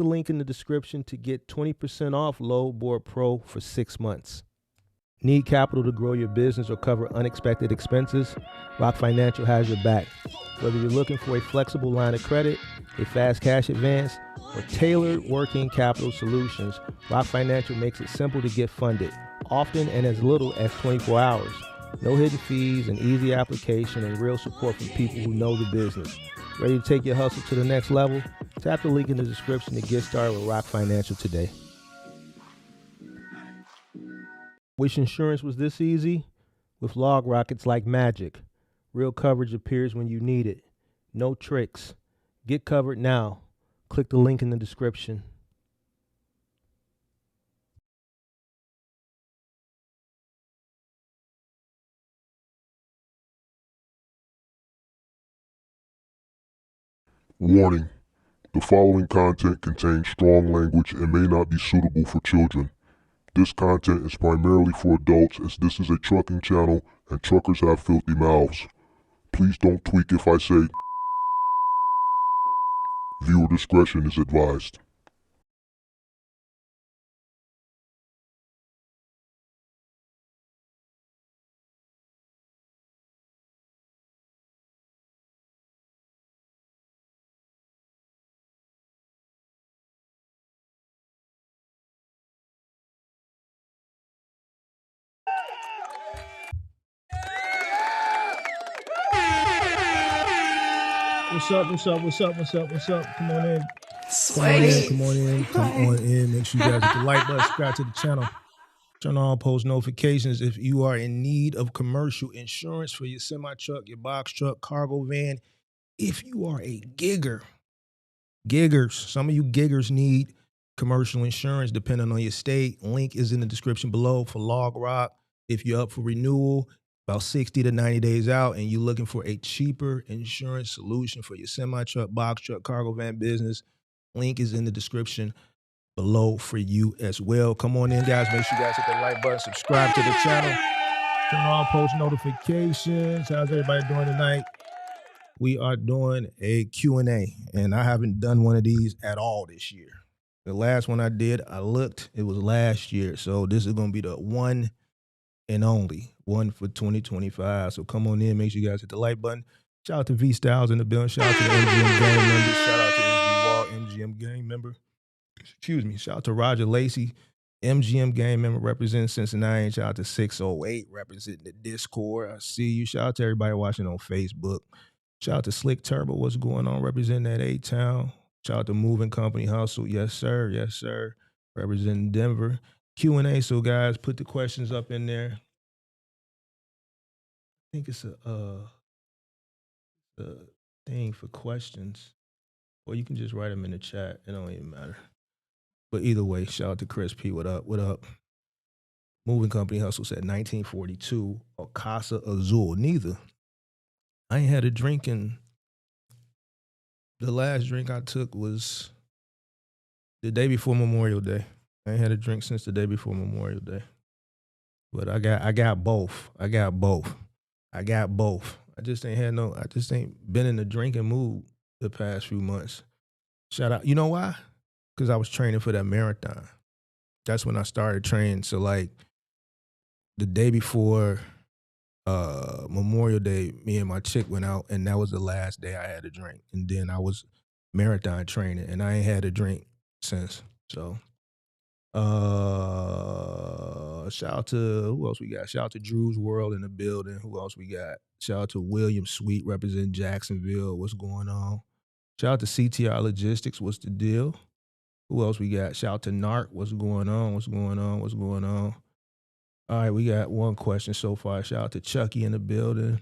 The link in the description to get 20% off Load Board Pro for 6 months. Need capital to grow your business or cover unexpected expenses? Rock Financial has your back. Whether you're looking for a flexible line of credit, a fast cash advance, or tailored working capital solutions, Rock Financial makes it simple to get funded, often in as little as 24 hours. No hidden fees, an easy application, and real support from people who know the business. Ready to take your hustle to the next level? Tap the link in the description to get started with Rock Financial today. Wish insurance was this easy? With LogRock, it's like magic. Real coverage appears when you need it. No tricks. Get covered now. Click the link in the description. Warning: the following content contains strong language and may not be suitable for children. This content is primarily for adults, as this is a trucking channel and truckers have filthy mouths. Please don't tweak if I say viewer discretion is advised. What's up? Come on in. Sweet. Come on in. Make sure you guys hit the like button, subscribe to the channel. Turn on post notifications if you are in need of commercial insurance for your semi-truck, your box truck, cargo van. If you are a giggers, some of you giggers need commercial insurance depending on your state. Link is in the description below for LogRock. If you're up for renewal, about 60 to 90 days out, and you're looking for a cheaper insurance solution for your semi-truck, box truck, cargo van business, link is in the description below for you as well. Come on in, guys. Make sure you guys hit that like button, subscribe to the channel, turn on post notifications. How's everybody doing tonight? We are doing a Q&A, and I haven't done one of these at all this year. The last one I did, it was last year. So this is going to be the one and only one for 2025. So come on in, make sure you guys hit the like button. Shout out to V Styles in the building. Shout out to the MGM gang member. Shout out to SB Wall, MGM gang member. Excuse me. Shout out to Roger Lacey, MGM gang member representing Cincinnati. Shout out to 608 representing the Discord. I see you. Shout out to everybody watching on Facebook. Shout out to Slick Turbo. What's going on? Representing that A-Town. Shout out to Moving Company Hustle. Yes, sir. Yes, sir. Representing Denver. Q&A. So, guys, put the questions up in there. I think it's a thing for questions. Or you can just write them in the chat. It don't even matter. But either way, shout out to Chris P. What up? What up? Moving Company Hustle said 1942 or Casa Azul. Neither. I ain't had a drink in. The last drink I took was the day before Memorial Day. I ain't had a drink since the day before Memorial Day. But I got both. I just ain't been in the drinking mood the past few months. Shout out. You know why? Because I was training for that marathon. That's when I started training. So like the day before Memorial Day, me and my chick went out, and that was the last day I had a drink. And then I was marathon training, and I ain't had a drink since. So shout out to who else we got? Shout out to Drew's World in the building. Who else we got? Shout out to William Sweet representing Jacksonville. What's going on? Shout out to CTR Logistics. What's the deal? Who else we got? Shout out to Narc. What's going on? All right, we got one question so far. Shout out to Chucky in the building.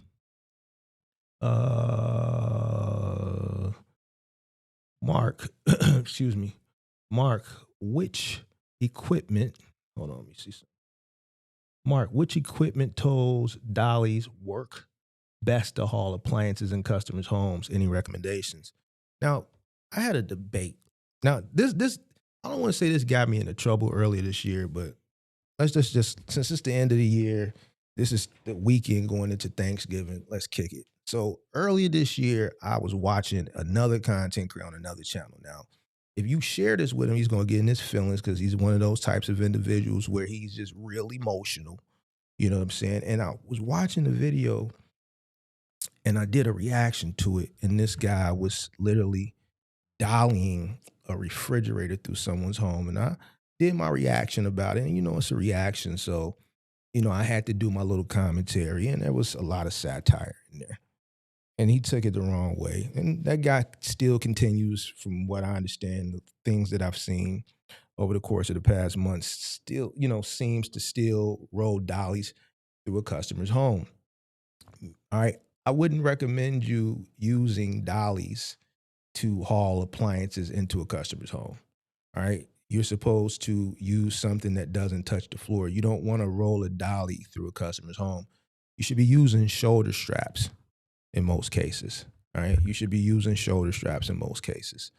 Mark, excuse me. Mark, which equipment, hold on, let me see something. Mark, which equipment tolls, dollies work best to haul appliances in customers' homes? Any recommendations? Now, I had a debate. Now, this I don't want to say this got me into trouble earlier this year, but let's just since it's the end of the year, this is the weekend going into Thanksgiving, let's kick it. So earlier this year, I was watching another content creator on another channel. Now, if you share this with him, he's going to get in his feelings because he's one of those types of individuals where he's just real emotional. You know what I'm saying? And I was watching the video and I did a reaction to it. And this guy was literally dollying a refrigerator through someone's home. And I did my reaction about it. And, you know, it's a reaction. So, you know, I had to do my little commentary. And there was a lot of satire in there. And he took it the wrong way. And that guy still continues, from what I understand, the things that I've seen over the course of the past months, still, you know, seems to still roll dollies through a customer's home. All right. I wouldn't recommend you using dollies to haul appliances into a customer's home. All right. You're supposed to use something that doesn't touch the floor. You don't want to roll a dolly through a customer's home. You should be using shoulder straps in most cases. All right. You should be using shoulder straps in most cases.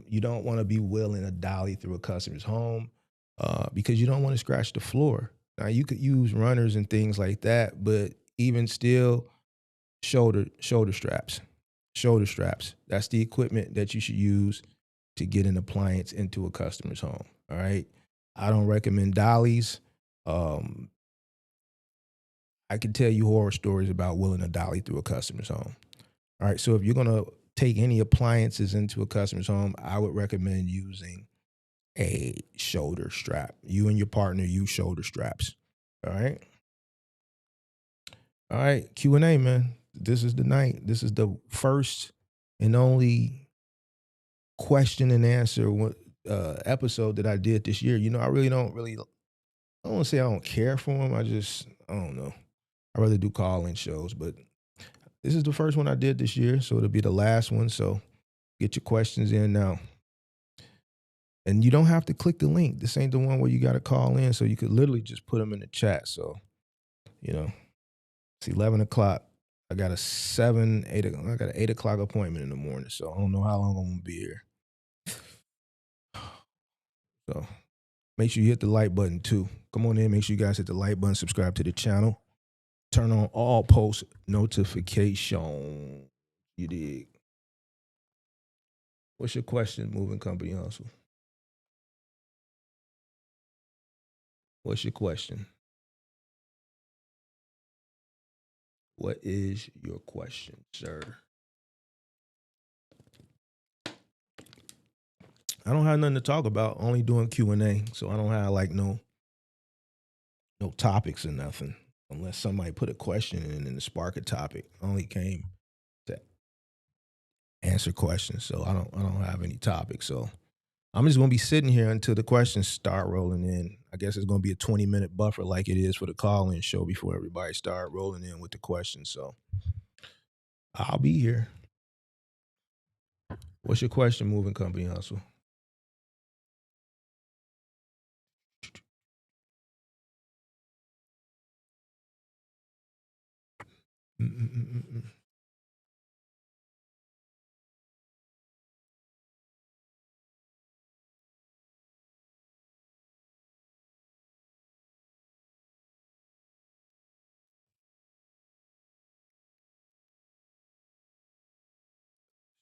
You don't want to be wheeling a dolly through a customer's home because you don't want to scratch the floor. Now, you could use runners and things like that, but even still, shoulder straps. Shoulder straps. That's the equipment that you should use to get an appliance into a customer's home. All right. I don't recommend dollies. I can tell you horror stories about wheeling a dolly through a customer's home. All right. So if you're going to take any appliances into a customer's home, I would recommend using a shoulder strap. You and your partner use shoulder straps. All right. All right. Q&A, man. This is the night. This is the first and only question and answer episode that I did this year. You know, I don't want to say I don't care for them. I don't know. I'd rather do call-in shows, but this is the first one I did this year, so it'll be the last one. So get your questions in now. And you don't have to click the link. This ain't the one where you got to call in, so you could literally just put them in the chat. So, you know, it's 11 o'clock. I got I got an 8 o'clock appointment in the morning, so I don't know how long I'm going to be here. So make sure you hit the like button too. Come on in. Make sure you guys hit the like button, subscribe to the channel. Turn on all post notification. You dig? What's your question, Moving Company Hustle? What's your question? What is your question, sir? I don't have nothing to talk about. Only doing Q&A, so I don't have like no topics or nothing. Unless somebody put a question in and spark a topic. I only came to answer questions, so I don't have any topics. So I'm just gonna be sitting here until the questions start rolling in. I guess it's gonna be a 20-minute buffer like it is for the call-in show before everybody start rolling in with the questions. So I'll be here. What's your question, Moving Company Hustle?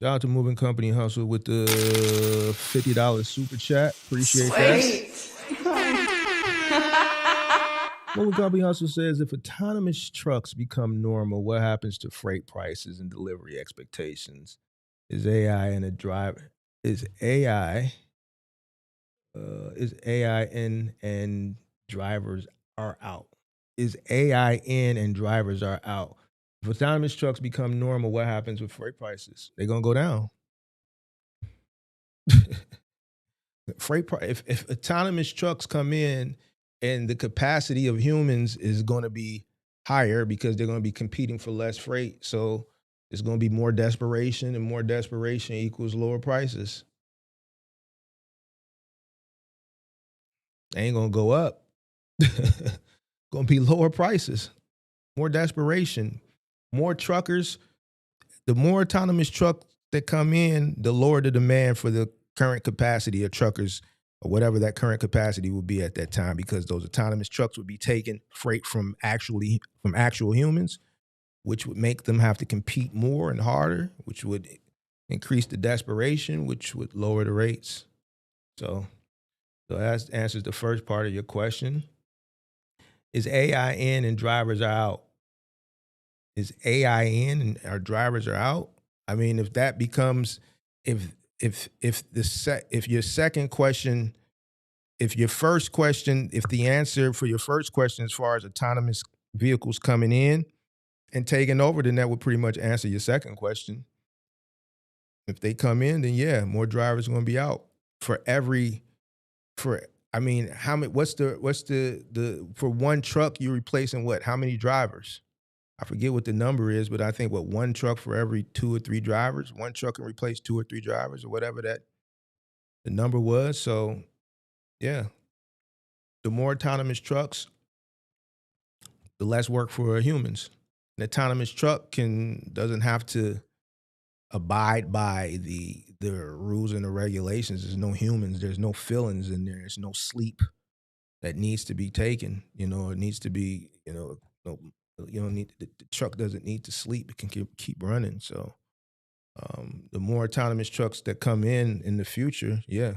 Shout out to Moving Company Hustle with the $50 super chat. Appreciate that. Moving Company Hustle says, if autonomous trucks become normal, what happens to freight prices and delivery expectations? Is AI in and drivers are out? Is AI in and drivers are out? If autonomous trucks become normal, what happens with freight prices? They're gonna go down. If autonomous trucks come in and the capacity of humans is going to be higher because they're going to be competing for less freight, so it's going to be more desperation, and more desperation equals lower prices. They ain't going to go up. Going to be lower prices, more desperation, more truckers. The more autonomous trucks that come in, the lower the demand for the current capacity of truckers, or whatever that current capacity will be at that time, because those autonomous trucks would be taking freight from actual humans, which would make them have to compete more and harder, which would increase the desperation, which would lower the rates. So that answers the first part of your question. Is AI in and drivers are out? Is AI in and our drivers are out? I mean, if that becomes, if your second question, if your first question, if the answer for your first question as far as autonomous vehicles coming in and taking over, then that would pretty much answer your second question. If they come in, then yeah, more drivers are going to be out for every, for, I mean, how many, what's the, for one truck, you're replacing what? How many drivers? I forget what the number is, but I think what, one truck for every 2 or 3 drivers, one truck can replace 2 or 3 drivers or whatever that the number was. So yeah, the more autonomous trucks, the less work for humans. An autonomous truck doesn't have to abide by the rules and the regulations. There's no humans. There's no feelings in there. There's no sleep that needs to be taken. You know, it needs to be. You don't need the truck doesn't need to sleep. It can keep running. So the more autonomous trucks that come in the future, yeah,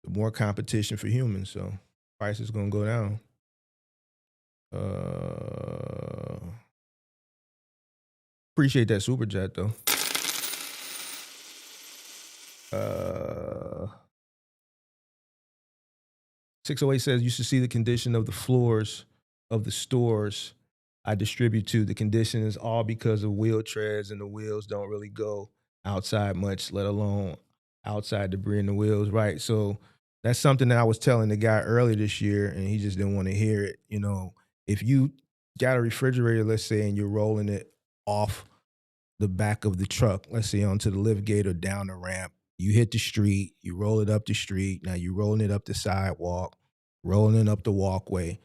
the more competition for humans. So price is gonna go down. Appreciate that super chat though. 608 says you should see the condition of the floors of the stores I distribute to. The condition is all because of wheel treads, and the wheels don't really go outside much, let alone outside debris in the wheels. Right. So that's something that I was telling the guy earlier this year, and he just didn't want to hear it. You know, if you got a refrigerator, let's say, and you're rolling it off the back of the truck, let's say onto the lift gate or down the ramp, you hit the street, you roll it up the street. Now you're rolling it up the sidewalk, rolling it up the walkway.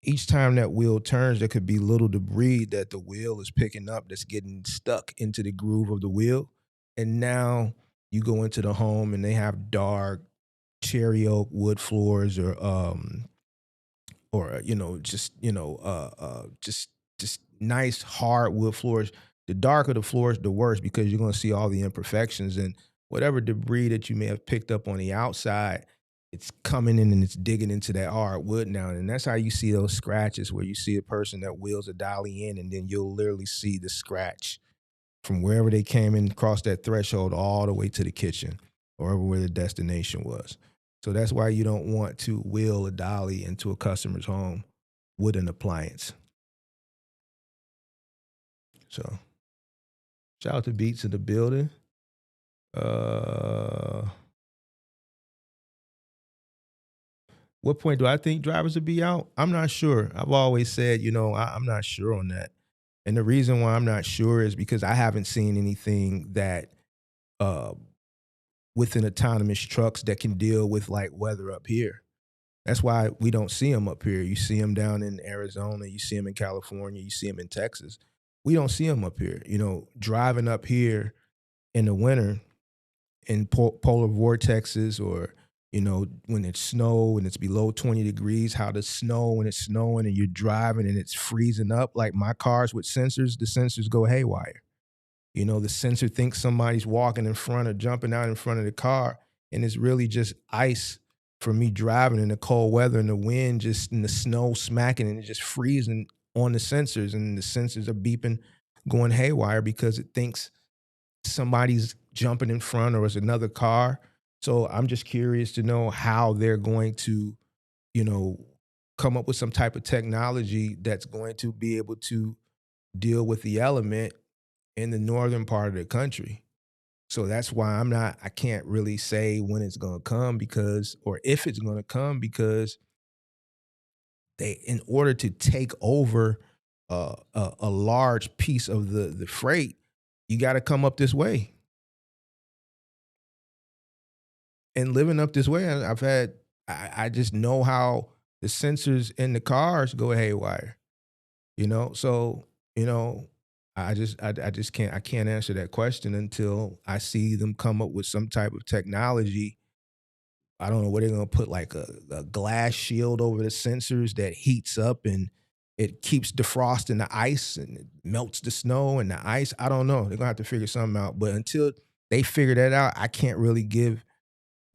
Each time that wheel turns, there could be little debris that the wheel is picking up that's getting stuck into the groove of the wheel. And now you go into the home and they have dark cherry oak wood floors or just nice hardwood floors. The darker the floors, the worse, because you're going to see all the imperfections and whatever debris that you may have picked up on the outside. It's coming in and it's digging into that hardwood now, and that's how you see those scratches where you see a person that wheels a dolly in, and then you'll literally see the scratch from wherever they came in, across that threshold, all the way to the kitchen or where the destination was. So that's why you don't want to wheel a dolly into a customer's home with an appliance. So shout out to Beats in the building. What point do I think drivers will be out? I'm not sure. I've always said, I'm not sure on that. And the reason why I'm not sure is because I haven't seen anything that within autonomous trucks that can deal with like weather up here. That's why we don't see them up here. You see them down in Arizona, you see them in California, you see them in Texas. We don't see them up here. Driving up here in the winter in polar vortexes or, when it's snow and it's below 20 degrees, how the snow when it's snowing and you're driving and it's freezing up. Like my cars with sensors, the sensors go haywire. The sensor thinks somebody's walking in front or jumping out in front of the car, and it's really just ice for me driving in the cold weather and the wind just and the snow smacking and it's just freezing on the sensors, and the sensors are beeping, going haywire because it thinks somebody's jumping in front or it's another car. So I'm just curious to know how they're going to, come up with some type of technology that's going to be able to deal with the element in the northern part of the country. So that's why I can't really say when it's going to come or if it's going to come, because in order to take over a large piece of the freight, you got to come up this way. And living up this way, I just know how the sensors in the cars go haywire, So, I can't answer that question until I see them come up with some type of technology. I don't know what they're going to put, like a glass shield over the sensors that heats up and it keeps defrosting the ice and it melts the snow and the ice. I don't know. They're gonna have to figure something out. But until they figure that out, I can't really give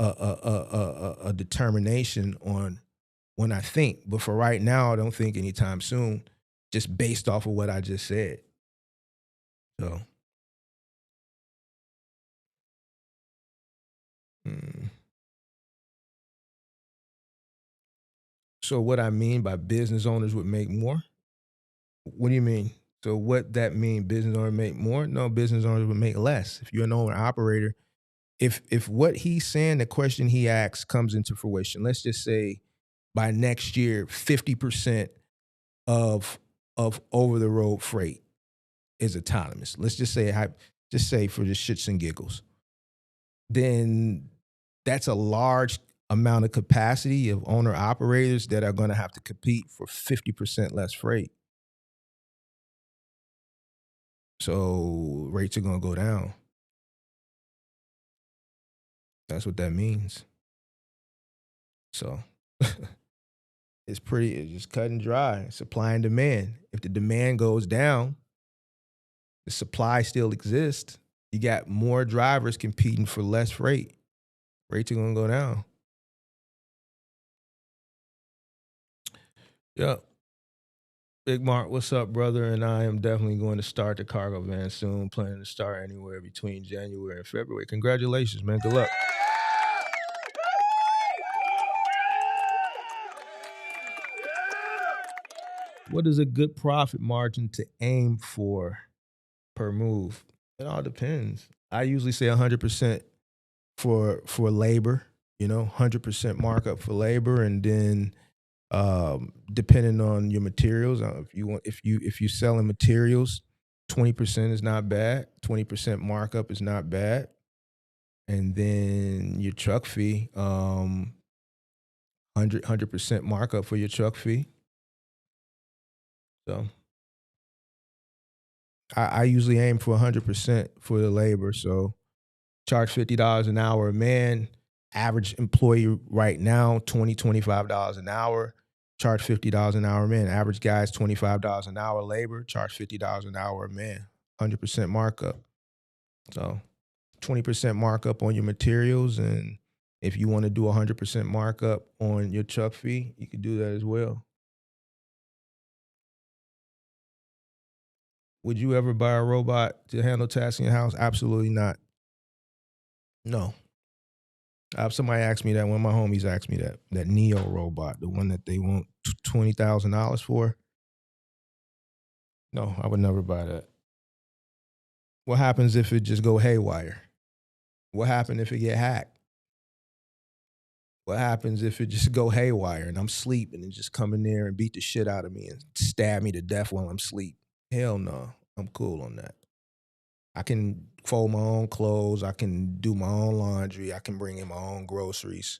a determination on when I think. But for right now, I don't think anytime soon, just based off of what I just said. So, mm. So what I mean by business owners would make more? What do you mean? So what that mean? Business owner make more? No, business owners would make less. If you're an owner operator, if what he's saying, the question he asks comes into fruition, let's just say by next year, 50% of over the road freight is autonomous. Let's just say for the shits and giggles. Then that's a large amount of capacity of owner operators that are going to have to compete for 50% less freight. So rates are going to go down. That's what that means. So it's just cut and dry. Supply and demand. If the demand goes down, the supply still exists. You got more drivers competing for less freight. Rates are going to go down. Yep. Big Mark, what's up, brother? And I am definitely going to start the cargo van soon. Planning to start anywhere between January and February. Congratulations, man. Good luck. What is a good profit margin to aim for per move? It all depends. I usually say 100% for labor, 100% markup for labor, and then depending on your materials, if you're selling materials, 20% is not bad. 20% markup is not bad, and then your truck fee, 100% markup for your truck fee. So I usually aim for 100% for the labor. So charge $50 an hour a man. Average employee right now, $25 an hour. Charge $50 an hour a man. Average guys, $25 an hour labor. Charge $50 an hour a man. 100% markup. So 20% markup on your materials. And if you want to do 100% markup on your truck fee, you can do that as well. Would you ever buy a robot to handle tasks in your house? Absolutely not. No. Somebody asked me that. One of my homies asked me that Neo robot, the one that they want $20,000 for. No, I would never buy that. What happens if it just go haywire? What happens if it get hacked? What happens if it just go haywire and I'm sleeping and just come in there and beat the shit out of me and stab me to death while I'm asleep? Hell no. I'm cool on that. I can fold my own clothes. I can do my own laundry. I can bring in my own groceries.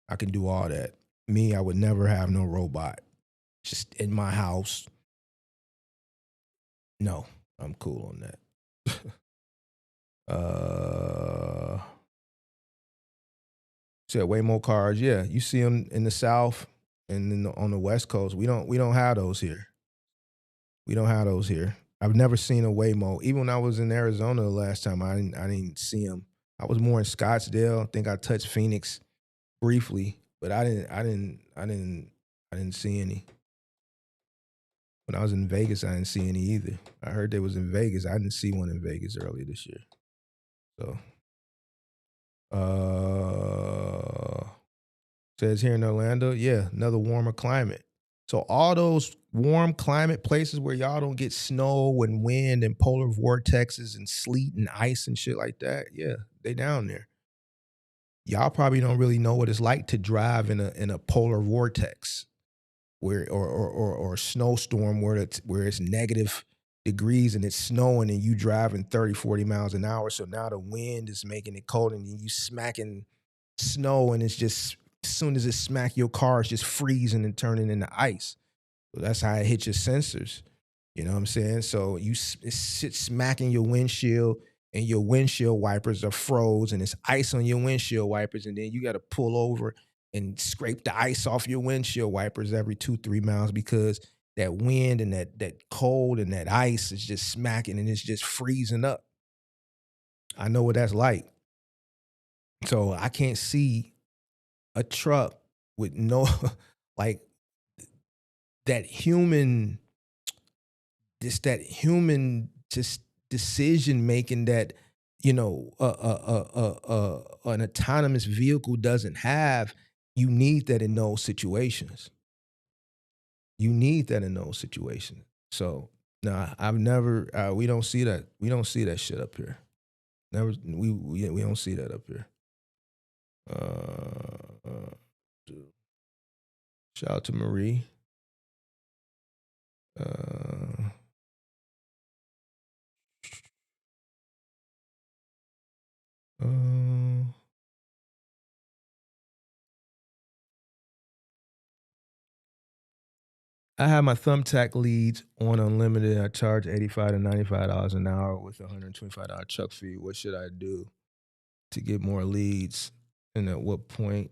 I can do all that. Me, I would never have no robot just in my house. No, I'm cool on that. Said way more cars. Yeah, you see them in the South and on the West Coast. We don't have those here. We don't have those here. I've never seen a Waymo. Even when I was in Arizona the last time, I didn't see them. I was more in Scottsdale. I think I touched Phoenix briefly, but I didn't see any. When I was in Vegas, I didn't see any either. I heard they was in Vegas. I didn't see one in Vegas earlier this year. So, says here in Orlando, yeah, another warmer climate. So all those warm climate places where y'all don't get snow and wind and polar vortexes and sleet and ice and shit like that, yeah, they down there. Y'all probably don't really know what it's like to drive in a polar vortex where or a snowstorm where it's negative degrees and it's snowing and you driving 30, 40 miles an hour. So now the wind is making it cold and you smacking snow and it's just, as soon as it smack your car, it's just freezing and turning into ice. So that's how it hits your sensors. You know what I'm saying? So it sits smacking your windshield and your windshield wipers are froze and it's ice on your windshield wipers. And then you got to pull over and scrape the ice off your windshield wipers every 2-3 miles because that wind and that cold and that ice is just smacking and it's just freezing up. I know what that's like. So I can't see a truck with no like that human that human just decision making that an autonomous vehicle doesn't have. You need that in those situations. You need that in those situations. So nah, I've never. We don't see that. We don't see that shit up here. Never. We don't see that up here. Shout out to Marie. Uh, uh, I have my thumbtack leads on unlimited. I charge $85 to $95 an hour with a $125 truck fee. What should I do to get more leads? And at what point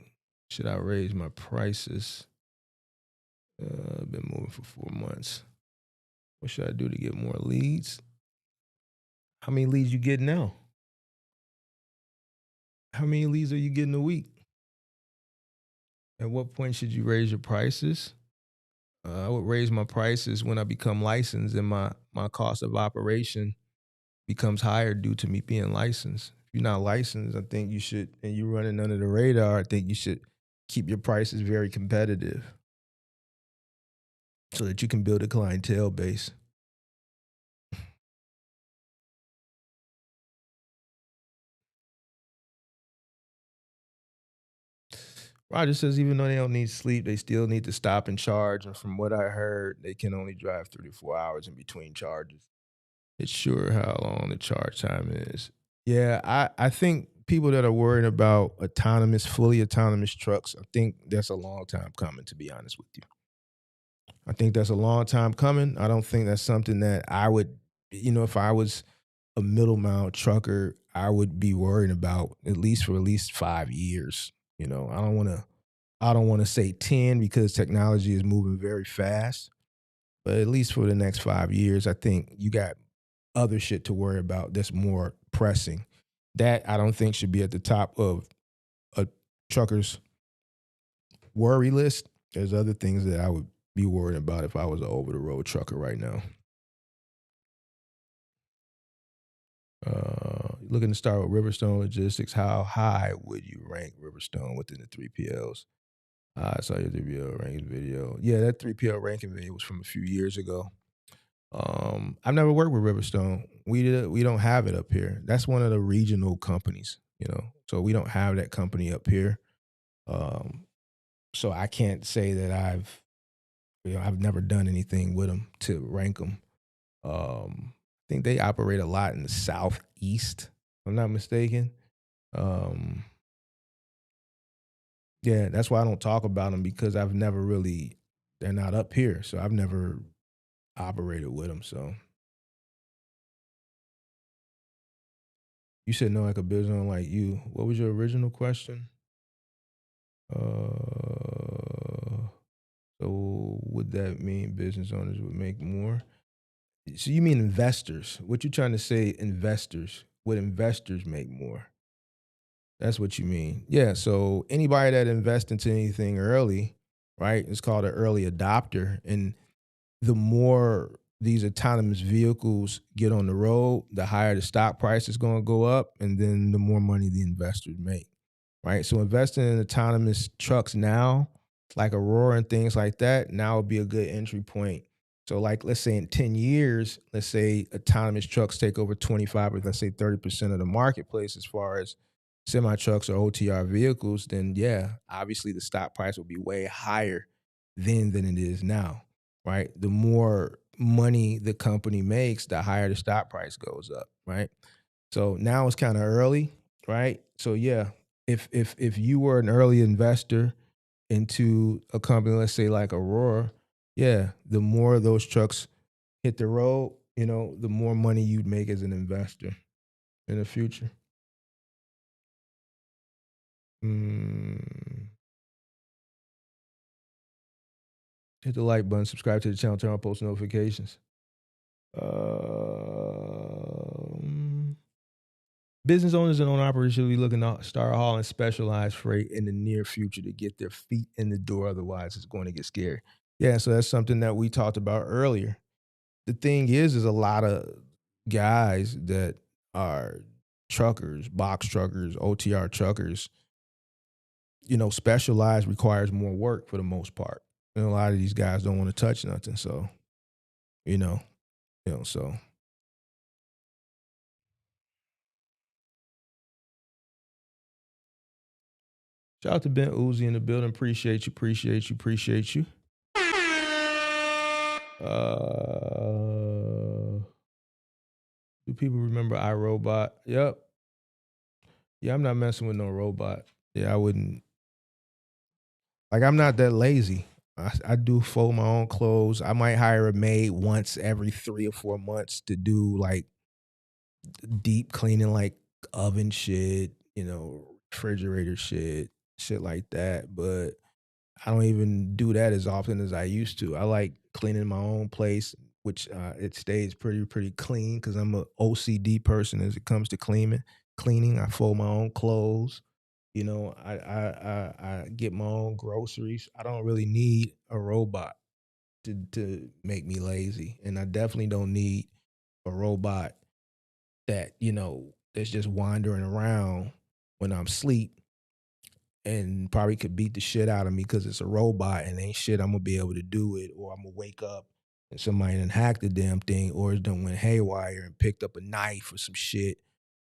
should I raise my prices? I've been moving for 4 months. What should I do to get more leads? How many leads you get now? How many leads are you getting a week? At what point should you raise your prices? I would raise my prices when I become licensed and my cost of operation becomes higher due to me being licensed. If you're not licensed, I think you should, and you're running under the radar, I think you should keep your prices very competitive so that you can build a clientele base. Roger says even though they don't need sleep, they still need to stop and charge. And from what I heard, they can only drive 3 to 4 hours in between charges. It's sure how long the charge time is. Yeah, I think people that are worried about fully autonomous trucks, I think that's a long time coming, to be honest with you. I think that's a long time coming. I don't think that's something that I would, if I was a middle mile trucker, I would be worried about at least 5 years. I don't want to say 10 because technology is moving very fast, but at least for the next 5 years, I think you got other shit to worry about that's more pressing. That I don't think should be at the top of a trucker's worry list. There's other things that I would be worried about if I was an over the road trucker right now. Looking to start with Riverstone Logistics. How high would you rank Riverstone within the 3PLs? I saw your 3PL ranking video. Yeah, that 3PL ranking video was from a few years ago. I've never worked with Riverstone. We don't have it up here. That's one of the regional companies, so we don't have that company up here. So I can't say that I've never done anything with them to rank them. I think they operate a lot in the southeast, if I'm not mistaken. Yeah, that's why I don't talk about them because they're not up here, so I've never operated with them. So you said no, like a business owner like you. What was your original question? So would that mean business owners would make more? So you mean investors? What you trying to say? Investors? Would investors make more? That's what you mean. Yeah. So anybody that invests into anything early, right? It's called an early adopter, and the more these autonomous vehicles get on the road, the higher the stock price is going to go up, and then the more money the investors make, right? So investing in autonomous trucks now, like Aurora and things like that, now would be a good entry point. So like, let's say in 10 years, let's say autonomous trucks take over 25 or let's say 30% of the marketplace as far as semi trucks or OTR vehicles, then yeah, obviously the stock price will be way higher then than it is now, right? The more money the company makes, the higher the stock price goes up, right? So now it's kind of early, right? So yeah, if you were an early investor into a company, let's say like Aurora, yeah, the more those trucks hit the road, the more money you'd make as an investor in the future. Mm. Hit the like button, subscribe to the channel, turn on post notifications. Business owners and owner-operators should be looking to start hauling specialized freight in the near future to get their feet in the door. Otherwise, it's going to get scary. Yeah, so that's something that we talked about earlier. The thing is a lot of guys that are truckers, box truckers, OTR truckers, specialized requires more work for the most part. And a lot of these guys don't want to touch nothing. So, so. Shout out to Ben Uzi in the building. Appreciate you. Do people remember iRobot? Yep. Yeah, I'm not messing with no robot. Yeah, I wouldn't. Like, I'm not that lazy. I do fold my own clothes. I might hire a maid once every 3 or 4 months to do like deep cleaning, like oven shit, refrigerator shit like that. But I don't even do that as often as I used to. I like cleaning my own place, which it stays pretty clean because I'm a OCD person as it comes to cleaning. I fold my own clothes. I get my own groceries. I don't really need a robot to make me lazy, and I definitely don't need a robot that that's just wandering around when I'm asleep and probably could beat the shit out of me because it's a robot and ain't shit I'm gonna be able to do it, or I'm gonna wake up and somebody done hacked the damn thing, or it's done went haywire and picked up a knife or some shit,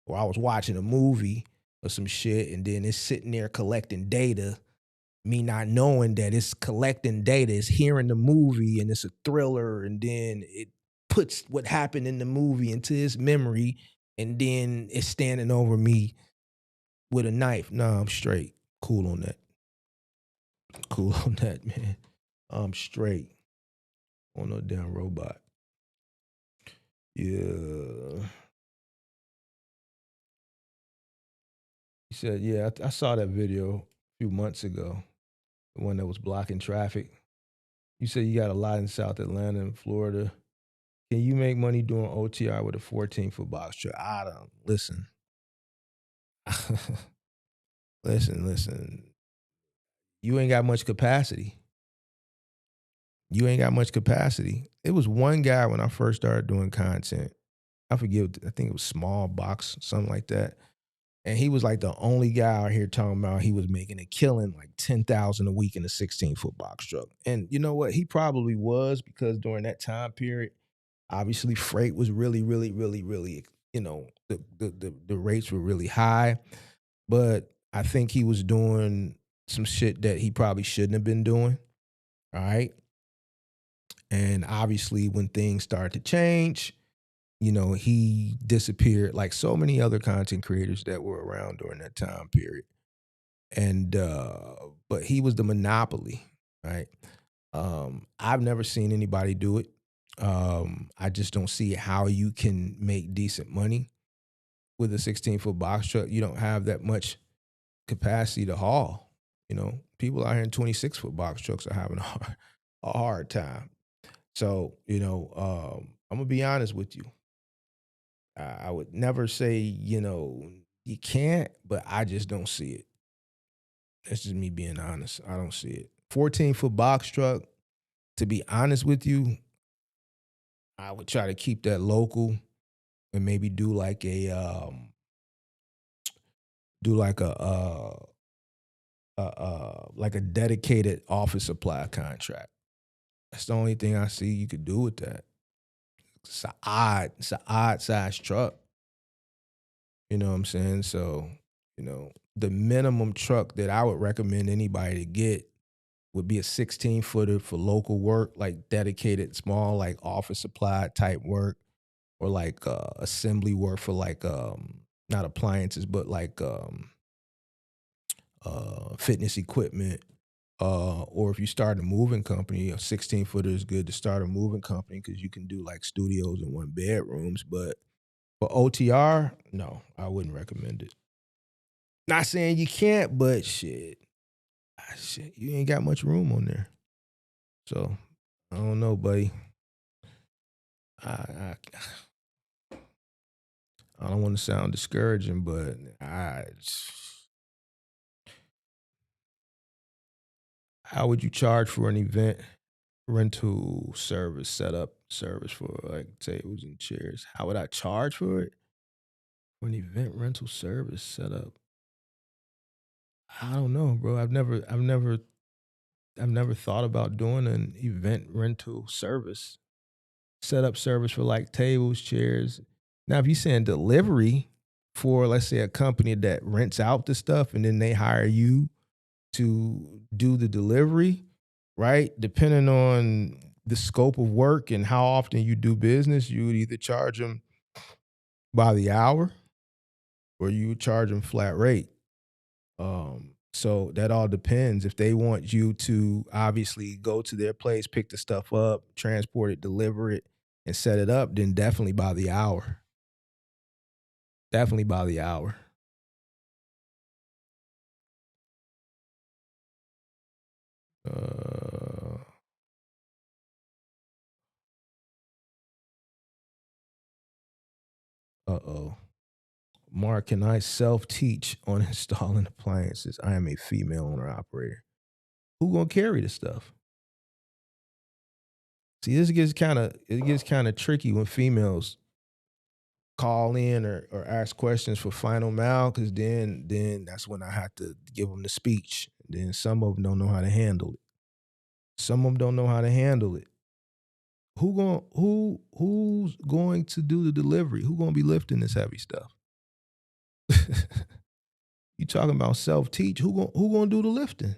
or I was watching a movie or some shit and then it's sitting there collecting data, me not knowing that it's collecting data, it's hearing the movie and it's a thriller, and then it puts what happened in the movie into its memory, and then it's standing over me with a knife. No, I'm straight. Cool on that. Cool on that, man. I'm straight on no damn robot. Yeah. He said, yeah, I saw that video a few months ago, the one that was blocking traffic. You said you got a lot in South Atlanta and Florida. Can you make money doing OTR with a 14-foot box truck? I don't. Listen. Listen. You ain't got much capacity. It was one guy when I first started doing content. I forget, I think it was Small Box, something like that. And he was like the only guy out here talking about he was making a killing like $10,000 a week in a 16-foot box truck. And you know what? He probably was, because during that time period, obviously freight was really, the rates were really high. But I think he was doing some shit that he probably shouldn't have been doing. All right. And obviously when things started to change, he disappeared like so many other content creators that were around during that time period. And but he was the monopoly, right? I've never seen anybody do it. I just don't see how you can make decent money with a 16-foot box truck. You don't have that much capacity to haul. People out here in 26-foot box trucks are having a hard time. So, I'm gonna be honest with you. I would never say, you can't, but I just don't see it. That's just me being honest. I don't see it. 14-foot box truck, to be honest with you, I would try to keep that local and maybe do like a like a dedicated office supply contract. That's the only thing I see you could do with that. It's an odd size truck. You know what I'm saying? So, the minimum truck that I would recommend anybody to get would be a 16-footer for local work, like dedicated small, like office supply type work, or like assembly work for like not appliances, but like fitness equipment. Or if you start a moving company, a 16-footer is good to start a moving company because you can do like studios and 1 bedrooms. But for OTR, no, I wouldn't recommend it. Not saying you can't, but shit, you ain't got much room on there. So I don't know, buddy. I don't want to sound discouraging, but how would you charge for an event rental service, setup service for like tables and chairs? How would I charge for it? For an event rental service setup? I don't know, bro. I've never thought about doing an event rental service, setup service for like tables, chairs. Now, if you're saying delivery for, let's say, a company that rents out the stuff and then they hire you to do the delivery, right? Depending on the scope of work and how often you do business, you would either charge them by the hour or you would charge them flat rate. So that all depends. If they want you to obviously go to their place, pick the stuff up, transport it, deliver it, and set it up, then definitely by the hour. Definitely by the hour. Uh oh. Mark, can I self-teach on installing appliances? I am a female owner operator. Who gonna carry the stuff? See, this gets kind of tricky when females call in or ask questions for final mile, because then that's when I have to give them the speech. Then some of them don't know how to handle it. Some of them don't know how to handle it. Who's going to do the delivery? Who gonna be lifting this heavy stuff? You talking about self teach? Who gonna do the lifting?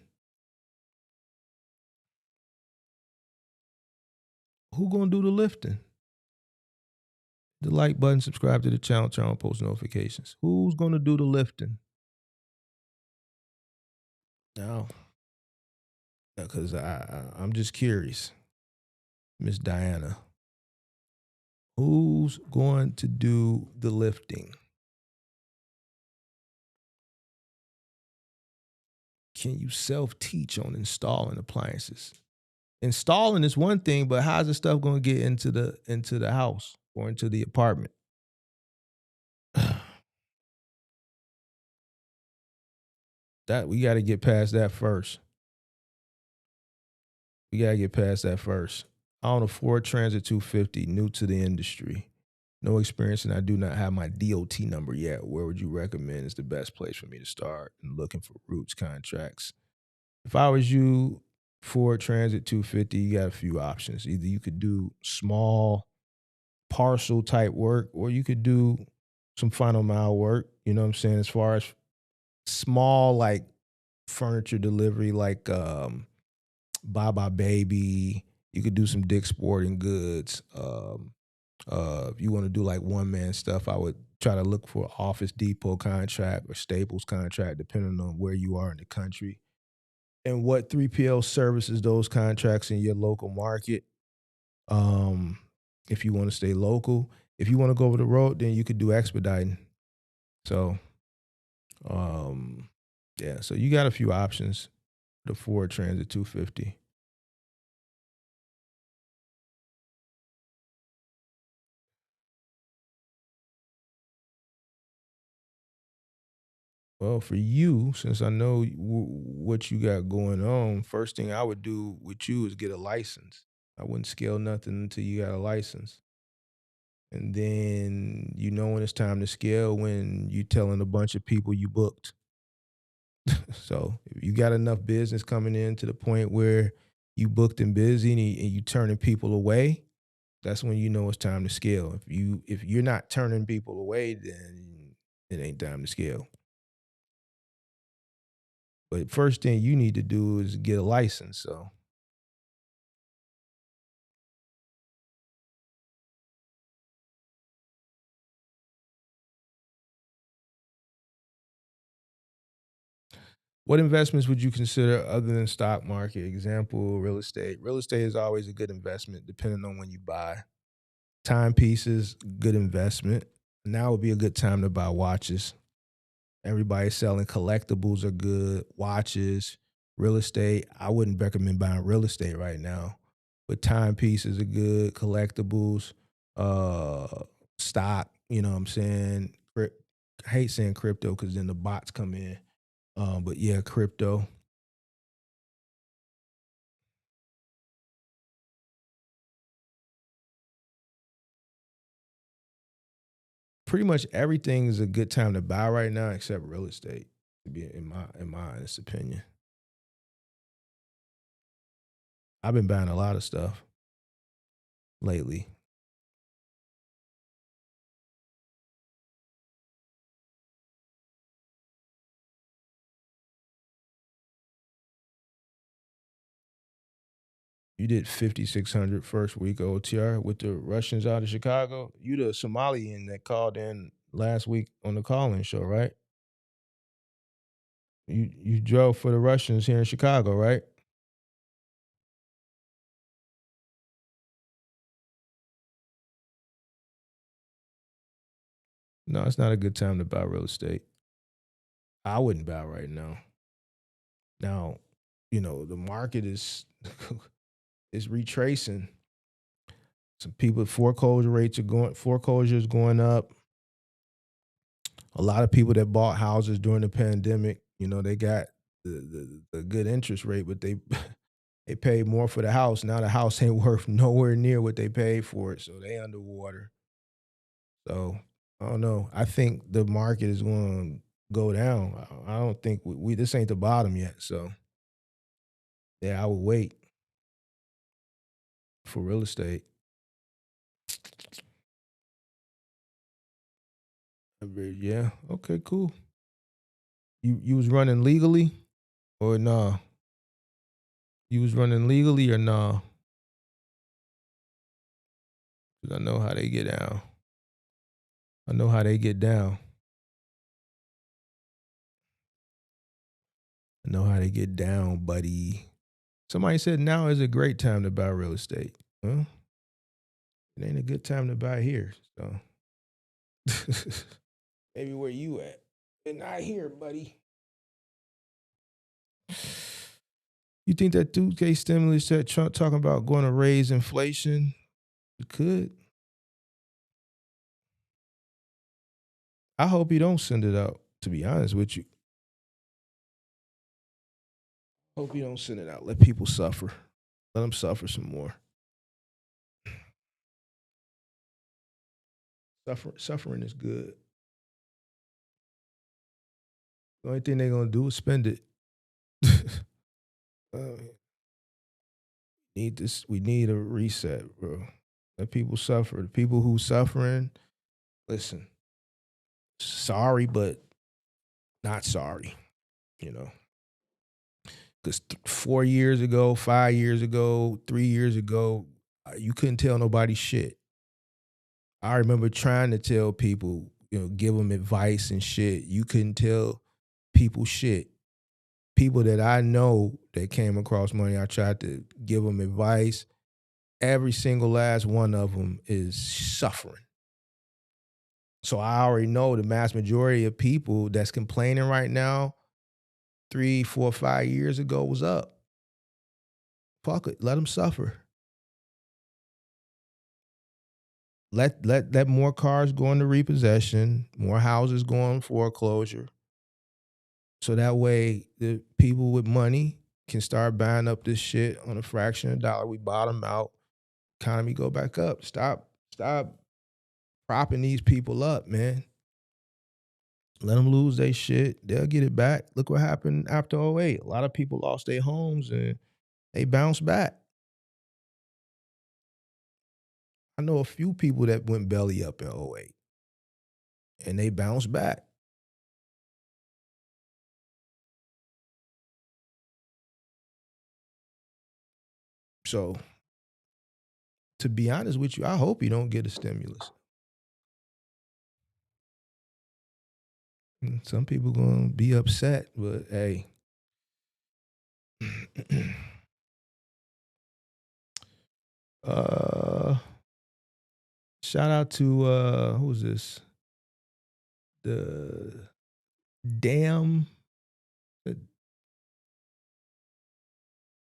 Who gonna do the lifting? The like button, subscribe to the channel, turn on post notifications. Who's gonna do the lifting? No, because I'm just curious, Miss Diana. Who's going to do the lifting? Can you self-teach on installing appliances? Installing is one thing, but how's the stuff going to get into the house or into the apartment? That we got to get past that first. We got to get past that first. I own a Ford Transit 250, new to the industry. No experience, and I do not have my DOT number yet. Where would you recommend is the best place for me to start and looking for routes contracts? If I was you, Ford Transit 250, you got a few options. Either you could do small parcel type work, or you could do some final mile work. You know what I'm saying? As far as small, like furniture delivery, like Bye Bye Baby. You could do some Dick's Sporting Goods. If you want to do like one man stuff, I would try to look for Office Depot contract or Staples contract, depending on where you are in the country and what 3PL services those contracts in your local market. If you want to stay local, if you want to go over the road, then you could do expediting. So, yeah. So you got a few options. The Ford Transit 250. Well, for you, since I know what you got going on, first thing I would do with you is get a license. I wouldn't scale nothing until you got a license. And then you know when it's time to scale when you telling a bunch of people you booked. So if you got enough business coming in to the point where you booked and busy and you turning people away, that's when you know it's time to scale. If you're not turning people away, then it ain't time to scale. But first thing you need to do is get a license. So what investments would you consider other than stock market? Example, real estate. Real estate is always a good investment depending on when you buy. Timepieces, good investment. Now would be a good time to buy watches. Everybody's selling collectibles are good. Watches, real estate. I wouldn't recommend buying real estate right now. But timepieces are good, collectibles, stock, you know what I'm saying? I hate saying crypto because then the bots come in. But yeah, crypto. Pretty much everything is a good time to buy right now except real estate, to be in my honest opinion. I've been buying a lot of stuff lately. You did 5,600 first week OTR with the Russians out of Chicago. You the Somalian that called in last week on the call-in show, right? You drove for the Russians here in Chicago, right? No, it's not a good time to buy real estate. I wouldn't buy right now. Now, the market is is retracing. Some people foreclosures going up. A lot of people that bought houses during the pandemic, they got the good interest rate, but they they paid more for the house. Now the house ain't worth nowhere near what they paid for it, so they underwater. So I don't know. I think the market is going to go down. I don't think we this ain't the bottom yet. So yeah, I would wait for real estate. Yeah. Okay. Cool. You was running legally or nah? You was running legally or nah? 'Cause I know how they get down. I know how they get down. I know how they get down, buddy. Somebody said now is a great time to buy real estate. Well, it ain't a good time to buy here. So maybe where you at? And not here, buddy. You think that 2K stimulus that Trump talking about going to raise inflation? It could. I hope he don't send it out, to be honest with you. Hope he don't send it out. Let people suffer. Let them suffer some more. Suffering is good. The only thing they're gonna do is spend it. uh, need this. We need a reset, bro. Let people suffer. The people who suffering, listen. Sorry, but not sorry. You know, because 4 years ago, 5 years ago, 3 years ago, you couldn't tell nobody shit. I remember trying to tell people, give them advice and shit. You couldn't tell people shit. People that I know that came across money, I tried to give them advice. Every single last one of them is suffering. So I already know the mass majority of people that's complaining right now, 3, 4, 5 years ago was up. Fuck it, let them suffer. Let more cars go into repossession, more houses go on foreclosure. So that way the people with money can start buying up this shit on a fraction of a dollar. We bottom out, economy go back up. Stop propping these people up, man. Let them lose their shit. They'll get it back. Look what happened after '08. A lot of people lost their homes and they bounced back. I know a few people that went belly up in '08 and they bounced back. So, to be honest with you, I hope you don't get a stimulus. Some people gonna be upset, but hey. uh Shout out to who's this? The damn the,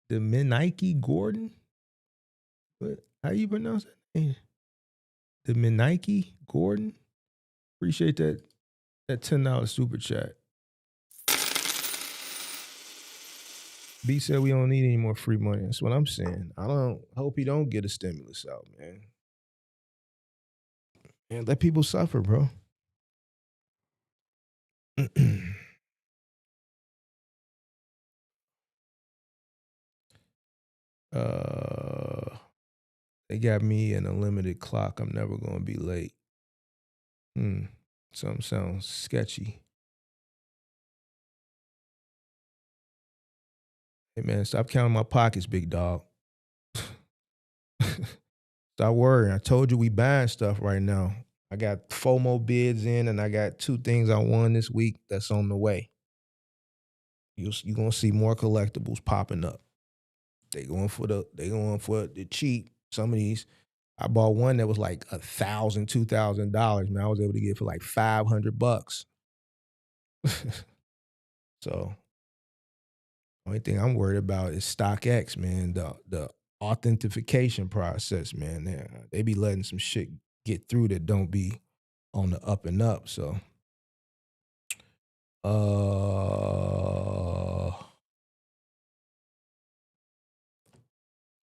the Nike Gordon. What? How you pronounce that name? The Menike Gordon. Appreciate that $10 super chat. B said we don't need any more free money. That's what I'm saying. I hope he don't get a stimulus out, man. And let people suffer, bro. They got me an unlimited clock. I'm never gonna be late. Something sounds sketchy. Hey man, stop counting my pockets, big dog. Stop worrying. I told you we buying stuff right now. I got FOMO bids in, and I got 2 things I won this week that's on the way. You're gonna see more collectibles popping up. They going for the cheap. Some of these, I bought one that was like $1,000, $2,000. Man, I was able to get it for like $500. So only thing I'm worried about is StockX, man. The authentication process, man. They be letting some shit get through that don't be on the up and up. So,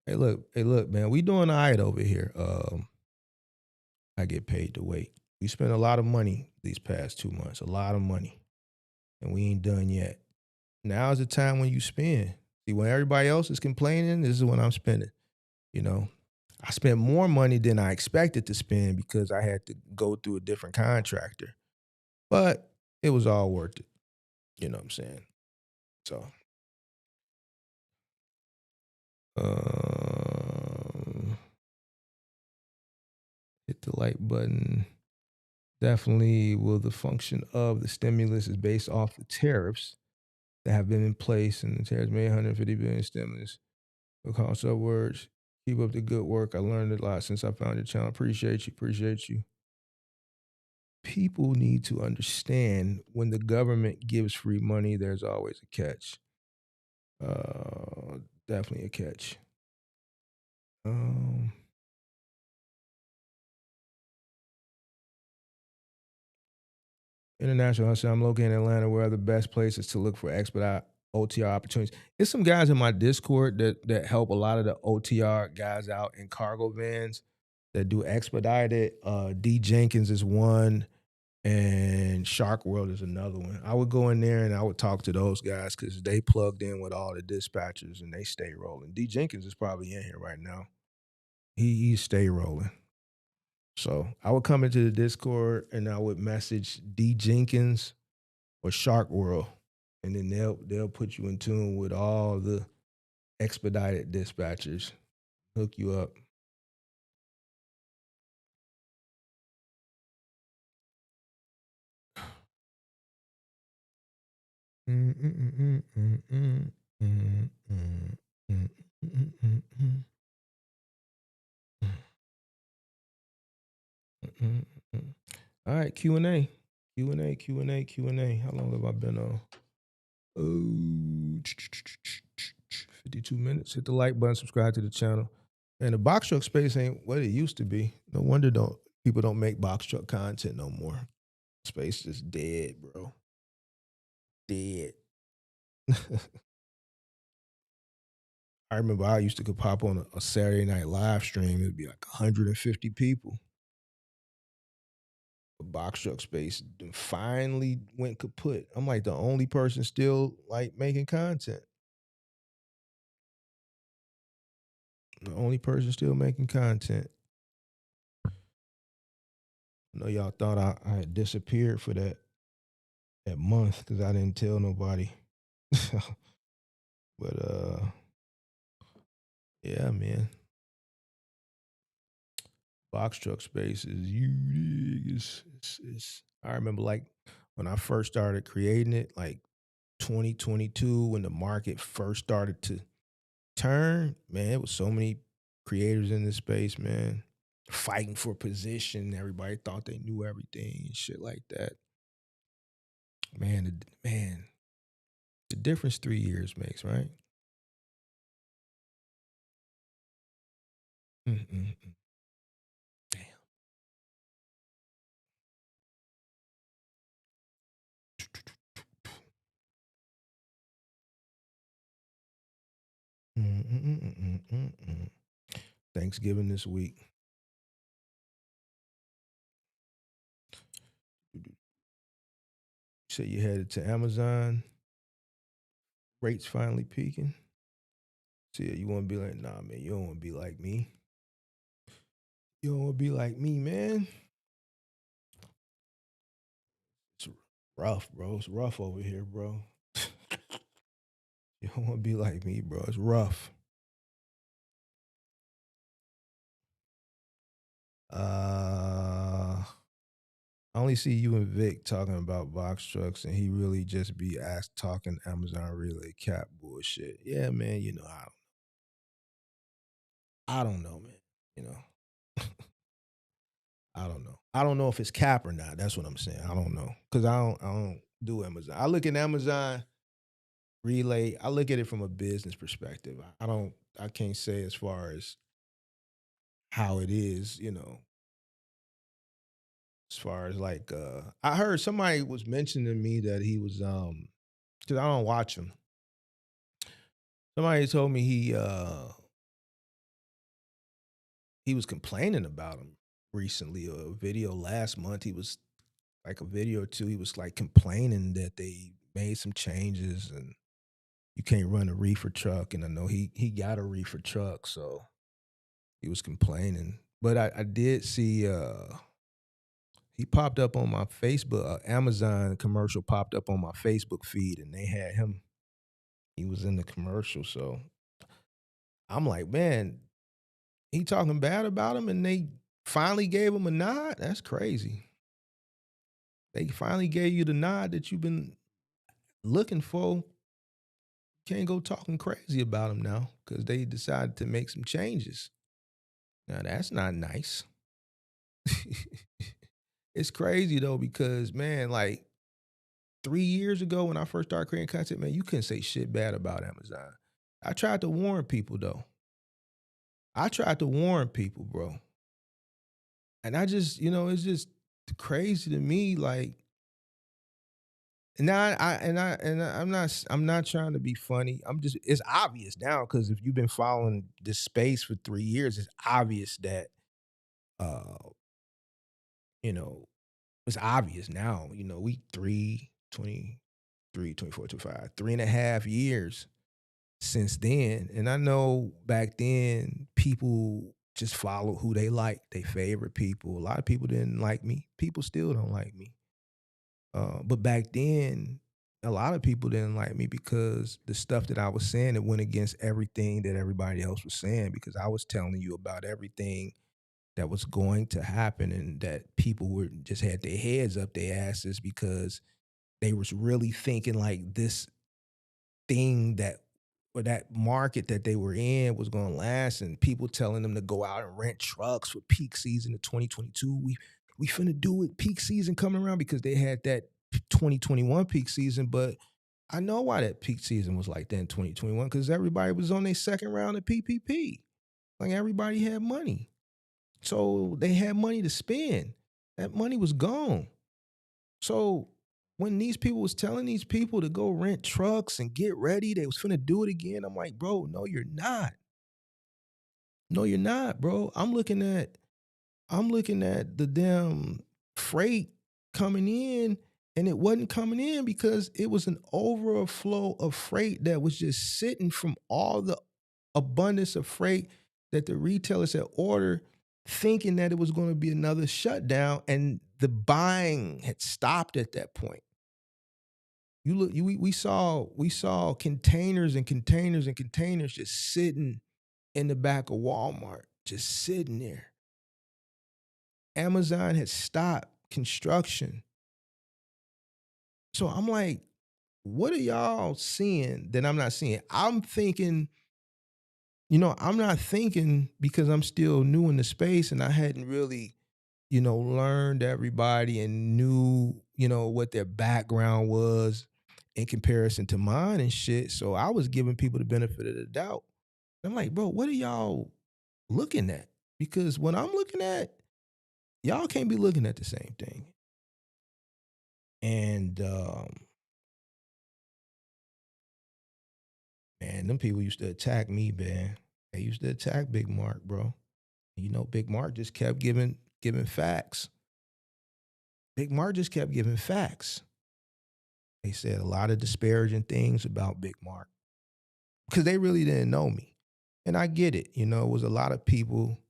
hey, look, man. We doing all right over here. I get paid to wait. We spent a lot of money these past 2 months, a lot of money, and we ain't done yet. Now is the time when you spend. See, when everybody else is complaining, this is when I'm spending. You know, I spent more money than I expected to spend because I had to go through a different contractor, but it was all worth it. You know what I'm saying? So, hit the like button. Definitely will the function of the stimulus is based off the tariffs that have been in place, and the tariffs made 150 billion stimulus. Because of words, keep up the good work. I learned a lot since I found your channel. Appreciate you. People need to understand when the government gives free money, there's always a catch. Definitely a catch. International Hustle. I'm located in Atlanta. Where are the best places to look for expedite OTR opportunities? There's some guys in my Discord that help a lot of the OTR guys out in cargo vans that do expedited. D Jenkins is one, and Shark World is another one. I would go in there and I would talk to those guys because they plugged in with all the dispatchers and they stay rolling. D Jenkins is probably in here right now. He stay rolling. So I would come into the Discord and I would message D Jenkins or Shark World, and then they'll put you in tune with all the expedited dispatchers, hook you up. All right, Q&A. How long have I been on? 52 minutes. Hit the like button, subscribe to the channel. And the box truck space ain't what it used to be. No wonder people don't make box truck content no more. Space is dead, bro. Dead. I remember I used to could pop on a Saturday night live stream. It'd be like 150 people. The box truck space finally went kaput. I'm like the only person still like making content. The only person still making content. I know y'all thought I had disappeared for that month because I didn't tell nobody. But yeah, man. Box truck space is huge. I remember like when I first started creating it, like 2022, when the market first started to turn, man, it was so many creators in this space, man, fighting for position. Everybody thought they knew everything and shit like that. Man, the difference 3 years makes, right? Mm-mm. Damn. Mm-mm-mm-mm-mm-mm. Thanksgiving this week. You said you headed to Amazon. Rates finally peaking. So yeah, you want to be like, nah, man, you don't want to be like me. You don't want to be like me, man. It's rough, bro. It's rough over here, bro. You don't want to be like me, bro. It's rough. I only see you and Vic talking about box trucks, and he really just be talking Amazon relay cap bullshit. Yeah, man. I don't know, man. You know, I don't know. I don't know if it's cap or not. That's what I'm saying. I don't know because I don't do Amazon. I look at Amazon relay. I look at it from a business perspective. I don't. I can't say as far as how it is. As far as like, I heard somebody was mentioning to me that he was because I don't watch him. Somebody told me he was complaining about him recently. A video last month. He was like a video or two. He was like complaining that they made some changes and you can't run a reefer truck. And I know he got a reefer truck, so he was complaining. But I did see he popped up on my Facebook. Amazon commercial popped up on my Facebook feed, and they had him. He was in the commercial, so I'm like, man, he talking bad about him, and they finally gave him a nod. That's crazy. They finally gave you the nod that you've been looking for. Can't go talking crazy about him now because they decided to make some changes. Now that's not nice. It's crazy though because man, like 3 years ago when I first started creating content, man, you couldn't say shit bad about Amazon. I tried to warn people though. I tried to warn people, bro. And I just, it's just crazy to me. Like, now I'm not trying to be funny. It's obvious now because if you've been following this space for 3 years, it's obvious that uh, you know, it's obvious now. We 23, 24, 25, 3.5 years since then. And I know back then people just follow who they like, their favorite people. A lot of people didn't like me. People still don't like me. But back then, a lot of people didn't like me because the stuff that I was saying, it went against everything that everybody else was saying because I was telling you about everything that was going to happen and that people were just had their heads up their asses because they was really thinking like this thing that or that market that they were in was going to last, and people telling them to go out and rent trucks for peak season of 2022. We finna do it peak season coming around because they had that 2021 peak season, but I know why that peak season was like that in 2021 because everybody was on their second round of PPP. Like everybody had money. So they had money to spend. That money was gone. So when these people was telling these people to go rent trucks and get ready, they was finna do it again. I'm like, bro, no, you're not. No, you're not, bro. I'm looking at the damn freight coming in, and it wasn't coming in because it was an overflow of freight that was just sitting from all the abundance of freight that the retailers had ordered, thinking that it was going to be another shutdown, and the buying had stopped at that point. We saw containers and containers and containers just sitting in the back of Walmart, just sitting there. Amazon had stopped construction. So I'm like, what are y'all seeing that I'm not seeing? I'm thinking, I'm not thinking because I'm still new in the space and I hadn't really, learned everybody and knew, what their background was in comparison to mine and shit. So I was giving people the benefit of the doubt. I'm like, bro, what are y'all looking at? Because what I'm looking at, y'all can't be looking at the same thing. And man, them people used to attack me, man. They used to attack Big Mark, bro. You know, Big Mark just kept giving facts. Big Mark just kept giving facts. They said a lot of disparaging things about Big Mark because they really didn't know me. And I get it. You know, it was a lot of people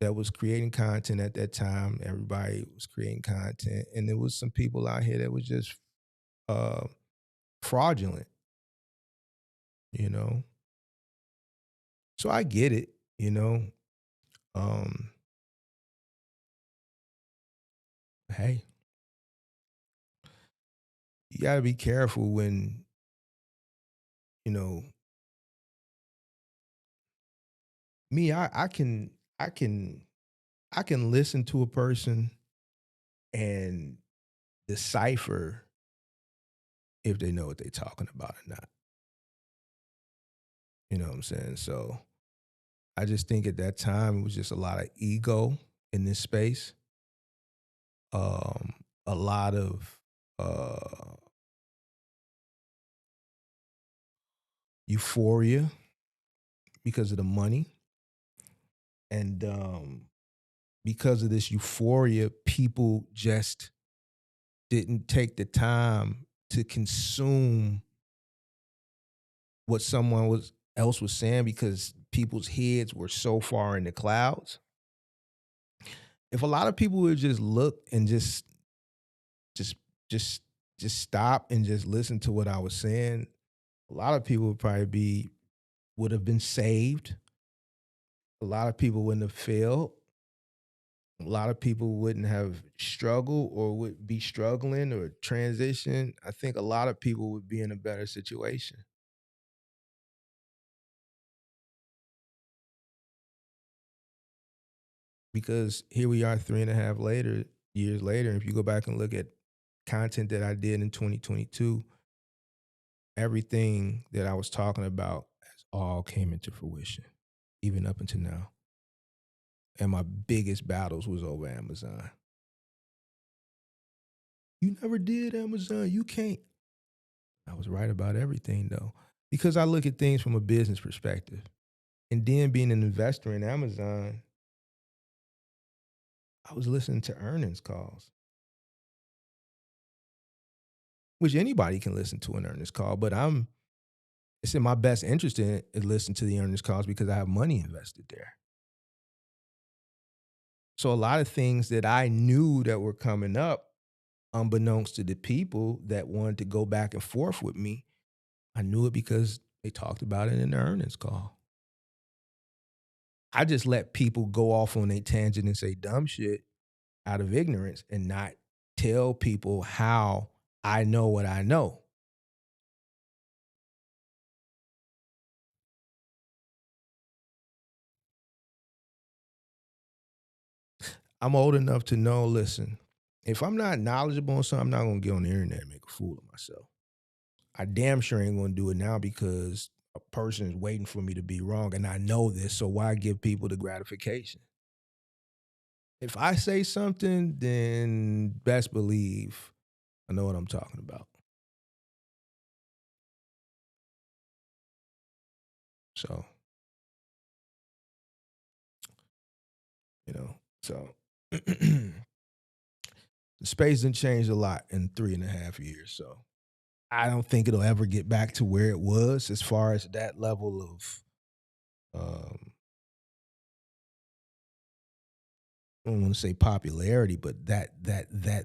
that was creating content at that time. Everybody was creating content. And there was some people out here that was just fraudulent, you know. So I get it, you know. Hey, you got to be careful when, you know, me, I can, I can listen to a person and decipher if they know what they're talking about or not. You know what I'm saying? So I just think at that time it was just a lot of ego in this space, a lot of euphoria because of the money, and because of this euphoria, people just didn't take the time to consume what someone else was saying because people's heads were so far in the clouds. If a lot of people would just look and just just just stop and just listen to what I was saying, a lot of people would have been saved. A lot of people wouldn't have failed. A lot of people wouldn't have struggled or would be struggling or transition. I think a lot of people would be in a better situation. Because here we are 3.5 years later. If you go back and look at content that I did in 2022, everything that I was talking about has all came into fruition, even up until now. And my biggest battles was over Amazon. You never did Amazon. You can't. I was right about everything though, because I look at things from a business perspective. And then being an investor in Amazon, I was listening to earnings calls, which anybody can listen to an earnings call, but it's in my best interest to listen to the earnings calls because I have money invested there. So a lot of things that I knew that were coming up, unbeknownst to the people that wanted to go back and forth with me, I knew it because they talked about it in the earnings call. I just let people go off on a tangent and say dumb shit out of ignorance and not tell people how I know what I know. I'm old enough to know, listen, if I'm not knowledgeable on something, I'm not going to get on the internet and make a fool of myself. I damn sure ain't going to do it now because a person is waiting for me to be wrong and I know this, so why give people the gratification? If I say something, then best believe I know what I'm talking about. So, so the space done changed a lot in 3.5 years. So I don't think it'll ever get back to where it was as far as that level of I don't want to say popularity, but that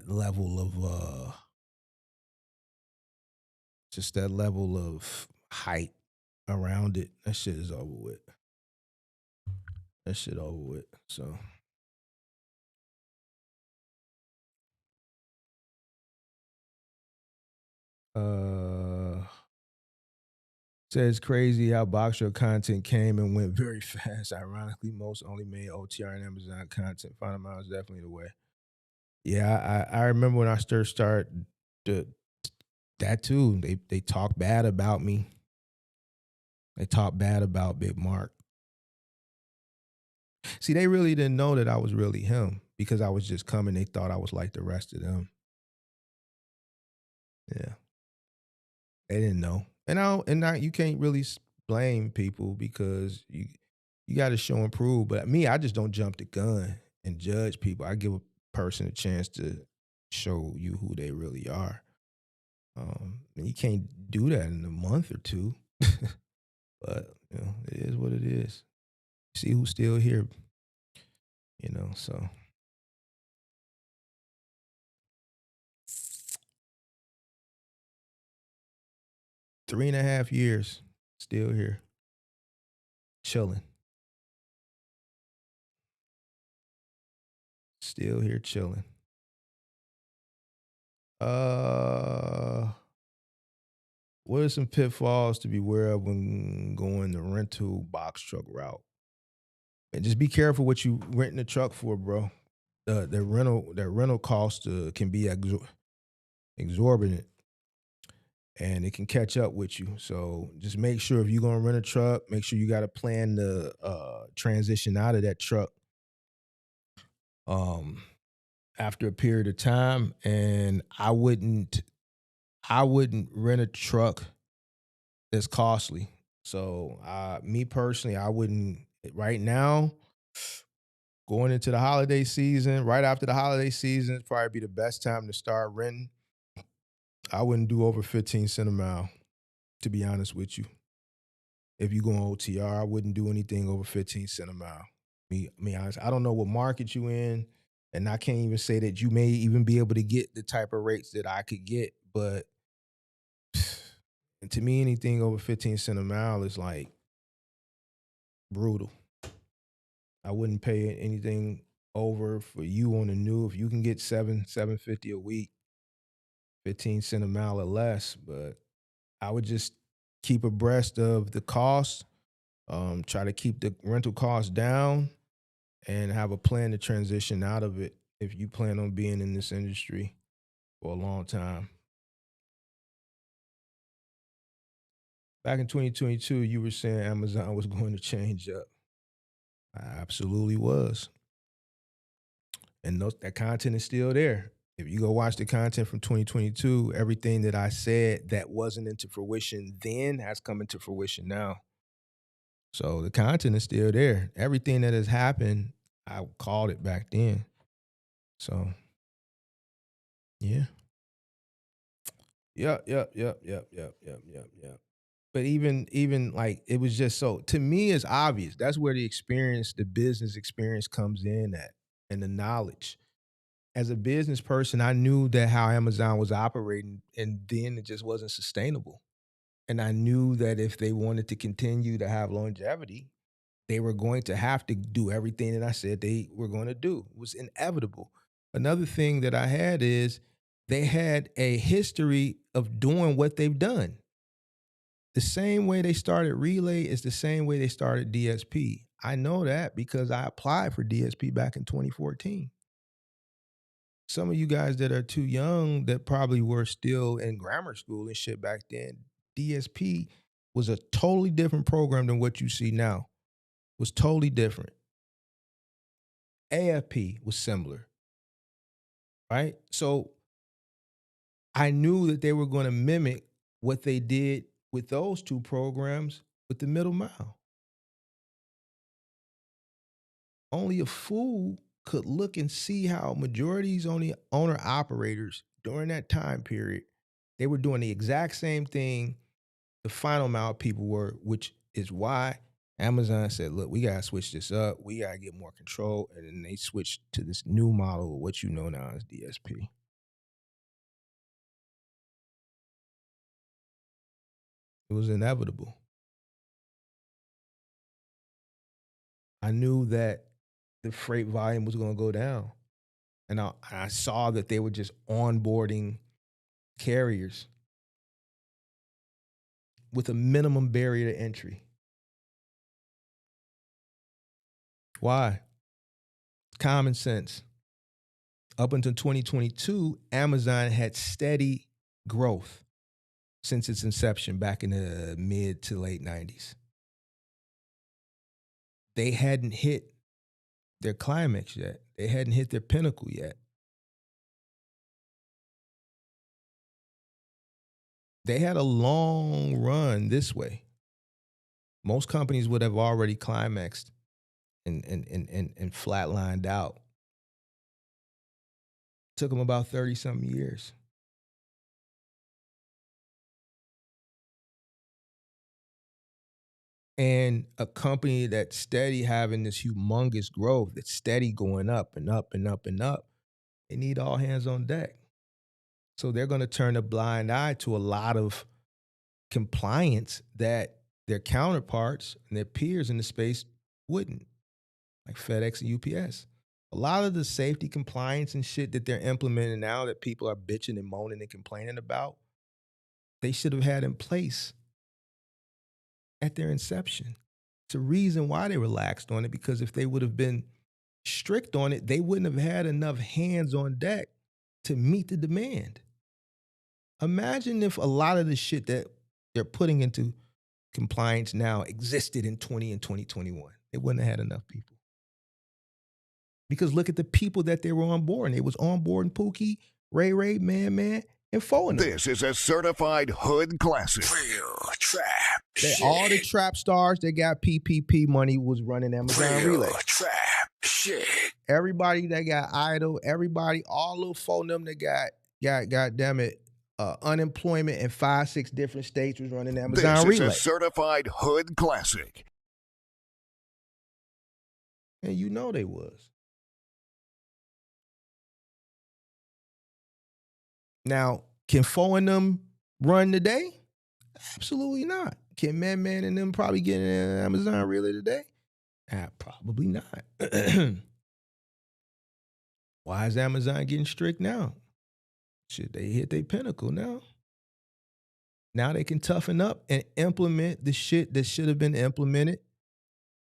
level of just that level of hype around it. That shit is over with. That shit over with. So says it's crazy how box show content came and went very fast. Ironically, most only made OTR and Amazon content. Final Mile is definitely the way. Yeah, I remember when I started that too. They talk bad about me. They talk bad about Big Mark. See, they really didn't know that I was really him because I was just coming. They thought I was like the rest of them. Yeah, they didn't know, and you can't really blame people because you got to show and prove. But me, I just don't jump the gun and judge people. I give a person a chance to show you who they really are. And you can't do that in a month or two. But it is what it is. See who's still here. So 3.5 years, still here, chilling, still here chilling. What are some pitfalls to be aware of when going the rental box truck route? And just be careful what you renting a truck for, bro. The rental cost can be exorbitant, and it can catch up with you. So just make sure if you're gonna rent a truck, make sure you got a plan to transition out of that truck after a period of time. And I wouldn't rent a truck that's costly. So me personally, I wouldn't right now. Going into the holiday season, right after the holiday season, it'd probably be the best time to start renting. I wouldn't do over 15 cents a mile, to be honest with you. If you go on OTR, I wouldn't do anything over 15 cents a mile. Me honest. I don't know what market you in, and I can't even say that you may even be able to get the type of rates that I could get. But and to me, anything over 15 cents a mile is like brutal. I wouldn't pay anything over for you on the new. If you can get $7.50 a week, 15 cents a mile or less. But I would just keep abreast of the cost, try to keep the rental costs down, and have a plan to transition out of it if you plan on being in this industry for a long time. Back in 2022, you were saying Amazon was going to change up. I absolutely was. And that content is still there. If you go watch the content from 2022, everything that I said that wasn't into fruition then has come into fruition now. So the content is still there. Everything that has happened, I called it back then. So, yeah. Yep. But even like it was just so to me it's obvious. That's where the business experience comes in at, and the knowledge. As a business person, I knew that how Amazon was operating, and then it just wasn't sustainable. And I knew that if they wanted to continue to have longevity, they were going to have to do everything that I said they were going to do. It was inevitable. Another thing that I had is they had a history of doing what they've done. The same way they started Relay is the same way they started DSP. I know that because I applied for DSP back in 2014. Some of you guys that are too young that probably were still in grammar school and shit back then, DSP was a totally different program than what you see now. It was totally different. AFP was similar, right? So I knew that they were going to mimic what they did with those two programs with the middle mile. Only a fool could look and see how majorities only owner operators during that time period, they were doing the exact same thing the final mile people were, which is why Amazon said, look, we got to switch this up. We got to get more control. And then they switched to this new model of what you know now as DSP. It was inevitable. I knew that the freight volume was going to go down. And I saw that they were just onboarding carriers with a minimum barrier to entry. Why? Common sense. Up until 2022, Amazon had steady growth since its inception back in the mid to late 90s. They hadn't hit their climax yet. They hadn't hit their pinnacle yet. They had a long run this way. Most companies would have already climaxed and flatlined out. Took them about 30-something years. And a company that's steady having this humongous growth, that's steady going up and up and up and up, they need all hands on deck. So they're going to turn a blind eye to a lot of compliance that their counterparts and their peers in the space wouldn't, like FedEx and UPS. A lot of the safety compliance and shit that they're implementing now that people are bitching and moaning and complaining about, they should have had in place at their inception. It's a reason why they relaxed on it, because if they would have been strict on it, they wouldn't have had enough hands on deck to meet the demand. Imagine if a lot of the shit that they're putting into compliance now existed in 2021. They wouldn't have had enough people. Because look at the people that they were on board. And they was on board in Pookie, Ray, Man, and Phone. This is a certified hood classic. Real trap shit. All the trap stars that got PPP money was running Amazon Real Relay. trap shit. Everybody that got idle, everybody, all little phone them that got goddamn it, unemployment in 5-6 different states was running Amazon This Relay. is a certified hood classic. And you know they was. Now, can Foe and them run today? Absolutely not. Can Man and them probably get in Amazon Relay today? Probably not. Why is Amazon getting strict now? Shit, they hit their pinnacle now. Now they can toughen up and implement the shit that should have been implemented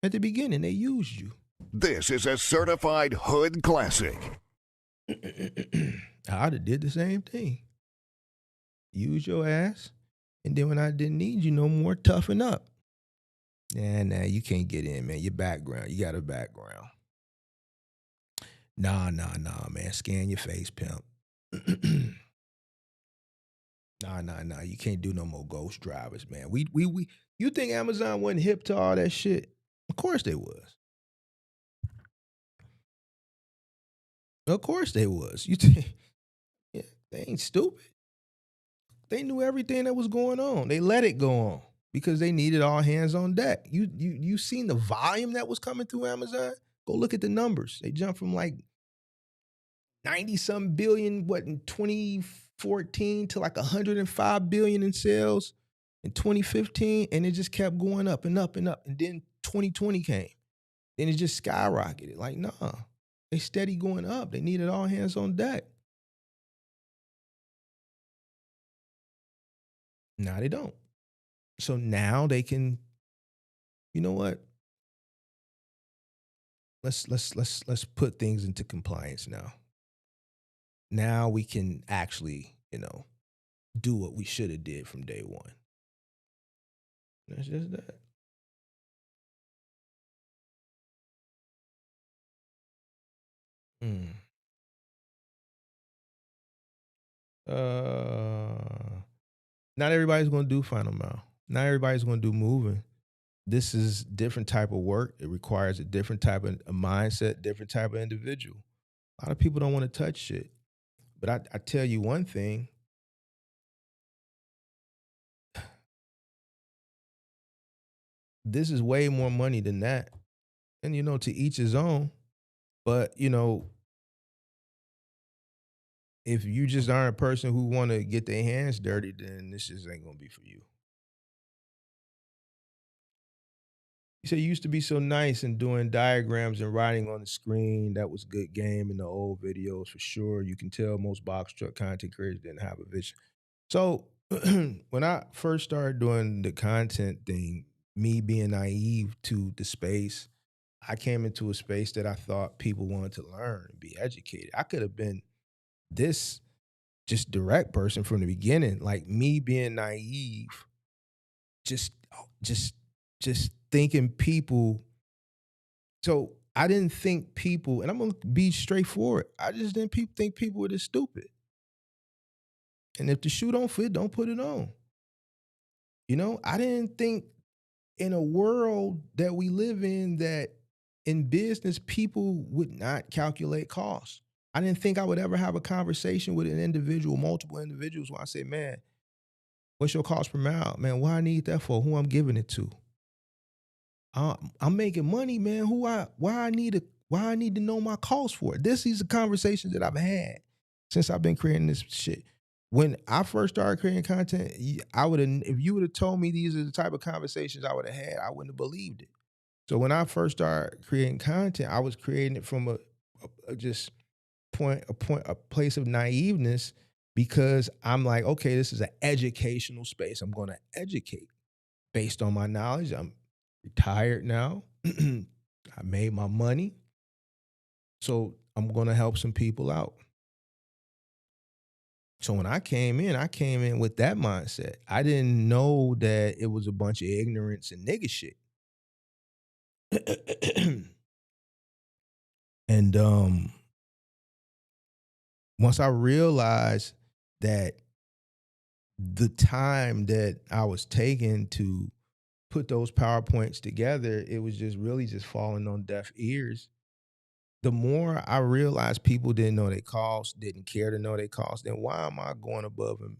at the beginning. They used you. This is a certified hood classic. I'd have did the same thing. Use your ass. And then when I didn't need you no more, toughen up. Nah, you can't get in, man. Your background. You got a background. Nah, man. Scan your face, pimp. Nah. You can't do no more ghost drivers, man. We you think Amazon wasn't hip to all that shit? Of course they was. Of course they was. You think they ain't stupid. They knew everything that was going on. They let it go on because they needed all hands on deck. You seen the volume that was coming through Amazon? Go look at the numbers. They jumped from like 90-something billion, in 2014 to like 105 billion in sales in 2015, and it just kept going up and up and up. And then 2020 came. Then it just skyrocketed. Like, nah, they steady going up. They needed all hands on deck. Now they don't. So now they can, you know what? Let's put things into compliance now. Now we can actually, do what we should have did from day one. That's just that. Not everybody's going to do final mile. Not everybody's going to do moving. This is different type of work. It requires a different type of a mindset, different type of individual. A lot of people don't want to touch shit. But I tell you one thing. This is way more money than that. And, to each his own. But, if you just aren't a person who want to get their hands dirty, then this just ain't going to be for you. You say you used to be so nice and doing diagrams and writing on the screen. That was good game in the old videos for sure. You can tell most box truck content creators didn't have a vision. So when I first started doing the content thing, me being naive to the space, I came into a space that I thought people wanted to learn and be educated. I could have been this just direct person from the beginning, like me being naive, just thinking people. So I didn't think people, and I'm gonna be straightforward, I just didn't think people were this stupid. And if the shoe don't fit, don't put it on. You know, I didn't think in a world that we live in that in business people would not calculate costs. I didn't think I would ever have a conversation with an individual, multiple individuals, where I say, man, what's your cost per mile? Man, what I need that for? Who I'm giving it to? I'm making money, man. Why I need to know my cost for it? This is the conversations that I've had since I've been creating this shit. When I first started creating content, I would have, if you would have told me these are the type of conversations I would have had, I wouldn't have believed it. So when I first started creating content, I was creating it from a place of naiveness, because I'm like, okay, this is an educational space. I'm going to educate based on my knowledge. I'm retired now. I made my money. So I'm going to help some people out. So when I came in with that mindset. I didn't know that it was a bunch of ignorance and nigga shit. And once I realized that the time that I was taking to put those PowerPoints together, it was just really just falling on deaf ears. The more I realized people didn't know their cost, didn't care to know their cost, then why am I going above and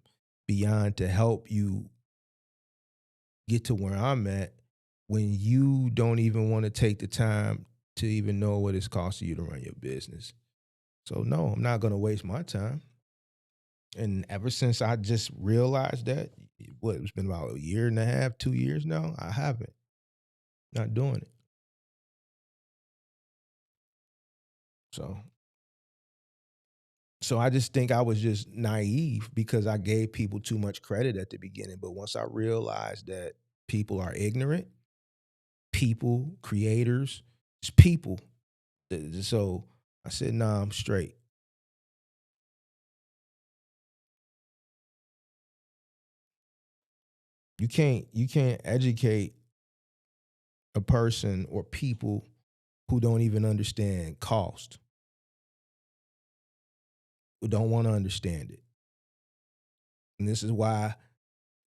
beyond to help you get to where I'm at when you don't even want to take the time to even know what it's costing you to run your business? So no, I'm not going to waste my time. And ever since I just realized that, it's been about a year and a half, 2 years now, I haven't. Not doing it. So I just think I was just naive because I gave people too much credit at the beginning. But once I realized that people are ignorant, people, creators, it's people. So I said, nah, I'm straight. You can't educate a person or people who don't even understand cost, who don't want to understand it. And this is why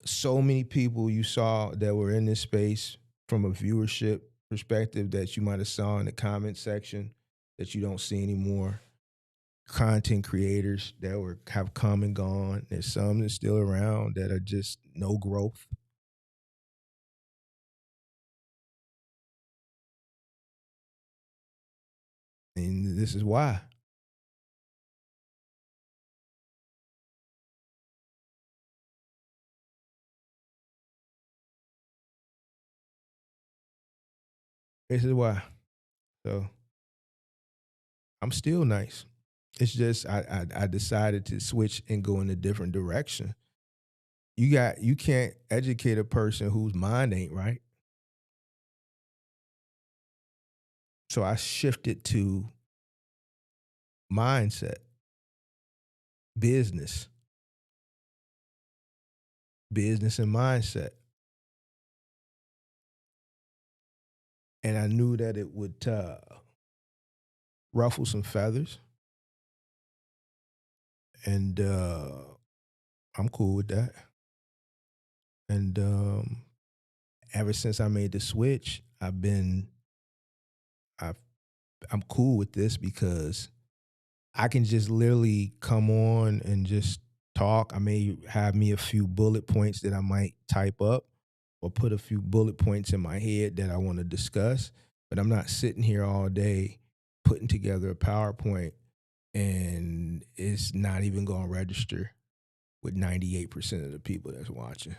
so many people you saw that were in this space from a viewership perspective that you might have saw in the comment section that you don't see anymore. Content creators that have come and gone. There's some that's still around that are just no growth. And this is why. This is why. So I'm still nice. It's just I decided to switch and go in a different direction. You can't educate a person whose mind ain't right. So I shifted to mindset, business and mindset. And I knew that it would ruffle some feathers. And I'm cool with that. And ever since I made the switch, I'm cool with this because I can just literally come on and just talk. I may have me a few bullet points that I might type up or put a few bullet points in my head that I want to discuss, but I'm not sitting here all day putting together a PowerPoint and it's not even going to register with 98% of the people that's watching.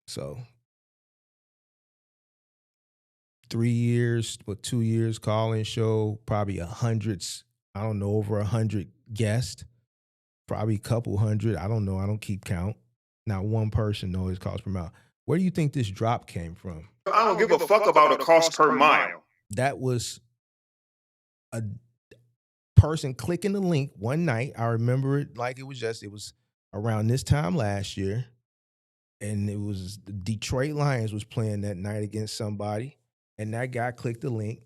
So 3 years or 2 years call-in show, probably over 100 guests, probably a couple hundred. I don't know. I don't keep count. Not one person knows cost per mile. Where do you think this drop came from? I don't give a fuck about a cost per mile. That was a person clicking the link one night. I remember it like it was around this time last year. and it was the Detroit Lions was playing that night against somebody, and that guy clicked the link,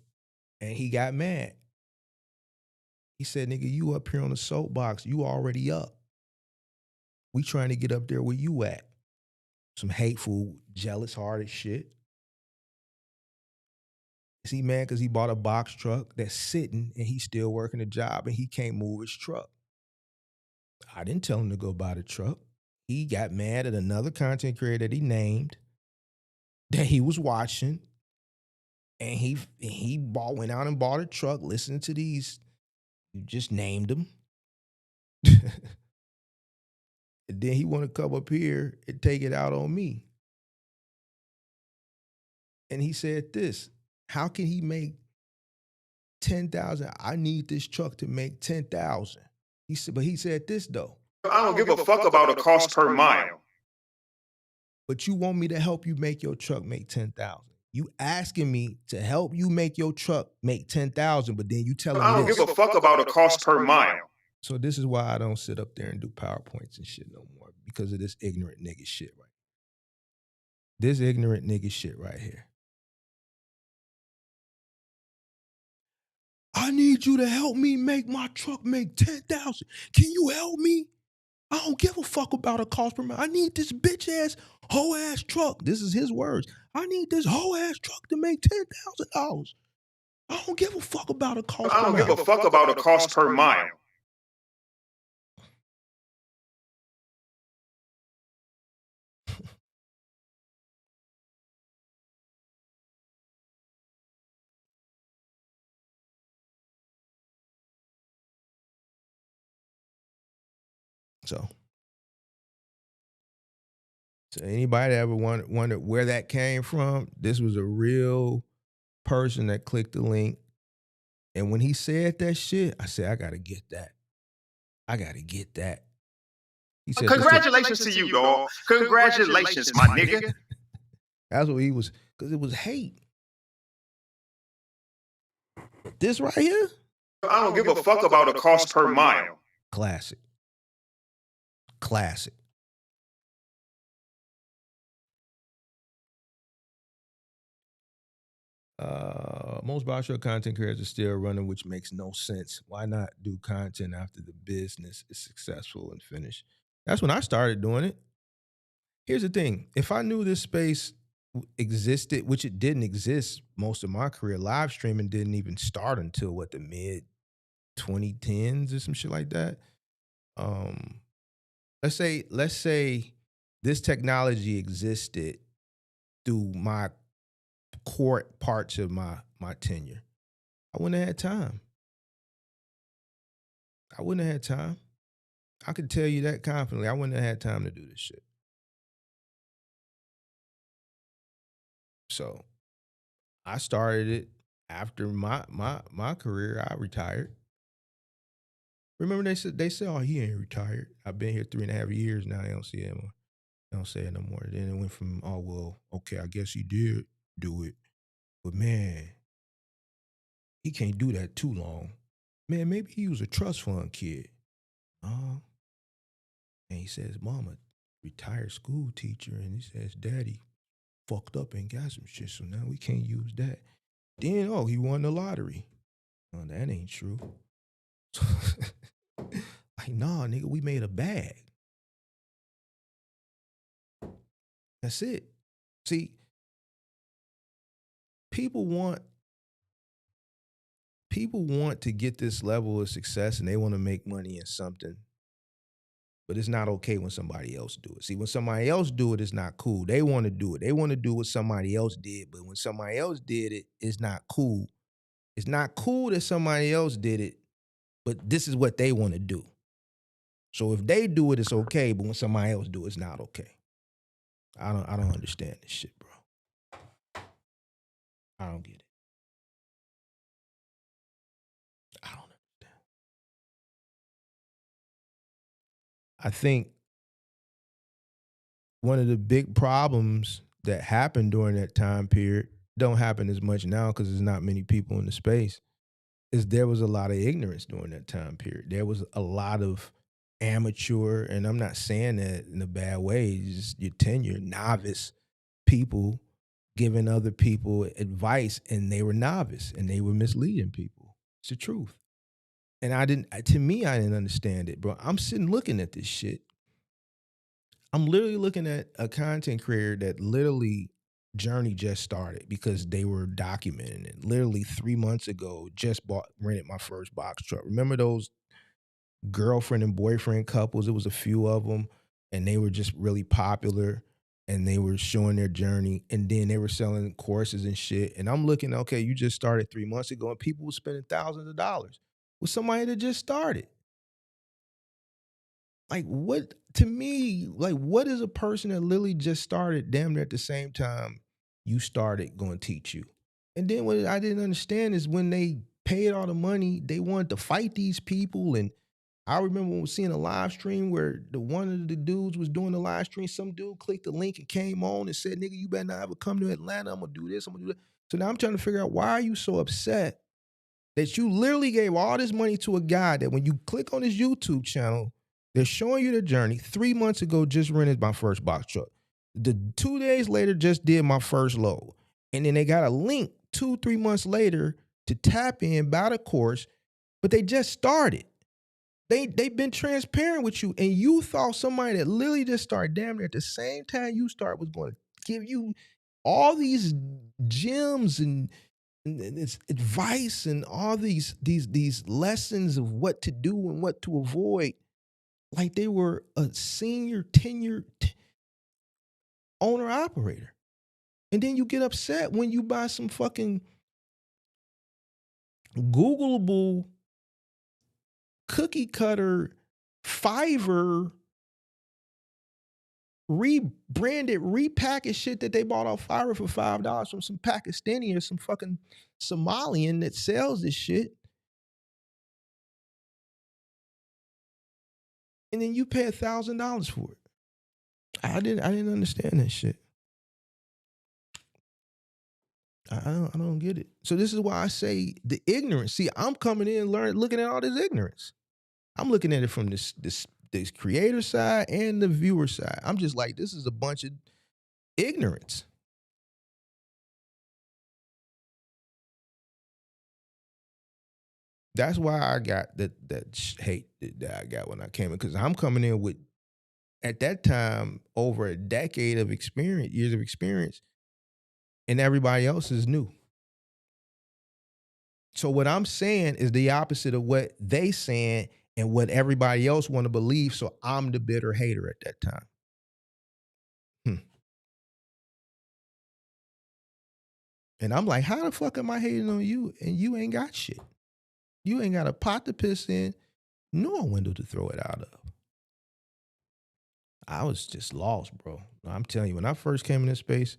and he got mad. He said, "Nigga, you up here on the soapbox? You already up. We trying to get up there where you at." Some hateful, jealous-hearted shit. Is he mad because he bought a box truck that's sitting and he's still working a job and he can't move his truck? I didn't tell him to go buy the truck. He got mad at another content creator that he named, that he was watching, and he went out and bought a truck, listening to these. You just named them. And then he want to come up here and take it out on me. And he said this: how can he make 10,000? I need this truck to make 10,000. He said, but he said this though: I don't give a fuck about the cost per mile. but you want me to help you make your truck make 10,000. You asking me to help you make your truck make 10,000, but then you telling me I don't this. give a fuck about the cost per mile. So this is why I don't sit up there and do PowerPoints and shit no more, because of this ignorant nigga shit right. This ignorant nigga shit right here. I need you to help me make my truck make 10,000. Can you help me? I don't give a fuck about a cost per mile. I need this bitch ass hoe ass truck. This is his words. I need this hoe ass truck to make $10,000. I don't give a fuck about a cost per mile. I don't give a fuck about the cost per mile. So anybody that ever wondered where that came from, this was a real person that clicked the link. And when he said that shit, I said, I gotta get that. I gotta get that. He said, Congratulations to you, dog. Congratulations, my nigga. That's what he was, because it was hate. This right here? I don't give a fuck about the cost per mile. Classic. Classic. Most Boss content creators are still running, which makes no sense. Why not do content after the business is successful and finished? That's when I started doing it. Here's the thing. If I knew this space existed, which it didn't exist most of my career, live streaming didn't even start until the mid 2010s or some shit like that. Let's say this technology existed through my core parts of my tenure. I wouldn't have had time. I could tell you that confidently. I wouldn't have had time to do this shit. So I started it after my career. I retired. Remember they said, oh, he ain't retired. I've been here 3.5 years now. They don't see it anymore. They don't say it no more. Then it went from, oh, well, okay, I guess he did do it. But man, he can't do that too long. Man, maybe he was a trust fund kid. And he says, mama, retired school teacher. And he says, daddy fucked up and got some shit. So now we can't use that. Then, oh, he won the lottery. Oh, that ain't true. Like, nah, nigga, we made a bag. That's it. See, people want to get this level of success and they want to make money in something. But it's not okay when somebody else do it. See, when somebody else do it, it's not cool. They want to do it. They want to do what somebody else did. But when somebody else did it, it's not cool. It's not cool that somebody else did it, but this is what they want to do. So if they do it, it's okay. But when somebody else do it, it's not okay. I don't understand this shit, bro. I don't get it. I don't understand. I think one of the big problems that happened during that time period, don't happen as much now because there's not many people in the space, is there was a lot of ignorance during that time period. There was a lot of amateur, and I'm not saying that in a bad way, it's just your tenure, novice people giving other people advice, and they were novice and they were misleading people. It's the truth. And I didn't understand it, bro. I'm sitting looking at this shit. I'm literally looking at a content creator that literally journey just started because they were documenting it. Literally 3 months ago, just rented my first box truck. Remember those girlfriend and boyfriend couples? It was a few of them, and they were just really popular, and they were showing their journey, and then they were selling courses and shit. And I'm looking, okay, you just started 3 months ago, and people were spending thousands of dollars with somebody that just started. Like, what, to me, like, what is a person that literally just started damn near at the same time you started going to teach you? And then what I didn't understand is when they paid all the money, they wanted to fight these people. And I remember seeing a live stream where one of the dudes was doing the live stream. Some dude clicked the link and came on and said, nigga, you better not ever come to Atlanta. I'm going to do this. I'm going to do that. So now I'm trying to figure out, why are you so upset that you literally gave all this money to a guy that when you click on his YouTube channel, they're showing you the journey. 3 months ago, just rented my first box truck. 2 days later, just did my first load. And then they got a link 2-3 months later to tap in, buy the course, but they just started. They've been transparent with you, and you thought somebody that literally just started damn near at the same time you start was going to give you all these gems and it's advice and all these lessons of what to do and what to avoid, like they were a senior tenured owner operator. And then you get upset when you buy some fucking Googleable cookie cutter Fiverr rebranded, repackaged shit that they bought off Fiverr for $5 from some Pakistani or some fucking Somalian that sells this shit. And then you pay $1,000 for it. I didn't understand that shit. I don't get it. So this is why I say the ignorance. See, I'm coming in looking at all this ignorance. I'm looking at it from this creator side and the viewer side. I'm just like, this is a bunch of ignorance. That's why I got that hate that I got when I came in, because I'm coming in with, at that time, over a decade of experience, years of experience, and everybody else is new. So what I'm saying is the opposite of what they saying and what everybody else want to believe. So I'm the bitter hater at that time. And I'm like, how the fuck am I hating on you and you ain't got shit? You ain't got a pot to piss in, nor a window to throw it out of. I was just lost, bro. I'm telling you, when I first came in this space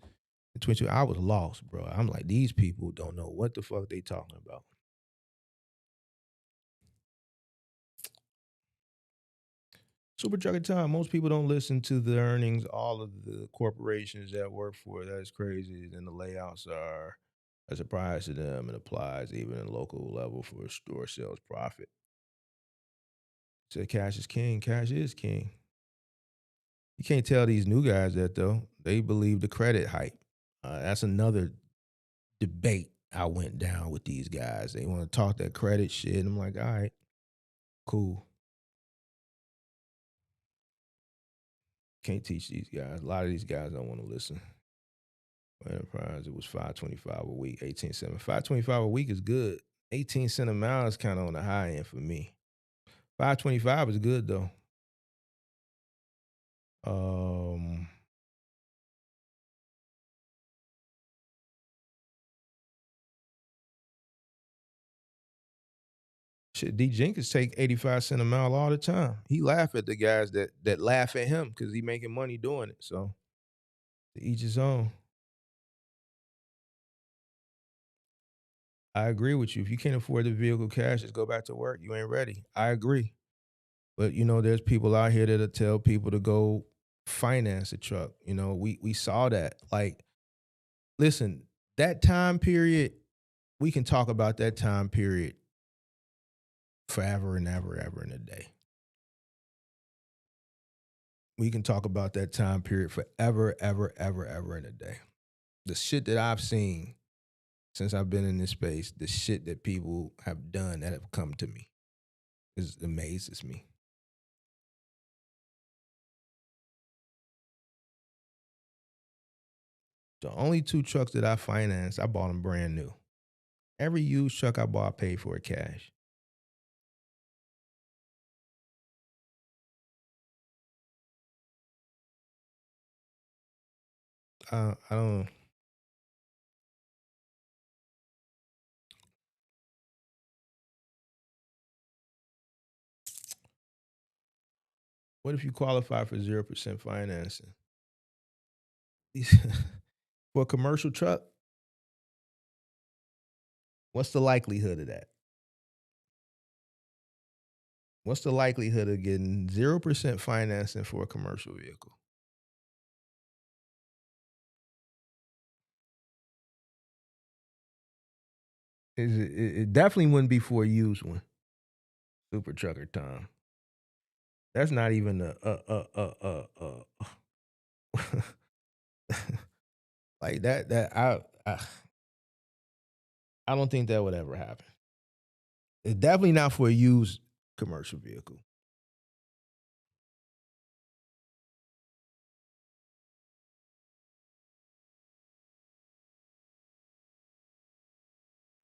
in 22, I was lost, bro. I'm like, these people don't know what the fuck they talking about. Super Trucker Time. Most people don't listen to the earnings all of the corporations that work for it. That's crazy. Then the layouts are a surprise to them and applies even at local level for store sales profit. Said cash is king. Cash is king. You can't tell these new guys that, though. They believe the credit hype. That's another debate I went down with these guys. They want to talk that credit shit. And I'm like, all right, cool. Can't teach these guys. A lot of these guys don't want to listen. Enterprise, it was $5.25 a week, 18 cents. $5.25 a week is good. 18 cents a mile is kind of on the high end for me. $5.25 is good though. Shit, D Jenkins take 85 cents a mile all the time. He laugh at the guys that laugh at him because he making money doing it. So to each his own. I agree with you. If you can't afford the vehicle cash, just go back to work. You ain't ready. I agree. But, you know, there's people out here that'll tell people to go finance a truck. You know, we saw that. Like, listen, that time period, we can talk about that time period forever and ever, ever in a day. we can talk about that time period forever, ever in a day. The shit that I've seen since I've been in this space, the shit that people have done that have come to me amazes me. The only 2 trucks that I financed, I bought them brand new. Every used truck I bought, I paid for it cash. I don't. What if you qualify for 0% financing? For a commercial truck, what's the likelihood of that? What's the likelihood of getting 0% financing for a commercial vehicle? It definitely wouldn't be for a used one. Super trucker Tom. That's not even like that. I don't think that would ever happen. It's definitely not for a used commercial vehicle.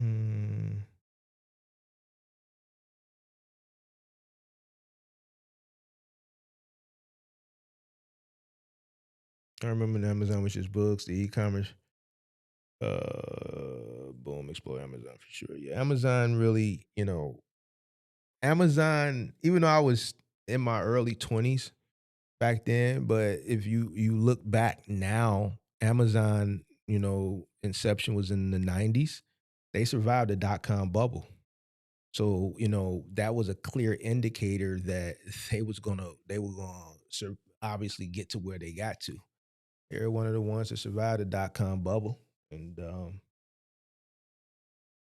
Hmm. I remember when Amazon was just books, the e-commerce. Boom, explode Amazon for sure. Yeah, Amazon really, Amazon. Even though I was in my early 20s back then, but if you look back now, Amazon, inception was in the 90s. They survived the dot-com bubble. So, that was a clear indicator that they were gonna obviously get to where they got to. They're one of the ones that survived the dot-com bubble. And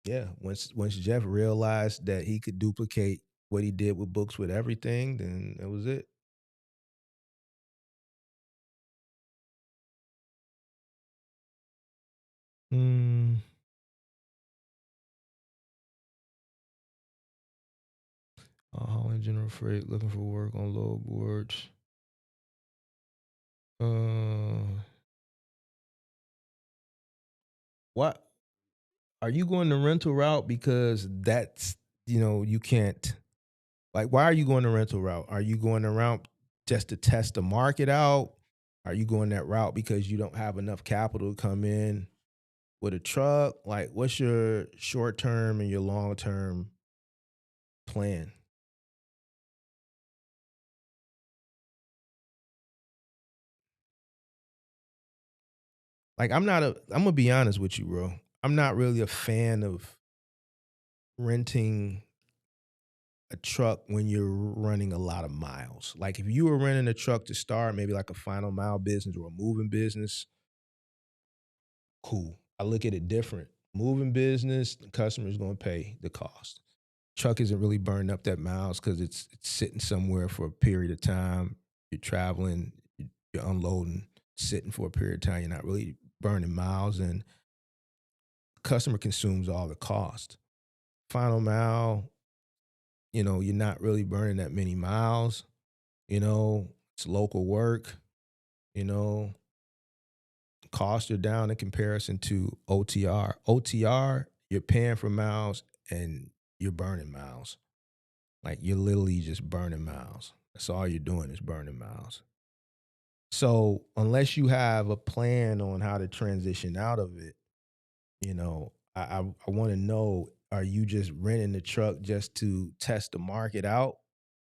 yeah, once Jeff realized that he could duplicate what he did with books with everything, then that was it. Hmm. Hauling general freight, looking for work on load boards. What are you going the rental route because that's you can't, like, why are you going the rental route? Are you going the route just to test the market out? Are you going that route because you don't have enough capital to come in with a truck? Like, what's your short term and your long term plan? Like, I'm gonna be honest with you, bro. I'm not really a fan of renting a truck when you're running a lot of miles. Like, if you were renting a truck to start, maybe like a final mile business or a moving business, cool. I look at it different. Moving business, the customer is going to pay the cost. Truck isn't really burning up that miles because it's sitting somewhere for a period of time. You're traveling, you're unloading, sitting for a period of time. You're not really burning miles, and the customer consumes all the cost. Final mile, you're not really burning that many miles. It's local work. You know, costs are down in comparison to OTR. OTR, you're paying for miles and you're burning miles. Like, you're literally just burning miles. That's all you're doing is burning miles. So unless you have a plan on how to transition out of it, I want to know, are you just renting the truck just to test the market out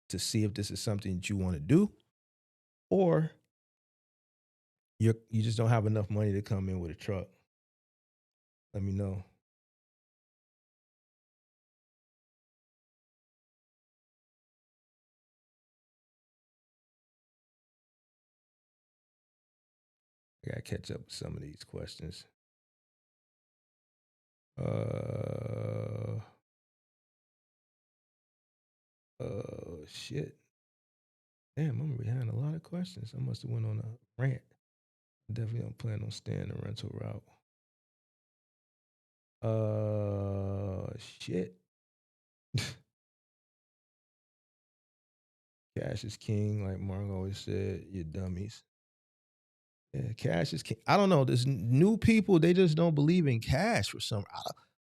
to see if this is something that you want to do? Or you just don't have enough money to come in with a truck? Let me know. I gotta catch up with some of these questions. Shit. Damn, I'm behind a lot of questions. I must have went on a rant. Definitely don't plan on staying the rental route. Shit. Cash is king, like Mark always said. You dummies. Yeah, cash is king. I don't know. There's new people. They just don't believe in cash for some.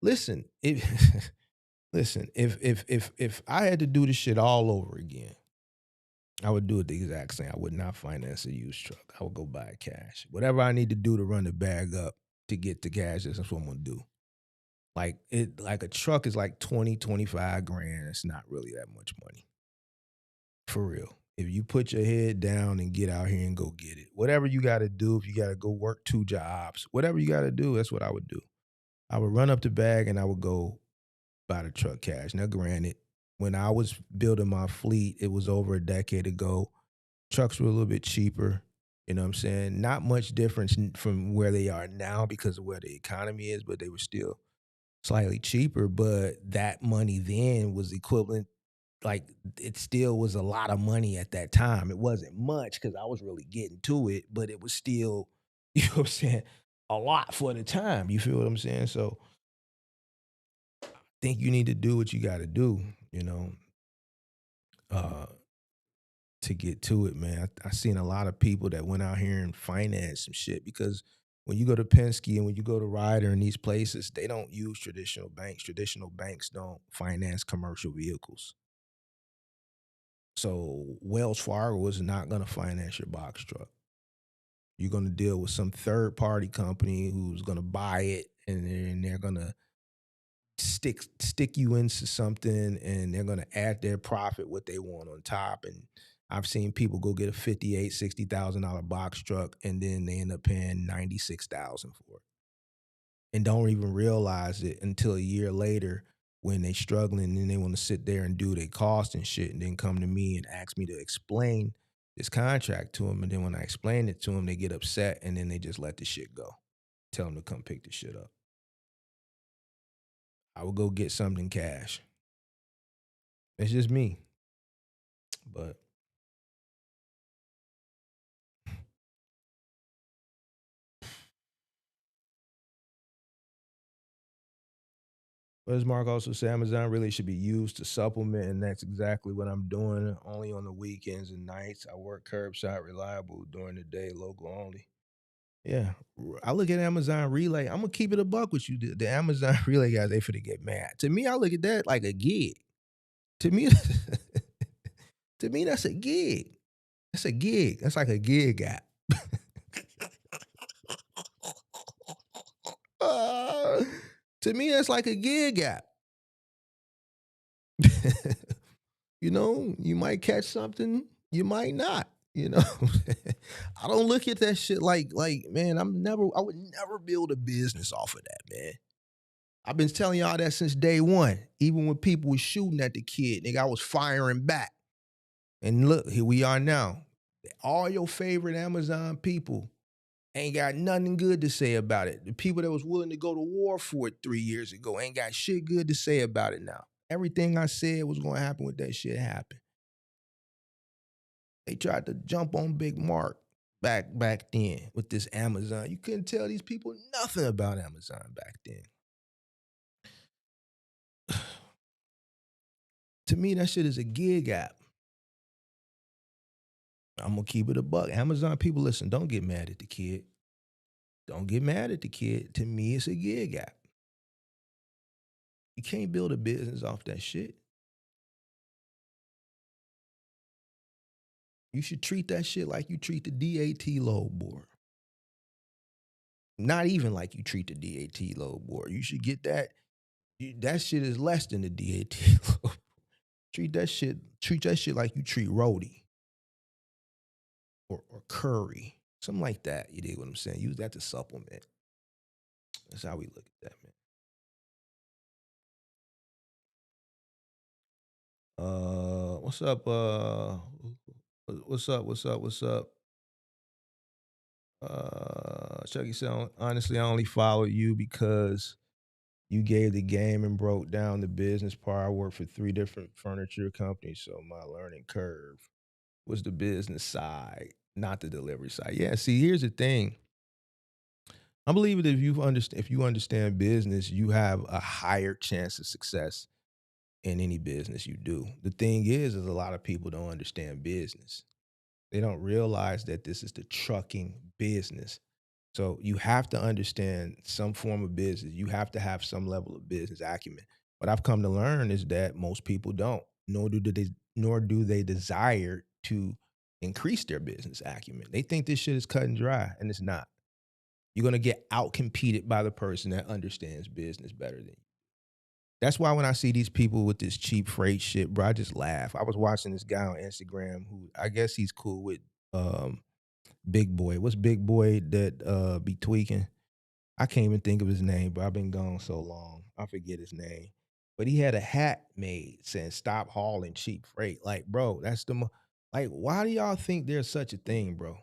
Listen, if I had to do this shit all over again, I would do it the exact same. I would not finance a used truck. I would go buy cash. Whatever I need to do to run the bag up to get the cash, that's what I'm gonna do. Like a truck is like 20, 25 grand. It's not really that much money. For real. If you put your head down and get out here and go get it. Whatever you gotta do, if you gotta go work 2 jobs, whatever you gotta do, that's what I would do. I would run up the bag and I would go buy the truck cash. Now, granted, when I was building my fleet, it was over a decade ago. Trucks were a little bit cheaper. You know what I'm saying? Not much difference from where they are now because of where the economy is, but they were still slightly cheaper. But that money then was equivalent. Like, it still was a lot of money at that time. It wasn't much because I was really getting to it, but it was still, you know what I'm saying, a lot for the time. You feel what I'm saying? So I think you need to do what you got to do, you know, to get to it, man. I seen a lot of people that went out here and financed some shit because when you go to Penske and when you go to Ryder and these places, they don't use traditional banks. Traditional banks don't finance commercial vehicles. So Wells Fargo is not going to finance your box truck. You're going to deal with some third party company who's going to buy it and they're going to stick you into something and they're going to add their profit what they want on top. And I've seen people go get a $58,000, $60,000 box truck and then they end up paying $96,000 for it and don't even realize it until a year later when they struggling and then they want to sit there and do their cost and shit and then come to me and ask me to explain this contract to them. And then when I explain it to them, they get upset and then they just let the shit go. Tell them to come pick the shit up. I would go get something cash. It's just me. But as Mark also said, Amazon really should be used to supplement, and that's exactly what I'm doing. Only on the weekends and nights. I work curbside reliable during the day, local only. Yeah. I look at Amazon Relay. I'm gonna keep it a buck with you. The Amazon Relay guys, they finna get mad. To me, I look at that like a gig. To me, to me, that's a gig. That's a gig. That's like a gig app. To me, that's like a gig app. You know, you might catch something, you might not. You know, I don't look at that shit like, man, I would never build a business off of that, man. I've been telling y'all that since day one. Even when people were shooting at the kid, nigga, I was firing back. And look, here we are now. All your favorite Amazon people ain't got nothing good to say about it. The people that was willing to go to war for it 3 years ago ain't got shit good to say about it now. Everything I said was going to happen with that shit happened. They tried to jump on Big Mark back then with this Amazon. You couldn't tell these people nothing about Amazon back then. To me, that shit is a gig app. I'm going to keep it a buck. Amazon people, listen, don't get mad at the kid. Don't get mad at the kid. To me, it's a gig app. You can't build a business off that shit. You should treat that shit like you treat the DAT load board. Not even like you treat the DAT load board. You should get that. That shit is less than the DAT load. Treat that shit like you treat Rhodey or Curry. Something like that. You dig what I'm saying? Use that to supplement. That's how we look at that, man. What's up? What's up? Chucky said, honestly, I only follow you because you gave the game and broke down the business part. I work for 3 different furniture companies, so my learning curve. was the business side, not the delivery side. Yeah, see, here's the thing. I believe that if you understand business, you have a higher chance of success in any business you do. The thing is a lot of people don't understand business. They don't realize that this is the trucking business. So you have to understand some form of business. You have to have some level of business acumen. What I've come to learn is that most people don't, nor do they desire to increase their business acumen. They think this shit is cut and dry, and it's not. You're gonna get out competed by the person that understands business better than you. That's why when I see these people with this cheap freight shit, bro, I just laugh. I was watching this guy on Instagram who I guess he's cool with Big Boy. What's Big Boy that be tweaking? I can't even think of his name, but I've been gone so long. I forget his name. But he had a hat made saying stop hauling cheap freight. Like, bro, that's like, why do y'all think there's such a thing, bro?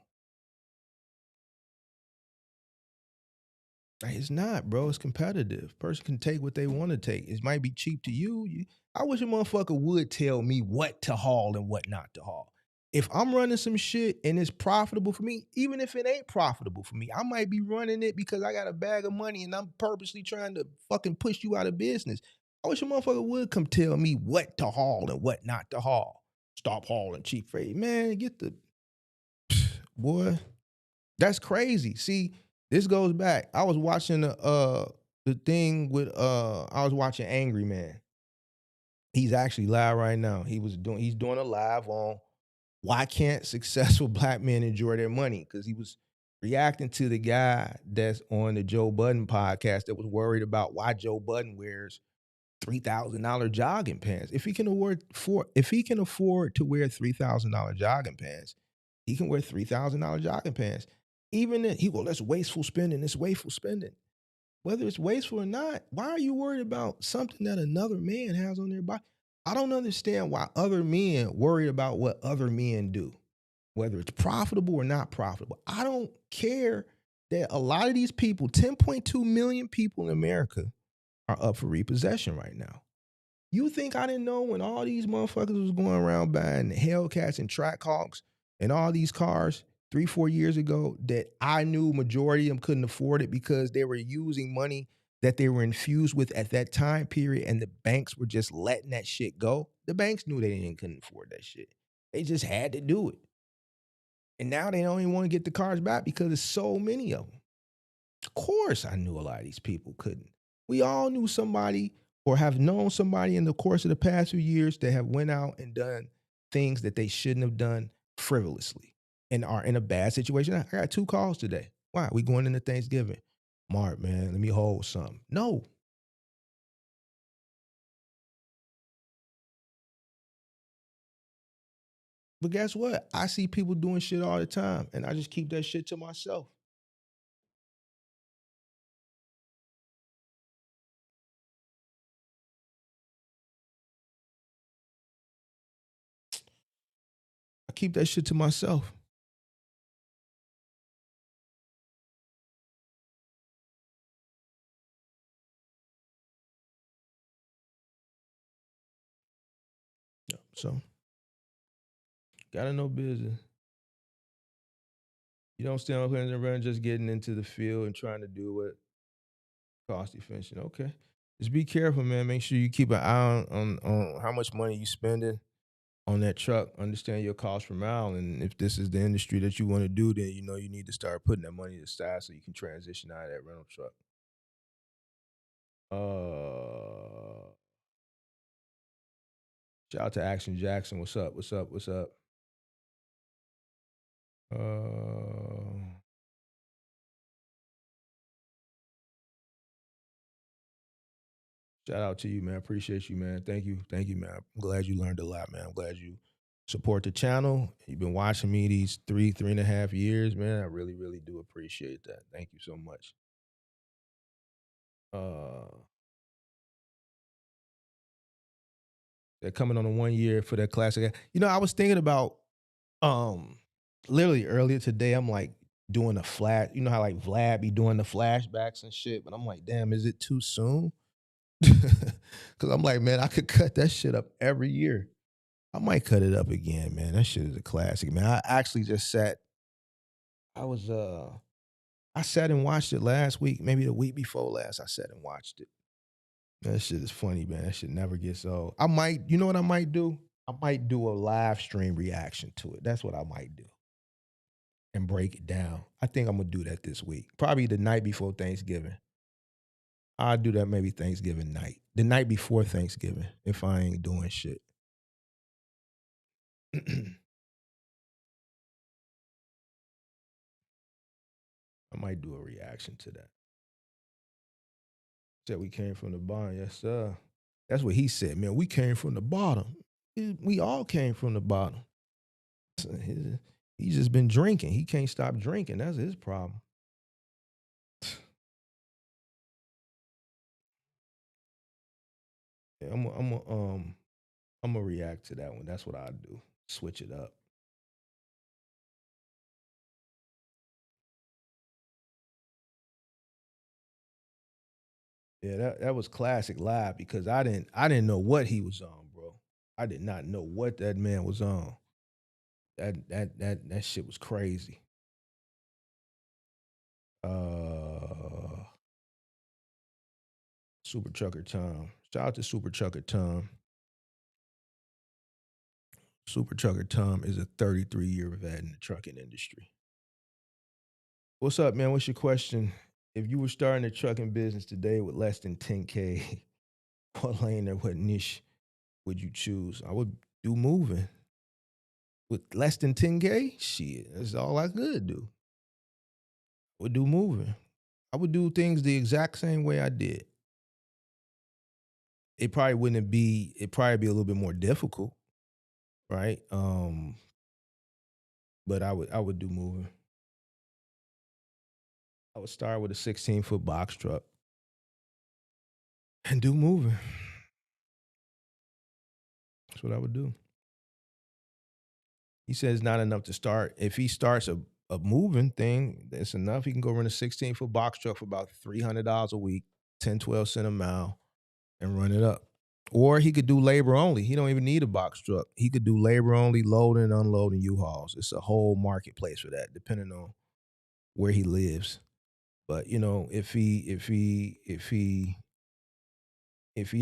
Like, it's not, bro. It's competitive. Person can take what they want to take. It might be cheap to you. I wish a motherfucker would tell me what to haul and what not to haul. If I'm running some shit and it's profitable for me, even if it ain't profitable for me, I might be running it because I got a bag of money and I'm purposely trying to fucking push you out of business. I wish a motherfucker would come tell me what to haul and what not to haul. Stop hauling cheap freight. Man, get the boy. That's crazy. See, this goes back. I was watching the thing with I was watching Angry Man. He's actually live right now. He's doing a live on why can't successful black men enjoy their money? Because he was reacting to the guy that's on the Joe Budden podcast that was worried about why Joe Budden wears $3,000 jogging pants. If he can afford to wear $3,000 jogging pants, he can wear $3,000 jogging pants. Even then, that's wasteful spending. It's wasteful spending. Whether it's wasteful or not, why are you worried about something that another man has on their body? I don't understand why other men worry about what other men do, whether it's profitable or not profitable. I don't care that a lot of these people, 10.2 million people in America, are up for repossession right now. You think I didn't know when all these motherfuckers was going around buying Hellcats and Trackhawks and all these cars 3-4 years ago that I knew majority of them couldn't afford it because they were using money that they were infused with at that time period and the banks were just letting that shit go? The banks knew they couldn't afford that shit. They just had to do it. And now they don't even want to get the cars back because there's so many of them. Of course I knew a lot of these people couldn't. We all knew somebody or have known somebody in the course of the past few years that have went out and done things that they shouldn't have done frivolously and are in a bad situation. I got 2 calls today. Why? We going into Thanksgiving. Mark, man, let me hold something. No. But guess what? I see people doing shit all the time, and I just keep that shit to myself. I keep that shit to myself. So, gotta know business. You don't stand up here and run just getting into the field and trying to do what cost efficient. Okay. Just be careful, man. Make sure you keep an eye on how much money you spending on that truck. Understand your cost per mile. And if this is the industry that you want to do, then you know you need to start putting that money aside so you can transition out of that rental truck. Shout out to Action Jackson. What's up? What's up? What's up? Shout out to you, man. Appreciate you, man. Thank you. Thank you, man. I'm glad you learned a lot, man. I'm glad you support the channel. You've been watching me these 3.5 years, man. I really, really do appreciate that. Thank you so much. They're coming on a 1 year for that classic. You know, I was thinking about literally earlier today, I'm like doing a flash. You know how like Vlad be doing the flashbacks and shit, but I'm like, damn, is it too soon? Because I'm like, man, I could cut that shit up every year. I might cut it up again, man. That shit is a classic, man. I actually just sat. I sat and watched it last week, maybe the week before last. I sat and watched it. That shit is funny, man. That shit never gets old. You know what I might do? I might do a live stream reaction to it. That's what I might do. And break it down. I think I'm gonna do that this week. Probably the night before Thanksgiving. I'll do that maybe Thanksgiving night. The night before Thanksgiving, if I ain't doing shit. I might do a reaction to that. Said we came from the bottom, yes, sir. That's what he said, man. We came from the bottom. We all came from the bottom. He's just been drinking. He can't stop drinking. That's his problem. Yeah, I'm gonna react to that one. That's what I do. Switch it up. Yeah, that was classic live because I didn't know what he was on, bro. I did not know what that man was on. That shit was crazy. Super Trucker Tom. Shout out to Super Trucker Tom. Super Trucker Tom is a 33-year vet in the trucking industry. What's up, man? What's your question? If you were starting a trucking business today with less than 10K, what lane or what niche would you choose? I would do moving. With less than 10K, shit, that's all I could do. I would do moving. I would do things the exact same way I did. It'd probably be a little bit more difficult, right? But I would do moving. I would start with a 16-foot box truck and do moving. That's what I would do. He says not enough to start. If he starts a moving thing, that's enough. He can go run a 16-foot box truck for about $300 a week, 10, 12 cents a mile, and run it up. Or he could do labor only. He don't even need a box truck. He could do labor only, loading and unloading U-Hauls. It's a whole marketplace for that, depending on where he lives. But you know, if he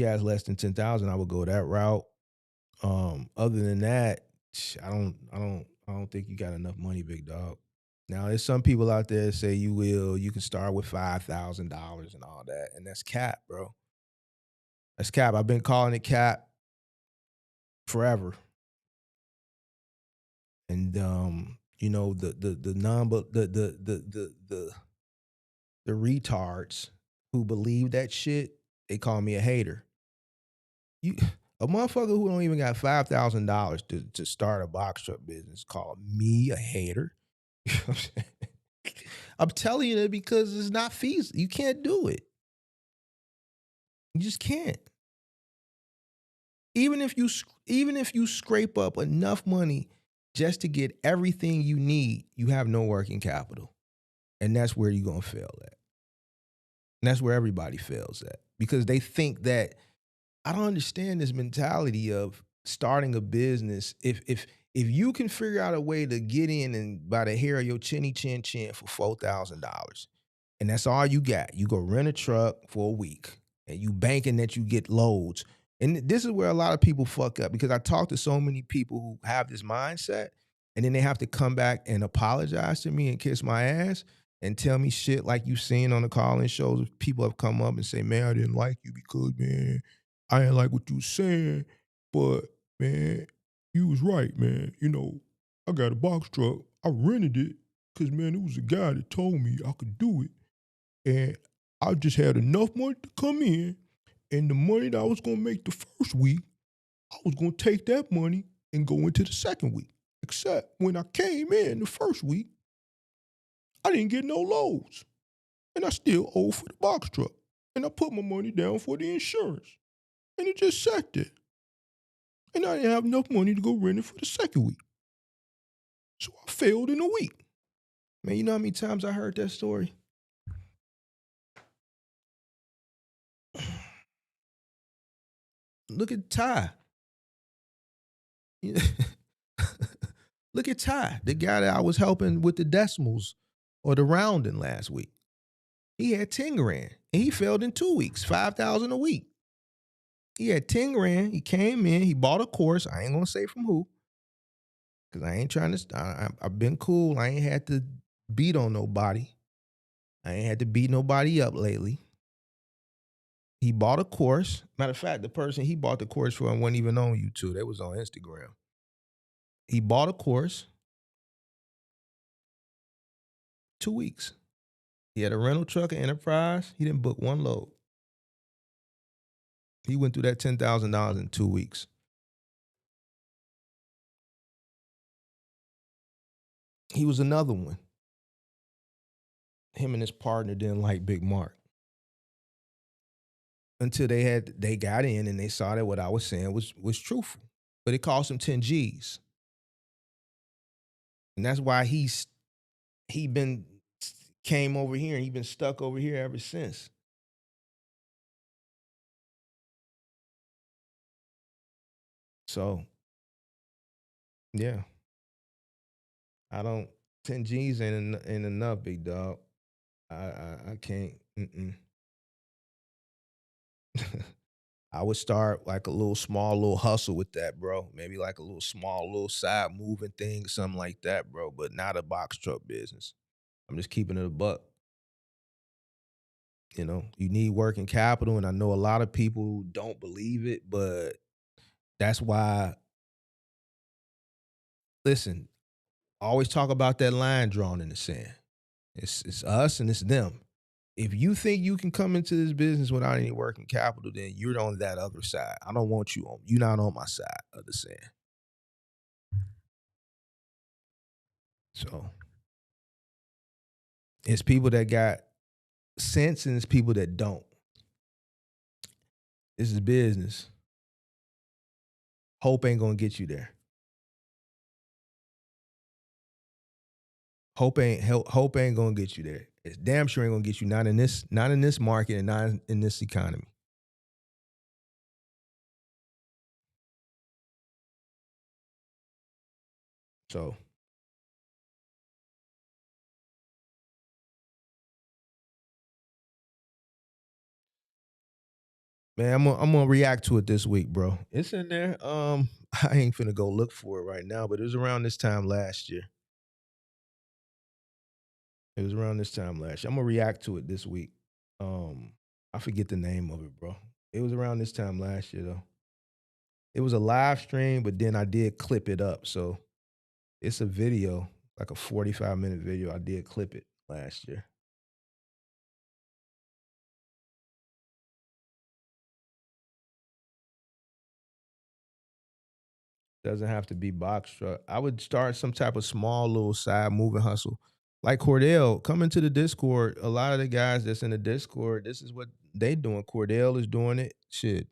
has less than 10,000, I would go that route. Other than that, I don't think you got enough money, big dog. Now, there's some people out there that say you can start with $5,000 and all that, and that's cap, bro. That's cap. I've been calling it cap forever. And you know, the retards who believe that shit, they call me a hater. A motherfucker who don't even got $5,000 to start a box truck business called me a hater. You know what I'm saying? I'm telling you that because it's not feasible. You can't do it. You just can't. Even if you scrape up enough money just to get everything you need, you have no working capital. And that's where you're gonna fail at. And that's where everybody fails at. Because they think that I don't understand this mentality of starting a business. If you can figure out a way to get in and by the hair of your chinny chin chin for $4,000, and that's all you got, you go rent a truck for a week, and you banking that you get loads. And this is where a lot of people fuck up because I talk to so many people who have this mindset, and then they have to come back and apologize to me and kiss my ass and tell me shit like you've seen on the call-in shows. People have come up and say, man, I didn't like you because, man, I didn't like what you was saying, but, man, you was right, man. You know, I got a box truck. I rented it because, man, it was a guy that told me I could do it. And I just had enough money to come in, and the money that I was going to make the first week, I was going to take that money and go into the second week. Except when I came in the first week, I didn't get no loads. And I still owe for the box truck. And I put my money down for the insurance. And it just sat there. And I didn't have enough money to go rent it for the second week. So I failed in a week. Man, you know how many times I heard that story? Look at Ty. Look at Ty, the guy that I was helping with the decimals or the rounding last week. He had 10 grand and he failed in 2 weeks, 5,000 a week. He had 10 grand. He came in, he bought a course. I ain't gonna say from who, because I ain't trying to, I've been cool. I ain't had to beat on nobody. I ain't had to beat nobody up lately. He bought a course. Matter of fact, the person he bought the course for wasn't even on YouTube. They was on Instagram. He bought a course, 2 weeks. He had a rental truck, an Enterprise. He didn't book one load. He went through that $10,000 in 2 weeks. He was another one. Him and his partner didn't like Big Mark until they got in and they saw that what I was saying was truthful. But it cost him 10 G's. And that's why he came over here and he been stuck over here ever since. So, yeah. 10 G's ain't enough, big dog. I can't. I would start like a little hustle with that, bro. Maybe like a little side moving thing, something like that, bro. But not a box truck business. I'm just keeping it a buck. You know, you need working capital, and I know a lot of people don't believe it, but that's why. Listen, I always talk about that line drawn in the sand. It's us and it's them. If you think you can come into this business without any working capital, then you're on that other side. I don't want you on. You're not on my side of the sand. So it's people that got sense and it's people that don't. This is business. Hope ain't gonna get you there. Hope ain't gonna get you there. It's damn sure ain't gonna get you not in this market and not in this economy. So man, I'm gonna react to it this week, bro. It's in there. I ain't finna go look for it right now, but it was around this time last year. I'm gonna react to it this week. I forget the name of it, bro. It was around this time last year, though. It was a live stream, but then I did clip it up. So it's a video, like a 45-minute video. I did clip it last year. Doesn't have to be box truck. I would start some type of small little side moving hustle. Like Cordell, come into the Discord. A lot of the guys that's in the Discord, this is what they doing. Cordell is doing it. Shit.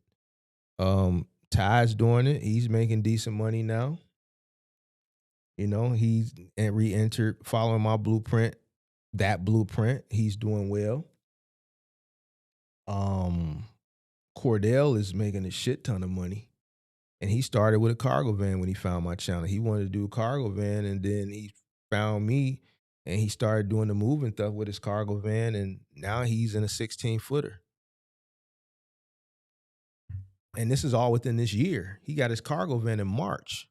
Ty's doing it. He's making decent money now. You know, he's re-entered following my blueprint. That blueprint, he's doing well. Cordell is making a shit ton of money. And he started with a cargo van when he found my channel. He wanted to do a cargo van, and then he found me, and he started doing the moving stuff with his cargo van, and now he's in a 16-footer. And this is all within this year. He got his cargo van in March.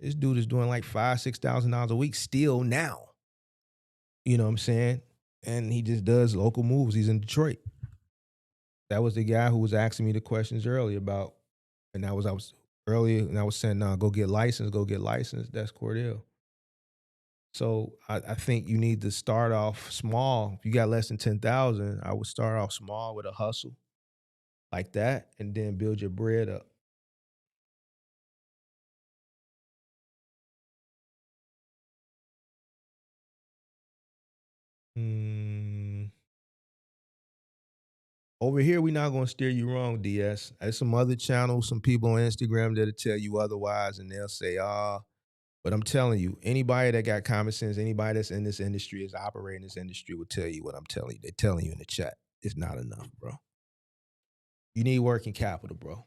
This dude is doing like $5,000-$6,000 a week still now. You know what I'm saying? And he just does local moves. He's in Detroit. That was the guy who was asking me the questions earlier about, and I was saying, nah, go get licensed. That's Cordell. So I think you need to start off small. If you got less than 10,000, I would start off small with a hustle like that, and then build your bread up. Over here, we're not going to steer you wrong, DS. There's some other channels, some people on Instagram that'll tell you otherwise, and they'll say, but I'm telling you, anybody that got common sense, anybody that's in this industry, is operating this industry, will tell you what I'm telling you. They're telling you in the chat. It's not enough, bro. You need working capital, bro.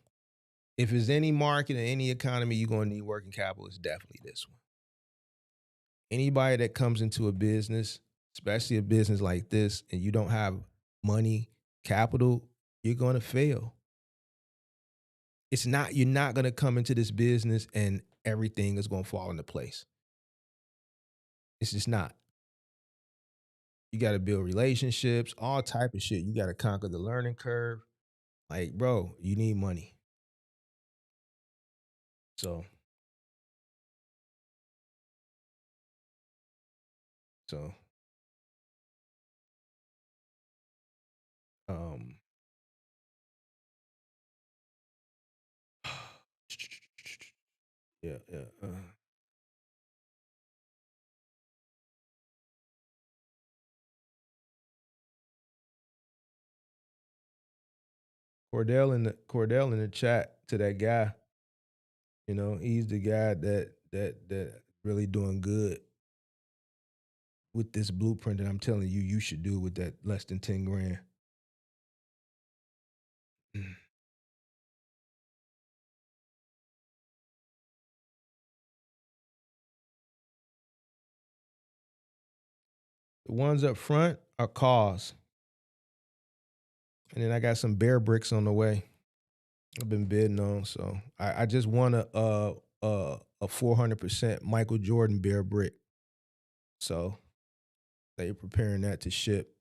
If it's any market or any economy you're going to need working capital, it's definitely this one. Anybody that comes into a business, especially a business like this, and you don't have money, capital, you're going to fail. You're not going to come into this business and everything is going to fall into place. It's just not. You got to build relationships, all type of shit. You got to conquer the learning curve. Like, bro, you need money. So yeah. Cordell in the chat to that guy. You know, he's the guy that really doing good with this blueprint that I'm telling you should do with that less than 10 grand. The ones up front are cars. And then I got some bear bricks on the way. I've been bidding on, so I just won a 400% Michael Jordan bear brick. So they're preparing that to ship.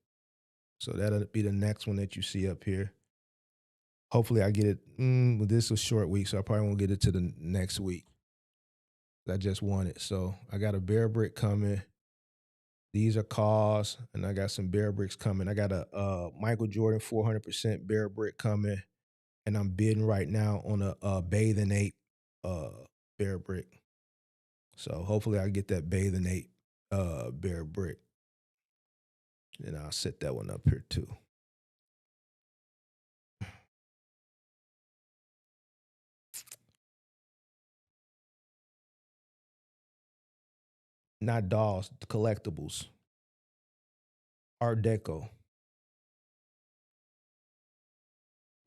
So that'll be the next one that you see up here. Hopefully I get it. This is a short week, so I probably won't get it to the next week. I just won it. So I got a bear brick coming. These are cars, and I got some bear bricks coming. I got a Michael Jordan 400% bear brick coming, and I'm bidding right now on a Bathing Ape bear brick. So hopefully I get that Bathing Ape bear brick. And I'll set that one up here too. Not dolls, collectibles. Art Deco.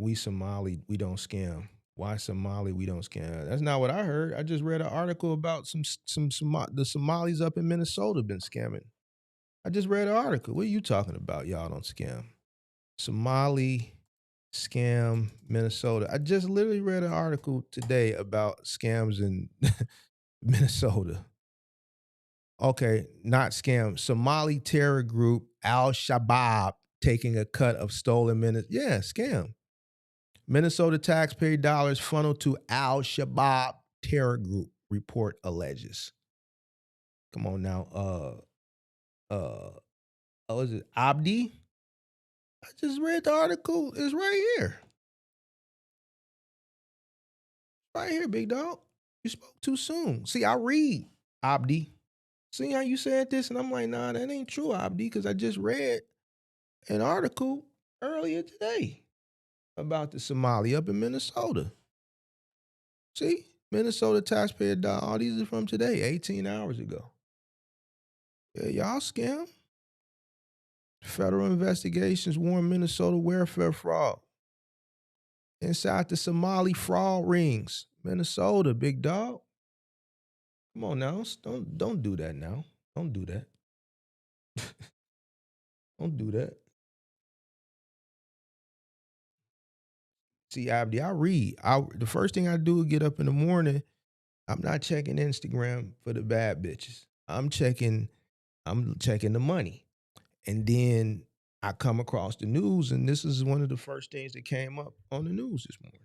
We Somali, we don't scam. Why Somali, we don't scam? That's not what I heard. I just read an article about the Somalis up in Minnesota been scamming. I just read an article. What are you talking about? Y'all don't scam. Somali scam Minnesota. I just literally read an article today about scams in Minnesota. Okay, not scam. Somali terror group Al-Shabaab taking a cut of stolen minutes. Yeah, scam. Minnesota taxpayer dollars funneled to Al-Shabaab terror group, report alleges. Come on now. Is it Abdi? I just read the article. It's right here. Right here, big dog. You spoke too soon. See, I read, Abdi. See how you said this? And I'm like, nah, that ain't true, Abdi, because I just read an article earlier today about the Somali up in Minnesota. See? Minnesota taxpayer dollar. All these are from today, 18 hours ago. Yeah, y'all scam. Federal investigations warn Minnesota welfare fraud. Inside the Somali fraud rings. Minnesota, big dog. Come on now. Don't do that now. Don't do that. Don't do that. See, Abdi, I read. The first thing I do is get up in the morning. I'm not checking Instagram for the bad bitches. I'm checking the money. And then I come across the news, and this is one of the first things that came up on the news this morning.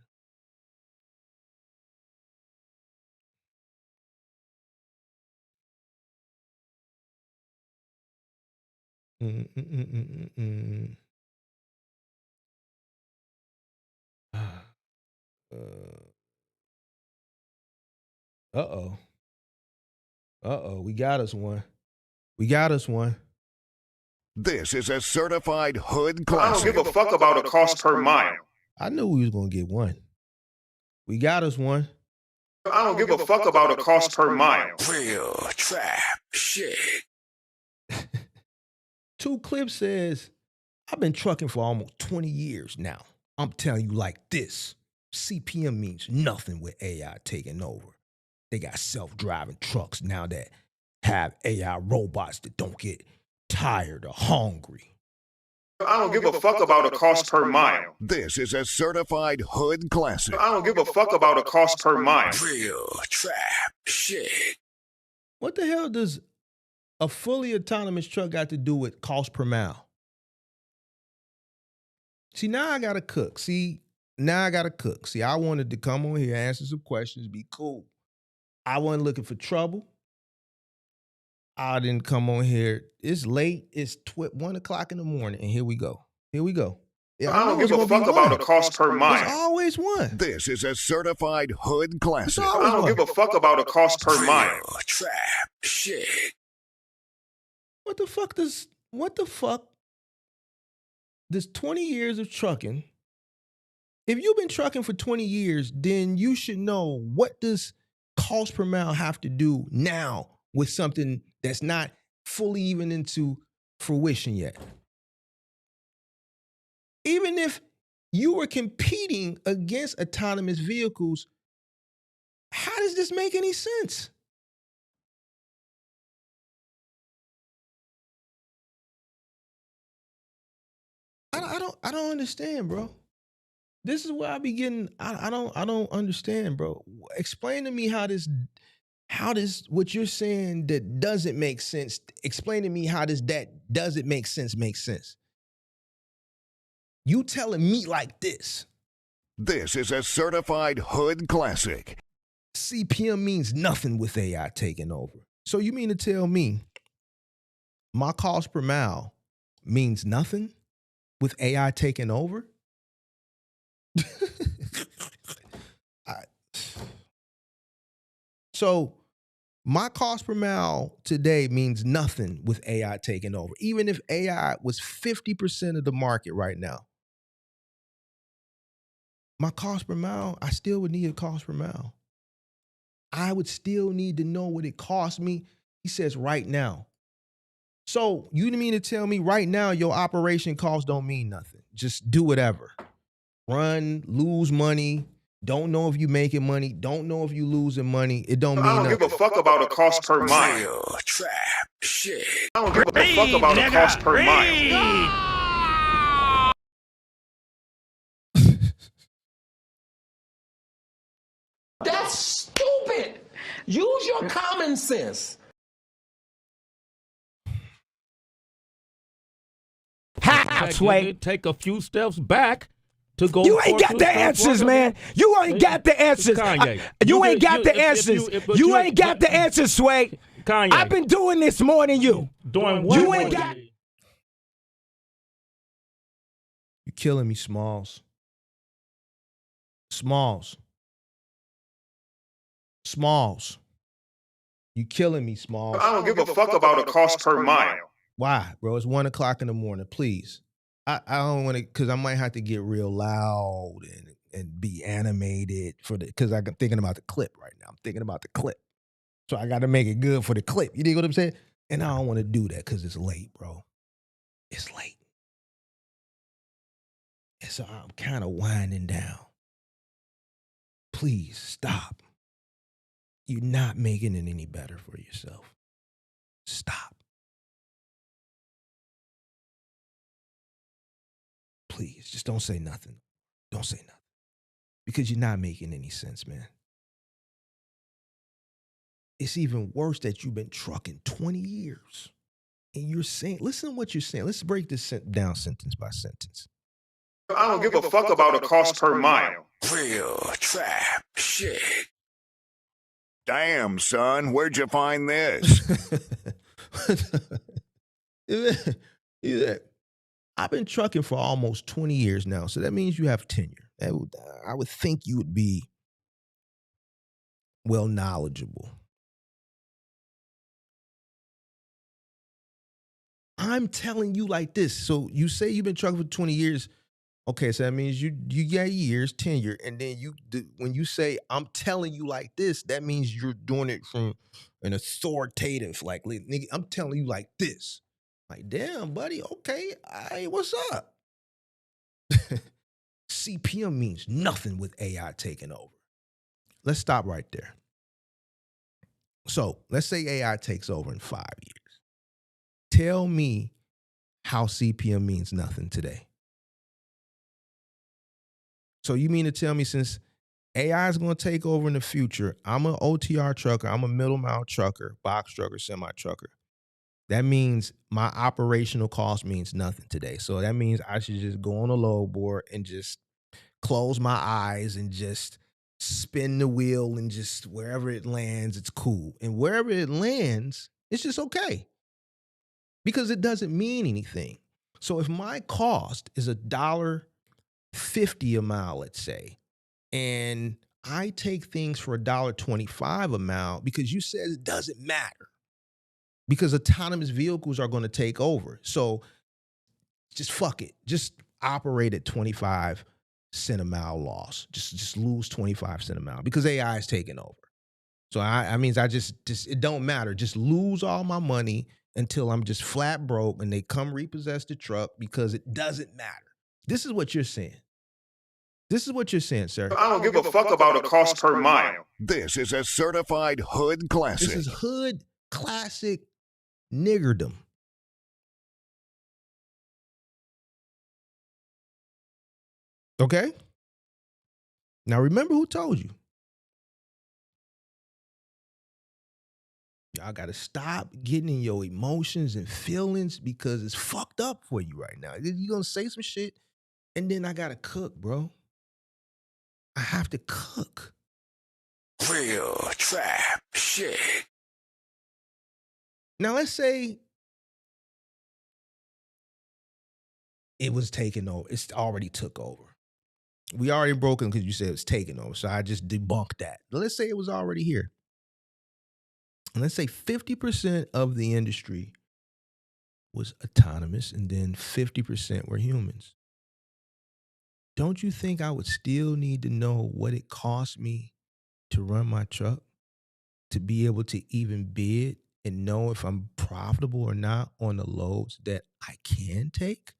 We got us one. This is a certified hood I don't classic. give a fuck about a cost per mile. I knew we was gonna get one. We got us one. I don't give a fuck about a cost per mile. Real trap shit. Two Clips says, I've been trucking for almost 20 years now. I'm telling you like this. CPM means nothing with AI taking over. They got self-driving trucks now that have AI robots that don't get tired or hungry. I don't give a fuck about a cost per mile. This is a certified hood classic. I don't give a fuck about a cost per mile. Real trap shit. What the hell does a fully autonomous truck got to do with cost per mile? See, now I gotta cook. See, I wanted to come on here, answer some questions, be cool. I wasn't looking for trouble. I didn't come on here. It's late. It's 1 o'clock in the morning, and here we go. Yeah, I don't give a fuck about a cost per There's mile. always one. This is a certified hood classic. I don't give a fuck about a cost per mile. Real trap shit. What the fuck does 20 years of trucking? If you've been trucking for 20 years, then you should know, what does cost per mile have to do now with something that's not fully even into fruition yet? Even if you were competing against autonomous vehicles, how does this make any sense? I don't understand, bro. This is where I be getting. I don't understand, bro. Explain to me how this what you're saying that doesn't make sense. Explain to me how that doesn't make sense makes sense. You telling me like this? This is a certified hood classic. CPM means nothing with AI taking over. So you mean to tell me my cost per mile means nothing with AI taking over? So my cost per mile today means nothing with AI taking over. Even if AI was 50% of the market right now, my cost per mile, I still would need a cost per mile. I would still need to know what it cost me. He says right now. So you mean to tell me right now your operation costs don't mean nothing? Just do whatever. Run, lose money, don't know if you making money, don't know if you losing money. It don't mean I don't nothing. give a fuck about a cost per mile. Real trap shit. I don't give a fuck about a cost per mile. That's stupid. Use your common sense. How, Sway? Take a few steps back to go. You ain't got the answers, man. You ain't got the answers. Kanye. You ain't got the answers. You ain't got the answers, Sway. Kanye. I've been doing this more than you. Doing what? You ain't got. You killing me, Smalls. Smalls. You killing me, Smalls. I don't give a fuck about a cost per mile. Why, bro? It's 1 o'clock in the morning. Please. I don't want to, because I might have to get real loud and be animated because I'm thinking about the clip right now. I'm thinking about the clip. So I got to make it good for the clip. You dig what I'm saying? And I don't want to do that because it's late, bro. It's late. And so I'm kind of winding down. Please stop. You're not making it any better for yourself. Stop. Please, just don't say nothing. Don't say nothing. Because you're not making any sense, man. It's even worse that you've been trucking 20 years. And you're saying, listen to what you're saying. Let's break this down sentence by sentence. I don't give a fuck about a cost per mile. Real trap shit. Damn, son, where'd you find this? Yeah. I've been trucking for almost 20 years now, so that means you have tenure. I would think you would be well knowledgeable. I'm telling you like this. So you say you've been trucking for 20 years. Okay, so that means you got years, tenure, and then when you say I'm telling you like this, that means you're doing it from an authoritative, like, nigga, I'm telling you like this. Like, damn, buddy, okay, what's up? CPM means nothing with AI taking over. Let's stop right there. So let's say AI takes over in 5 years. Tell me how CPM means nothing today. So you mean to tell me since AI is going to take over in the future, I'm an OTR trucker, I'm a middle mile trucker, box trucker, semi trucker. That means my operational cost means nothing today. So that means I should just go on a load board and just close my eyes and just spin the wheel and just wherever it lands, it's cool. And wherever it lands, it's just okay because it doesn't mean anything. So if my cost is $1.50 a mile, let's say, and I take things for $1.25 a mile because you said it doesn't matter because autonomous vehicles are going to take over. So just fuck it. Just operate at 25 cent a mile loss. Just lose 25 cent a mile because AI is taking over. So I mean, I just it don't matter. Just lose all my money until I'm just flat broke and they come repossess the truck because it doesn't matter. This is what you're saying. This is what you're saying, sir. I don't give a fuck about a cost per mile. This is a certified hood classic. This is hood classic niggerdom. Okay? Now remember who told you. Y'all got to stop getting in your emotions and feelings because it's fucked up for you right now. You're going to say some shit and then I got to cook, bro. I have to cook. Real trap shit. Now let's say it was taken over. It's already took over. We already broken because you said it was taken over. So I just debunked that. But let's say it was already here. And let's say 50% of the industry was autonomous and then 50% were humans. Don't you think I would still need to know what it cost me to run my truck to be able to even bid and know if I'm profitable or not on the loads that I can take?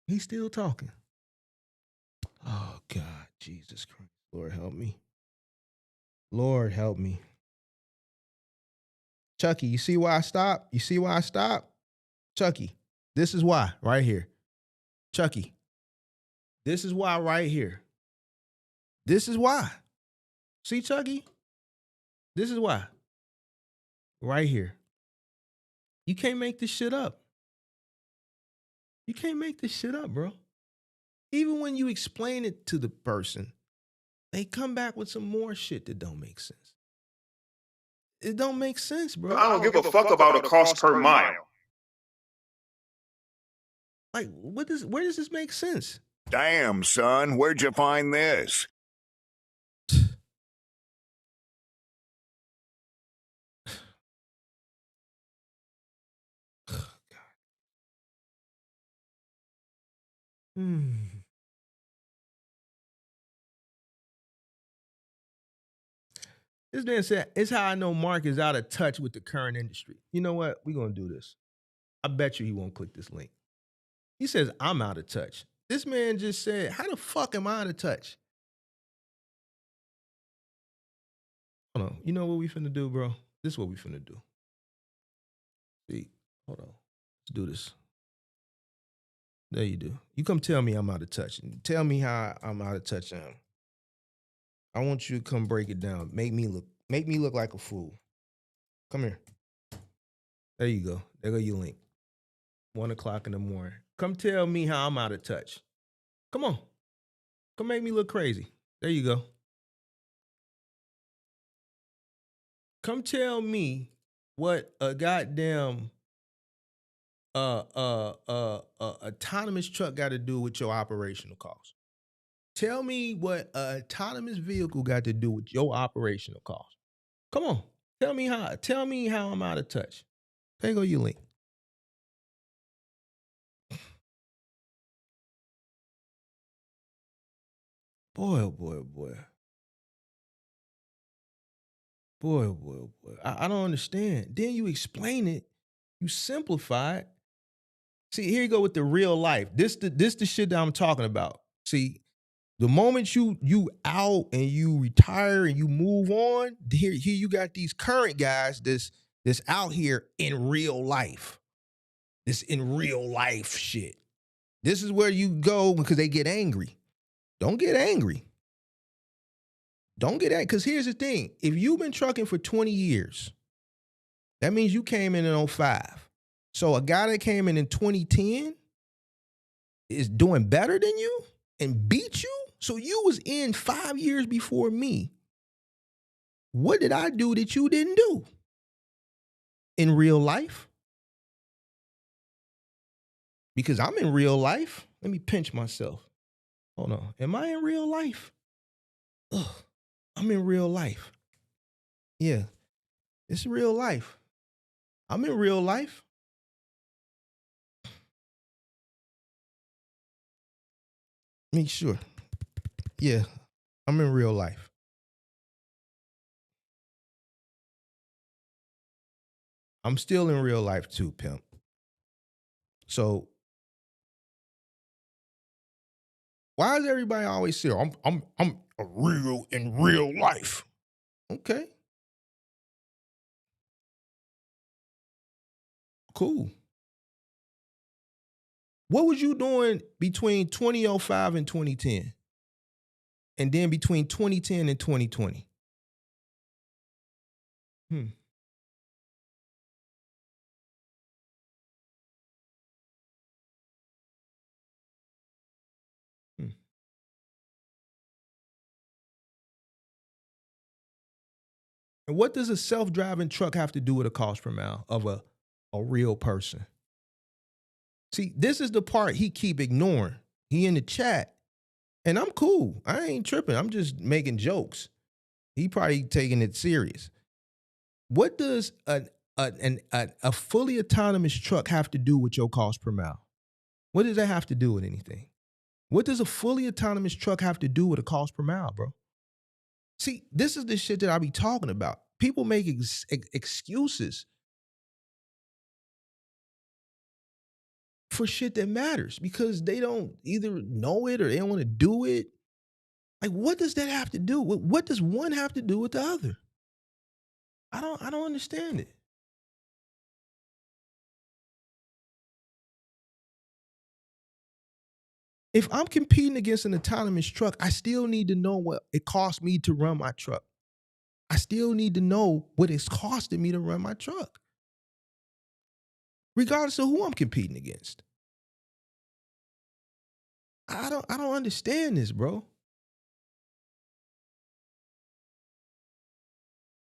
He's still talking. Oh, God, Jesus Christ. Lord, help me. Lord, help me. Chucky, you see why I stopped? You see why I stopped? Chucky, this is why right here. Chucky, this is why right here. This is why. See, Chucky? This is why. Right here. You can't make this shit up. You can't make this shit up, bro. Even when you explain it to the person, they come back with some more shit that don't make sense. It don't make sense, bro. I don't give a fuck about a cost per mile. Like, where does this make sense? Damn, son, where'd you find this? This man said, it's how I know Mark is out of touch with the current industry. You know what? We're going to do this. I bet you he won't click this link. He says, I'm out of touch. This man just said, how the fuck am I out of touch? Hold on. You know what we finna do, bro? This is what we finna do. See, hold on. Let's do this. There you do. You come tell me I'm out of touch. And tell me how I'm out of touch. I want you to come break it down. Make me look like a fool. Come here. There you go. There go your link. 1 o'clock in the morning. Come tell me how I'm out of touch. Come on. Come make me look crazy. There you go. Come tell me what a goddamn autonomous truck got to do with your operational cost. Tell me what an autonomous vehicle got to do with your operational cost. Come on. Tell me how I'm out of touch. There go your link. Boy, oh boy, oh boy. Boy, oh boy, oh boy. I don't understand. Then you explain it, you simplify it. See, here you go with the real life. This the shit that I'm talking about. See, the moment you out and you retire and you move on, here you got these current guys that's out here in real life. This in real life shit. This is where you go because they get angry. Don't get angry. Don't get angry. Because here's the thing. If you've been trucking for 20 years, that means you came in 2005. So a guy that came in 2010 is doing better than you and beat you? So you was in 5 years before me. What did I do that you didn't do? In real life? Because I'm in real life. Let me pinch myself. Hold on. Am I in real life? Ugh. I'm in real life. Yeah. It's real life. I'm in real life. Make sure. Yeah. I'm in real life. I'm still in real life too, pimp. So why does everybody always say, I'm a real in real life? Okay. Cool. What was you doing between 2005 and 2010? And then between 2010 and 2020? And what does a self-driving truck have to do with a cost per mile of a real person? See, this is the part he keep ignoring. He in the chat, and I'm cool. I ain't tripping. I'm just making jokes. He probably taking it serious. What does a fully autonomous truck have to do with your cost per mile? What does that have to do with anything? What does a fully autonomous truck have to do with a cost per mile, bro? See, this is the shit that I be talking about. People make excuses for shit that matters because they don't either know it or they don't want to do it. Like, what does that have to do? What does one have to do with the other? I don't understand it. If I'm competing against an autonomous truck, I still need to know what it costs me to run my truck. I still need to know what it's costing me to run my truck, regardless of who I'm competing against. I don't understand this, bro.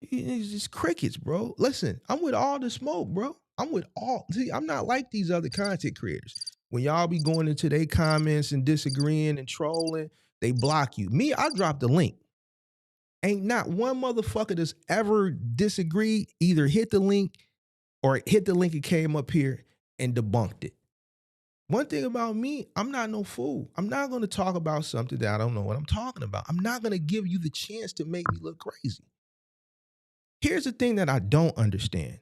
It's just crickets, bro. Listen, I'm with all the smoke, bro. I'm not like these other content creators. When y'all be going into their comments and disagreeing and trolling, they block you. Me, I dropped the link. Ain't not one motherfucker that's ever disagreed, either hit the link and came up here and debunked it. One thing about me, I'm not no fool. I'm not going to talk about something that I don't know what I'm talking about. I'm not going to give you the chance to make me look crazy. Here's the thing that I don't understand.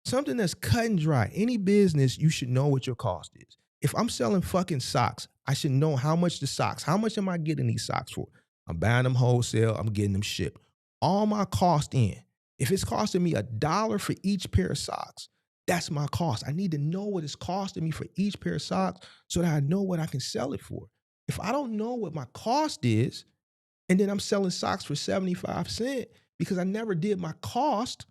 Something that's cut and dry. Any business, you should know what your cost is. If I'm selling fucking socks, I should know how much how much am I getting these socks for? I'm buying them wholesale, I'm getting them shipped. All my cost in. If it's costing me $1 for each pair of socks, that's my cost. I need to know what it's costing me for each pair of socks so that I know what I can sell it for. If I don't know what my cost is, and then I'm selling socks for 75 cents because I never did my cost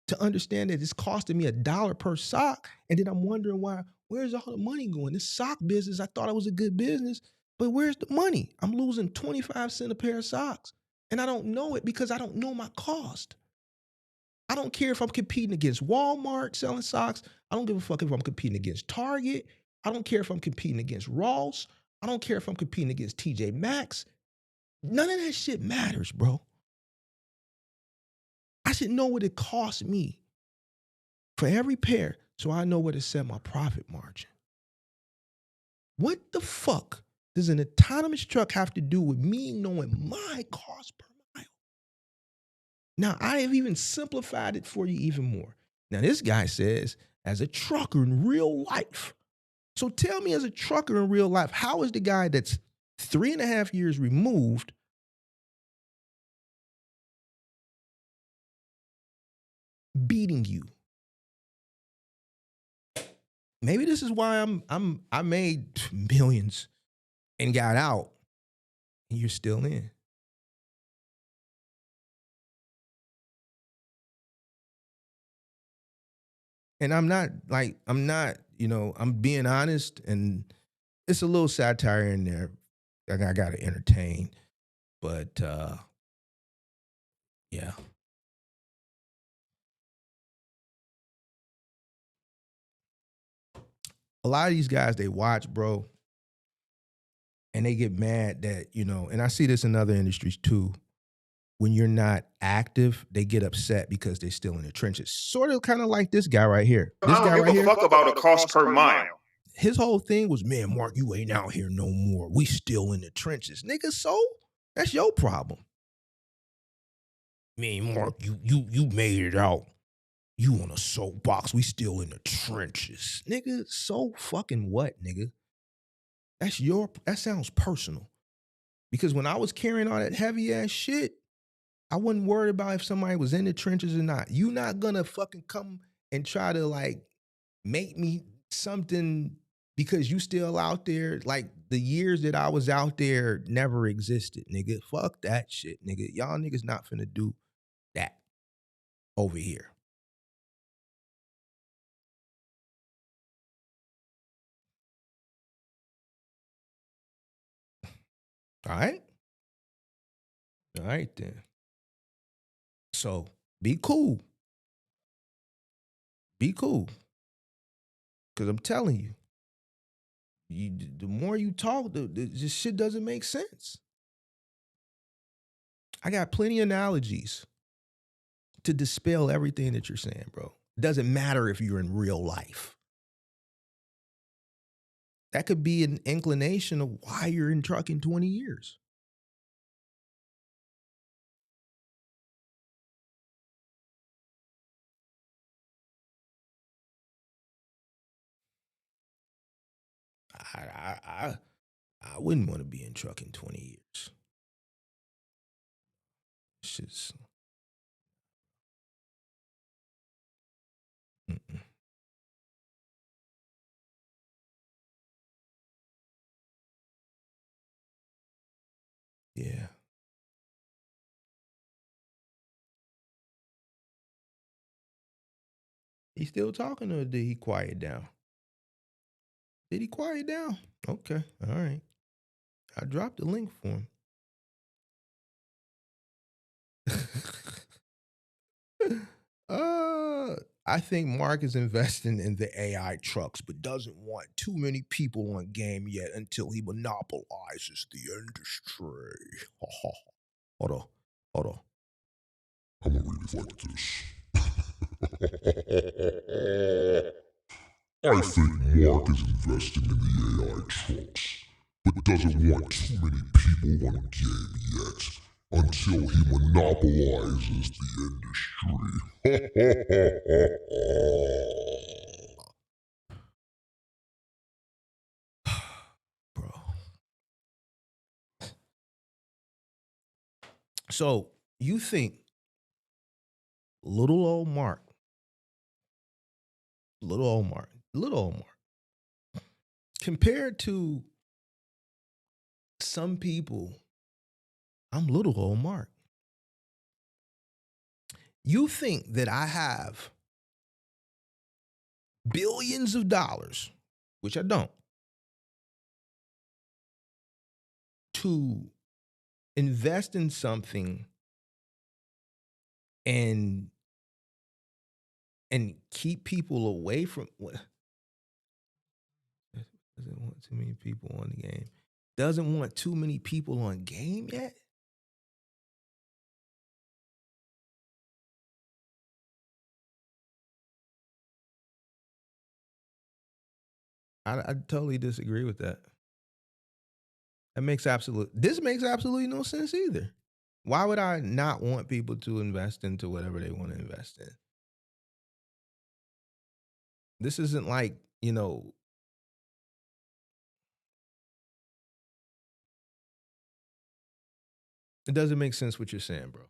to understand that it's costing me $1 per sock, and then I'm wondering where's all the money going? This sock business, I thought it was a good business, but where's the money? I'm losing 25 cents a pair of socks, and I don't know it because I don't know my cost. I don't care if I'm competing against Walmart selling socks. I don't give a fuck if I'm competing against Target. I don't care if I'm competing against Ross. I don't care if I'm competing against TJ Maxx. None of that shit matters, bro. I should know what it costs me for every pair so I know where to set my profit margin. What the fuck does an autonomous truck have to do with me knowing my cost per mile? Now, I have even simplified it for you even more. Now, this guy says, as a trucker in real life. So tell me, as a trucker in real life, how is the guy that's 3.5 years removed beating you? Maybe this is why I made millions and got out, and you're still in. And I'm not, I'm being honest, and it's a little satire in there. I got to entertain, but yeah. A lot of these guys, they watch, bro, and they get mad that, and I see this in other industries too. When you're not active, they get upset because they're still in the trenches. Sort of kind of like this guy right here. This I guy don't right give a here. fuck about a cost per mile. His whole thing was, man, Mark, you ain't out here no more. We still in the trenches. Nigga, so that's your problem. Man, Mark, you made it out. You on a soapbox. We still in the trenches. Nigga, so fucking what, nigga? That sounds personal. Because when I was carrying all that heavy ass shit, I wasn't worried about if somebody was in the trenches or not. You not gonna fucking come and try to like make me something because you still out there. Like the years that I was out there never existed, nigga. Fuck that shit, nigga. Y'all niggas not finna do that over here. All right? All right then. So be cool. Be cool. Cause I'm telling you, the more you talk, this shit doesn't make sense. I got plenty of analogies to dispel everything that you're saying, bro. It doesn't matter if you're in real life. That could be an inclination of why you're in trucking 20 years. I wouldn't want to be in trucking 20 years. It's just, mm-mm. Yeah. He still talking or did he quiet down? Did he quiet down? Okay. All right. I dropped the link for him. I think Mark is investing in the AI trucks, but doesn't want too many people on game yet until he monopolizes the industry. Hold on. Hold on. I'm gonna read it like this. I think Mark is investing in the AI trucks, but doesn't want too many people on game yet until he monopolizes the industry. Bro. So you think little old Mark, compared to some people, I'm little old Mark. You think that I have billions of dollars, which I don't, to invest in something and keep people away from what? Doesn't want too many people on the game. Doesn't want too many people on game yet? I totally disagree with that. This makes absolutely no sense either. Why would I not want people to invest into whatever they want to invest in? This isn't like, you know, it doesn't make sense what you're saying, bro.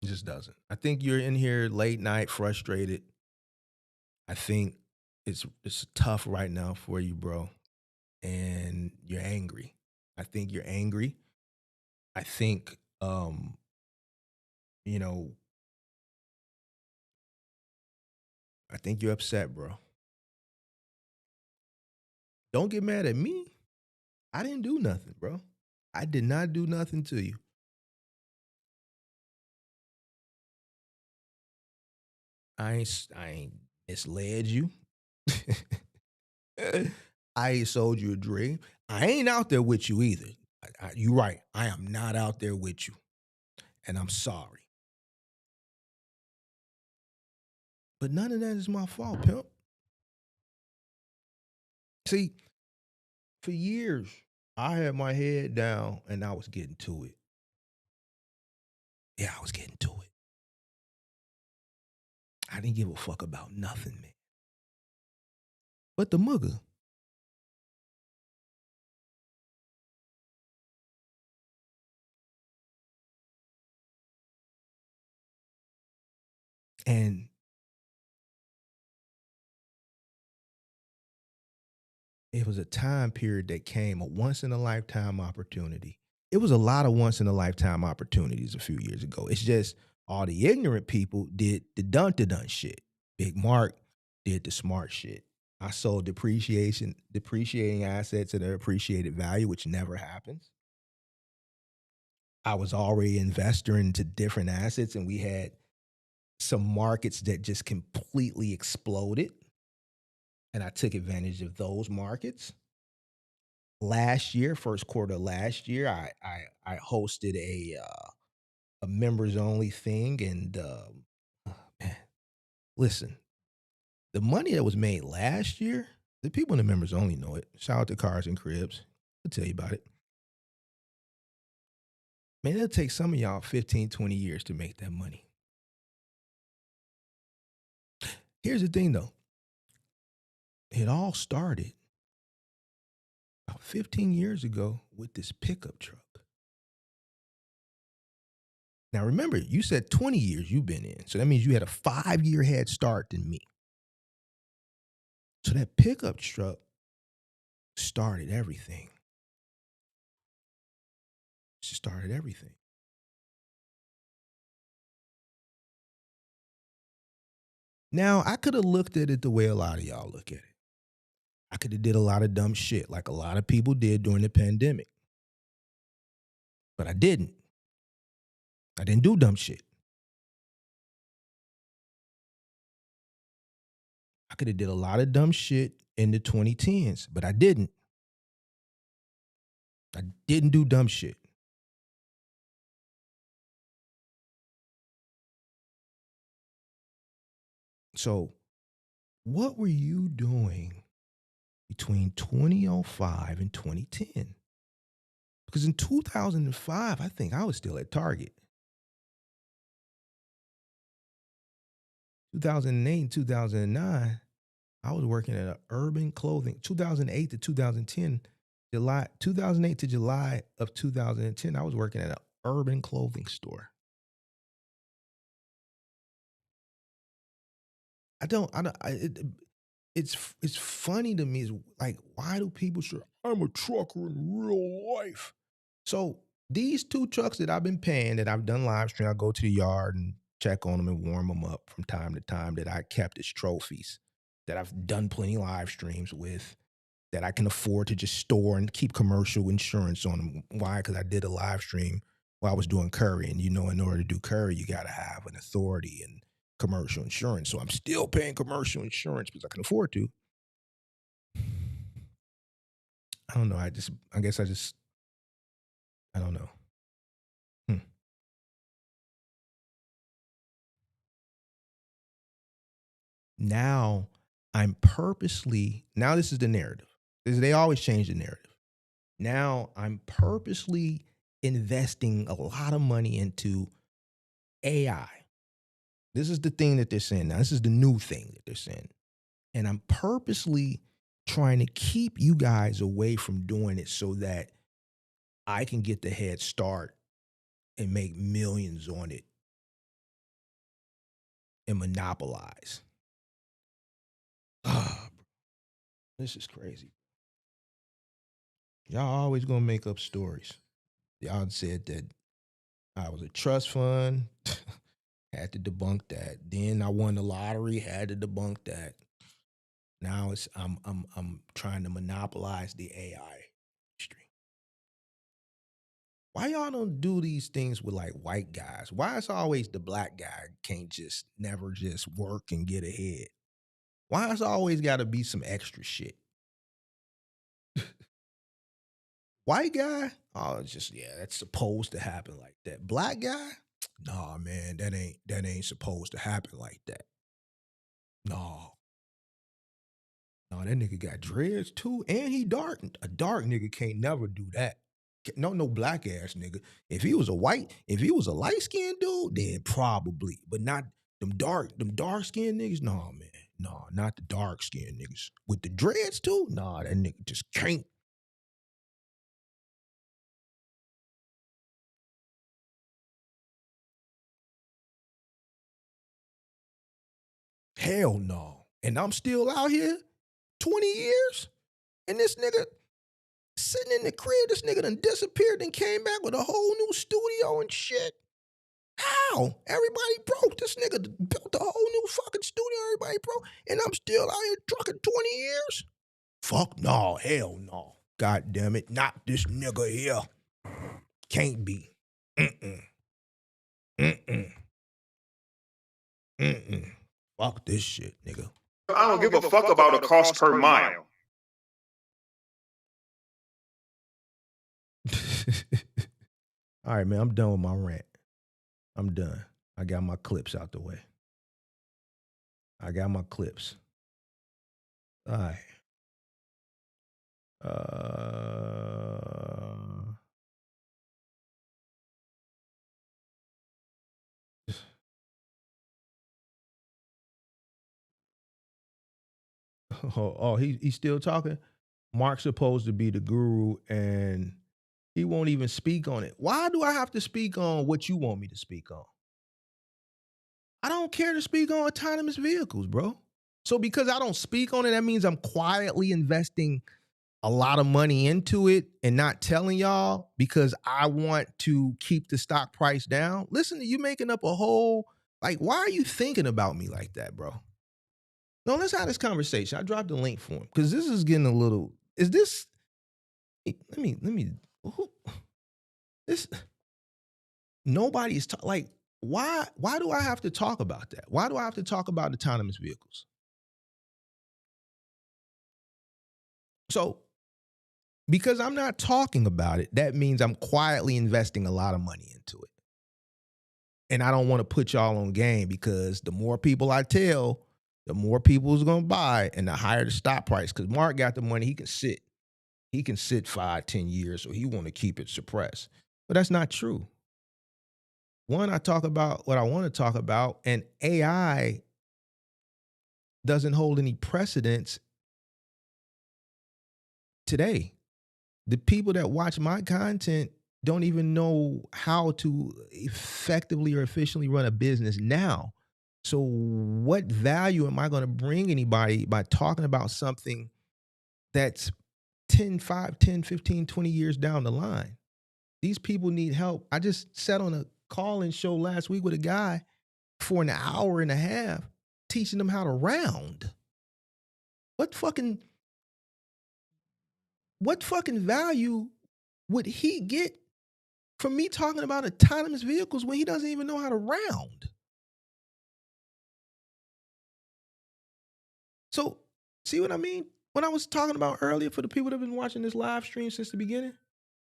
It just doesn't. I think you're in here late night, frustrated. I think it's tough right now for you, bro. And you're angry. I think you're angry. I think you know, I think you're upset, bro. Don't get mad at me. I didn't do nothing, bro. I did not do nothing to you. I ain't misled you. I ain't sold you a dream. I ain't out there with you either. You're right. I am not out there with you. And I'm sorry. But none of that is my fault, pimp. See, for years, I had my head down and I was getting to it. Yeah, I was getting to it. I didn't give a fuck about nothing, man. But the mugger. And it was a time period that came, a once in a lifetime opportunity. It was a lot of once in a lifetime opportunities a few years ago. It's just all the ignorant people did the dun shit. Big Mark did the smart shit. I sold depreciating assets at an appreciated value, which never happens. I was already an investor into different assets, and we had some markets that just completely exploded. And I took advantage of those markets. Last year, first quarter last year, I hosted a members only thing, and man, listen, the money that was made last year, the people in the members only know it. Shout out to Cars and Cribs. I'll tell you about it. Man, it'll take some of y'all 15, 20 years to make that money. Here's the thing though. It all started about 15 years ago with this pickup truck. Now remember, you said 20 years you've been in. So that means you had a 5-year head start than me. So that pickup truck started everything. She started everything. Now, I could have looked at it the way a lot of y'all look at it. I could have did a lot of dumb shit like a lot of people did during the pandemic. But I didn't. I didn't do dumb shit. I could have did a lot of dumb shit in the 2010s, but I didn't. I didn't do dumb shit. So, what were you doing between 2005 and 2010? Because in 2005, I think I was still at Target. 2008 and 2009, I was working at an urban clothing. 2008 to 2010, 2008 to July of 2010, I was working at an urban clothing store. It's funny to me. It's like, why do people say, I'm a trucker in real life? So these two trucks that I've been paying, that I've done live stream, I go to the yard and check on them and warm them up from time to time, that I kept as trophies, that I've done plenty live streams with, that I can afford to just store and keep commercial insurance on them. Why? Because I did a live stream while I was doing curry. And in order to do curry, you got to have an authority and commercial insurance. So I'm still paying commercial insurance because I can afford to. I don't know. I don't know. Now I'm purposely, now this is the narrative. They always change the narrative. Now I'm purposely investing a lot of money into AI. This is the thing that they're saying now. This is the new thing that they're saying. And I'm purposely trying to keep you guys away from doing it so that I can get the head start and make millions on it and monopolize. This is crazy. Y'all always gonna make up stories. Y'all said that I was a trust fund, had to debunk that. Then I won the lottery, had to debunk that. Now it's I'm trying to monopolize the AI industry. Why y'all don't do these things with like white guys? Why is always the black guy can't just never just work and get ahead? Why is always got to be some extra shit? White guy, oh, it's just that's supposed to happen like that. Black guy, nah, man, that ain't supposed to happen like that. No, that nigga got dreads too, and he dark. A dark nigga can't never do that. No black ass nigga. If he was a light skinned dude, then probably, but not them dark skinned niggas. Nah, man, nah, not the dark skinned niggas with the dreads too. Nah, that nigga just can't. Hell no. And I'm still out here 20 years, and this nigga sitting in the crib, this nigga done disappeared and came back with a whole new studio and shit. How? Everybody broke. This nigga built a whole new fucking studio, everybody broke, and I'm still out here trucking 20 years? Fuck no, hell no. God damn it, not this nigga here. Can't be. Fuck this shit, nigga. I don't give a fuck about a cost per mile. All right, man, I'm done with my rant. I'm done. I got my clips out the way. I got my clips. All right. He's still talking? Mark's supposed to be the guru, and he won't even speak on it. Why do I have to speak on what you want me to speak on? I don't care to speak on autonomous vehicles, bro. So because I don't speak on it, that means I'm quietly investing a lot of money into it and not telling y'all because I want to keep the stock price down. Listen, you making up a whole, like, why are you thinking about me like that, bro? No, let's have this conversation. I dropped the link for him because this is getting a little, nobody's, like, why do I have to talk about that? Why do I have to talk about autonomous vehicles? So, because I'm not talking about it, that means I'm quietly investing a lot of money into it. And I don't want to put y'all on game because the more people I tell, the more people is going to buy and the higher the stock price. Because Mark got the money, he can sit 5-10 years, so he want to keep it suppressed. But that's not true. One, I talk about what I want to talk about, and AI doesn't hold any precedence today. The people that watch my content don't even know how to effectively or efficiently run a business now. So what value am I going to bring anybody by talking about something that's 5, 10, 15, 20 years down the line? These people need help. I just sat on a call-in show last week with a guy for an hour and a half teaching them how to round. What fucking value would he get from me talking about autonomous vehicles when he doesn't even know how to round? So, see what I mean? When I was talking about earlier, for the people that have been watching this live stream since the beginning,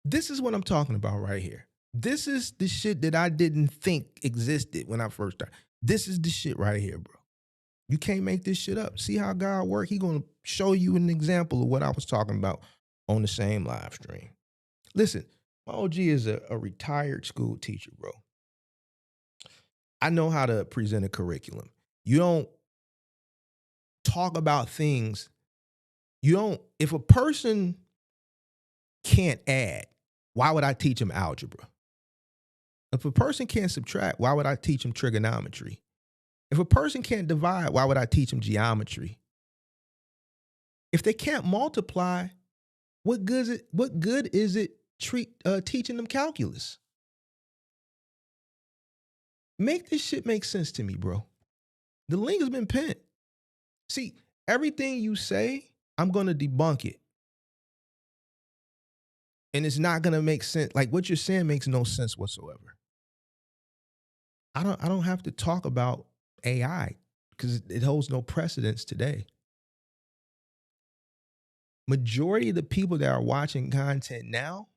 this is what I'm talking about right here. This is the shit that I didn't think existed when I first started. This is the shit right here, bro. You can't make this shit up. See how God works? He going to show you an example of what I was talking about on the same live stream. Listen, my OG is a retired school teacher, bro. I know how to present a curriculum. You don't talk about things. If a person can't add, why would I teach them algebra? If a person can't subtract, why would I teach them trigonometry? If a person can't divide, why would I teach them geometry? If they can't multiply, what good is it teaching them calculus? Make this shit make sense to me, bro. The link has been pinned. See, everything you say, I'm going to debunk it. And it's not going to make sense. Like what you're saying makes no sense whatsoever. I don't have to talk about AI because it holds no precedence today. Majority of the people that are watching content now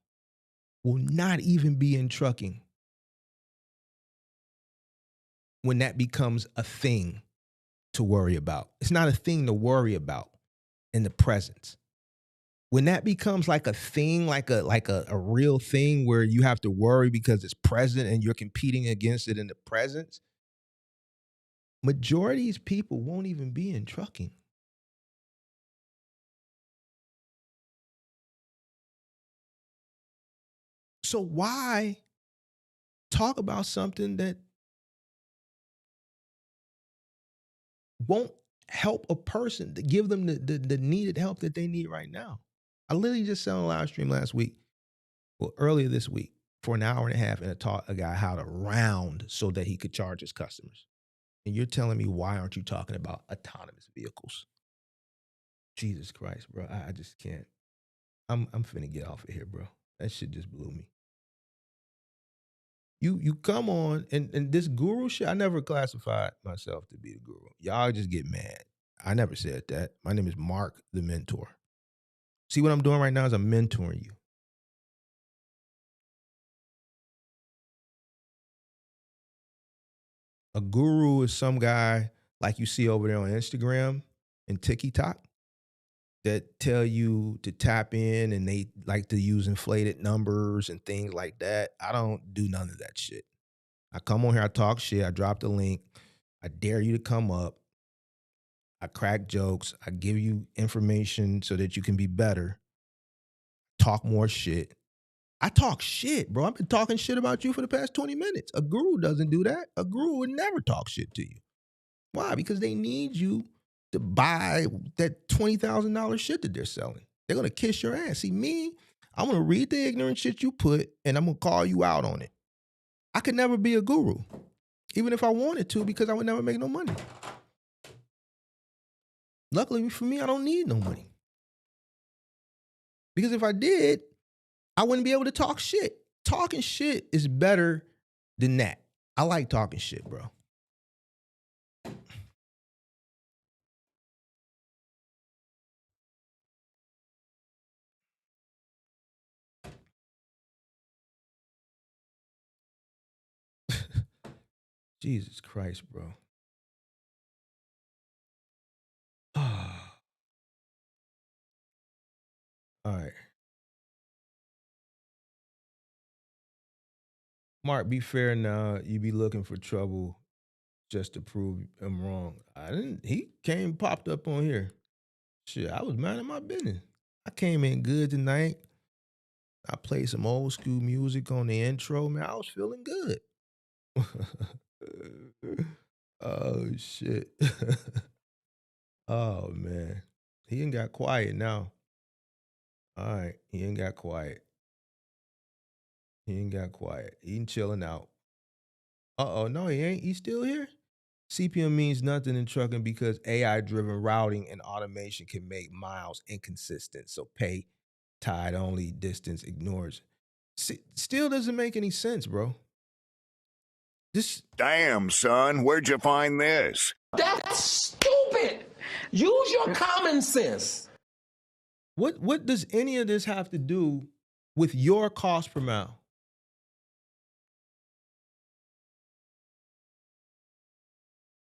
will not even be in trucking when that becomes a thing to worry about. It's not a thing to worry about in the present. When that becomes like a thing, like a real thing where you have to worry because it's present and you're competing against it in the present, majority of these people won't even be in trucking. So why talk about something that won't help a person to give them the needed help that they need right now? I literally just said on a live stream last week, well, earlier this week, for an hour and a half, and I taught a guy how to round so that he could charge his customers. And you're telling me, why aren't you talking about autonomous vehicles? Jesus Christ, bro. I just can't. I'm finna get off of here, bro. That shit just blew me. You come on, and this guru shit, I never classified myself to be the guru. Y'all just get mad. I never said that. My name is Mark, the mentor. See what I'm doing right now is I'm mentoring you. A guru is some guy like you see over there on Instagram and TikTok that tell you to tap in and they like to use inflated numbers and things like that. I don't do none of that shit. I come on here, I talk shit, I drop the link, I dare you to come up, I crack jokes, I give you information so that you can be better, talk more shit. I talk shit, bro. I've been talking shit about you for the past 20 minutes. A guru doesn't do that. A guru would never talk shit to you. Why? Because they need you to buy that $20,000 shit that they're selling. They're going to kiss your ass. See, me, I'm going to read the ignorant shit you put, and I'm going to call you out on it. I could never be a guru, even if I wanted to, because I would never make no money. Luckily for me, I don't need no money. Because if I did, I wouldn't be able to talk shit. Talking shit is better than that. I like talking shit, bro. Jesus Christ, bro. All right. Mark, be fair now. You be looking for trouble just to prove I'm wrong. I didn't. He popped up on here. Shit, I was minding my business. I came in good tonight. I played some old school music on the intro. Man, I was feeling good. Oh, shit. Oh, man. He ain't got quiet now. All right. He ain't got quiet. He ain't got quiet. He ain't chilling out. Uh-oh. No, he ain't. He's still here? CPM means nothing in trucking because AI-driven routing and automation can make miles inconsistent. So pay, tide only, distance ignores. Still doesn't make any sense, bro. Damn, son, where'd you find this? That's stupid. Use your common sense. What does any of this have to do with your cost per mile?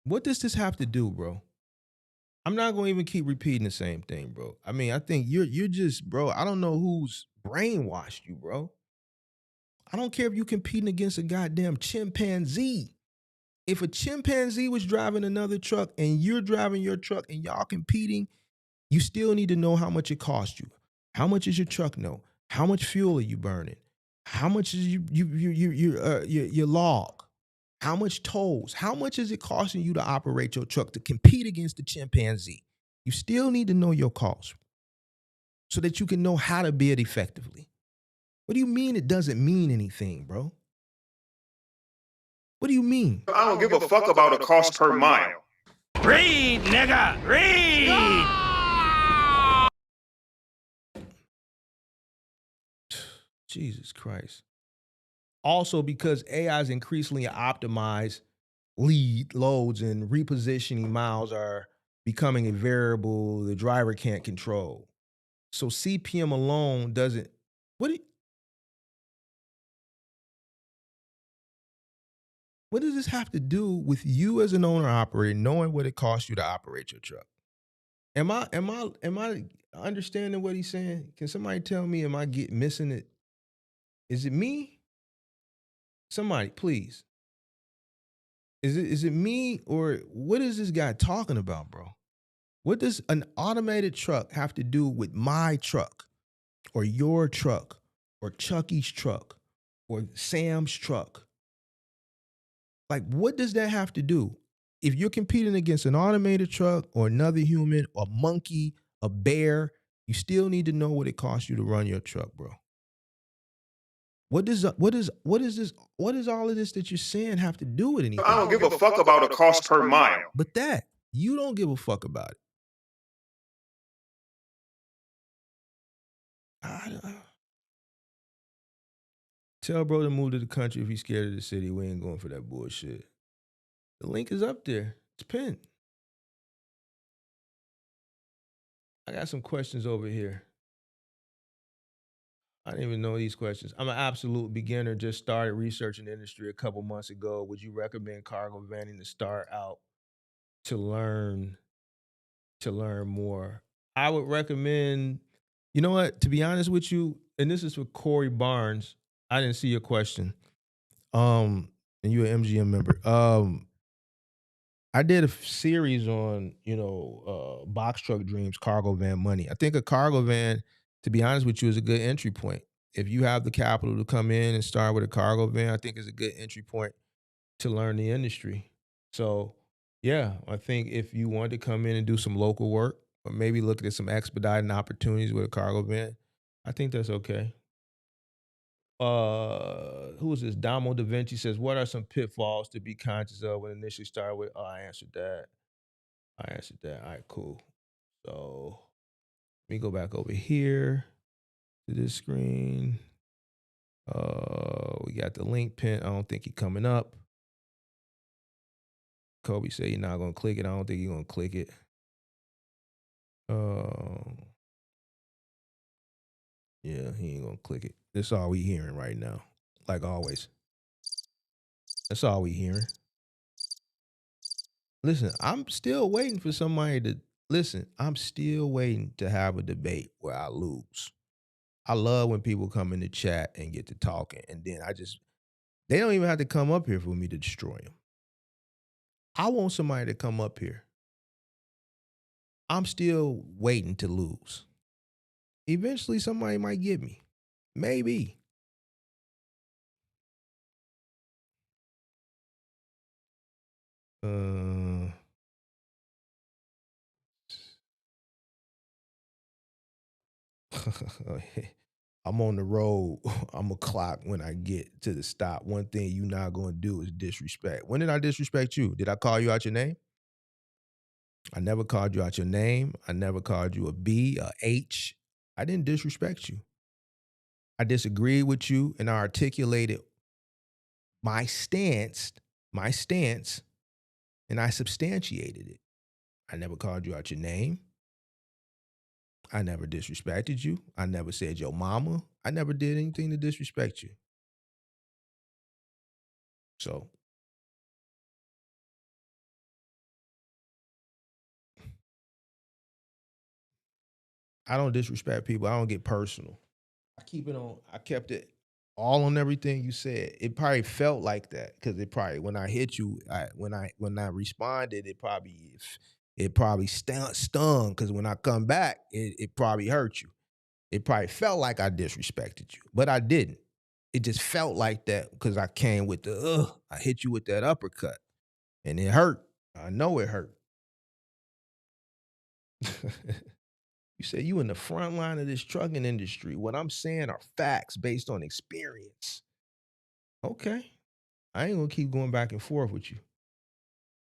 What does this have to do, bro? I'm not going to even keep repeating the same thing, bro. I mean, I think you're just, bro, I don't know whose brainwashed you, bro. I don't care if you're competing against a goddamn chimpanzee. If a chimpanzee was driving another truck and you're driving your truck and y'all competing, you still need to know how much it costs you. How much is your truck know? How much fuel are you burning? How much is your log? How much tolls? How much is it costing you to operate your truck to compete against the chimpanzee? You still need to know your costs so that you can know how to bid effectively. What do you mean it doesn't mean anything, bro? What do you mean? I don't give a fuck about a cost per mile. Read, nigga, read. Jesus Christ. Also, because AI is increasingly optimized, lead loads and repositioning miles are becoming a variable the driver can't control. So CPM alone doesn't. What does this have to do with you as an owner operator knowing what it costs you to operate your truck? Am I understanding what he's saying? Can somebody tell me? Am I missing it? Is it me? Somebody, please. Is it me or what is this guy talking about, bro? What does an automated truck have to do with my truck or your truck or Chucky's truck or Sam's truck? Like, what does that have to do? If you're competing against an automated truck or another human, a monkey, a bear, you still need to know what it costs you to run your truck, bro. What does all of this that you're saying have to do with anything? I don't give a fuck about a cost per mile. But that, you don't give a fuck about it. Tell bro to move to the country if he's scared of the city. We ain't going for that bullshit. The link is up there. It's pinned. I got some questions over here. I didn't even know these questions. I'm an absolute beginner. Just started researching the industry a couple months ago. Would you recommend cargo vanning to start out to learn more? I would recommend, you know what, to be honest with you, and this is for Corey Barnes. I didn't see your question. And you're an MGM member. I did a series on, box truck dreams, cargo van money. I think a cargo van, to be honest with you, is a good entry point. If you have the capital to come in and start with a cargo van, I think it's a good entry point to learn the industry. So, yeah, I think if you want to come in and do some local work, or maybe look at some expediting opportunities with a cargo van, I think that's okay. Who is this? Damo Da Vinci says, what are some pitfalls to be conscious of when initially start with? Oh, I answered that. All right, cool. So let me go back over here to this screen. We got the link pin. I don't think he's coming up. Kobe said he's not gonna click it. I don't think he's gonna click it. Yeah, he ain't gonna click it. That's all we hearing right now. Like always. That's all we hearing. Listen, I'm still waiting for somebody to listen. I'm still waiting to have a debate where I lose. I love when people come in the chat and get to talking, and then they don't even have to come up here for me to destroy them. I want somebody to come up here. I'm still waiting to lose. Eventually, somebody might get me. Maybe. I'm on the road. I'm a clock when I get to the stop. One thing you not going to do is disrespect. When did I disrespect you? Did I call you out your name? I never called you out your name. I never called you a B, a H. I didn't disrespect you. I disagreed with you and I articulated my stance, and I substantiated it. I never called you out your name. I never disrespected you. I never said your mama. I never did anything to disrespect you. So, I don't disrespect people. I don't get personal. I kept it all on everything you said. It probably felt like that because it probably when I hit you, when I responded, it probably stung because when I come back, it probably hurt you. It probably felt like I disrespected you, but I didn't. It just felt like that because I came with I hit you with that uppercut, and it hurt. I know it hurt. You say you in the front line of this trucking industry. What I'm saying are facts based on experience. Okay. I ain't gonna keep going back and forth with you.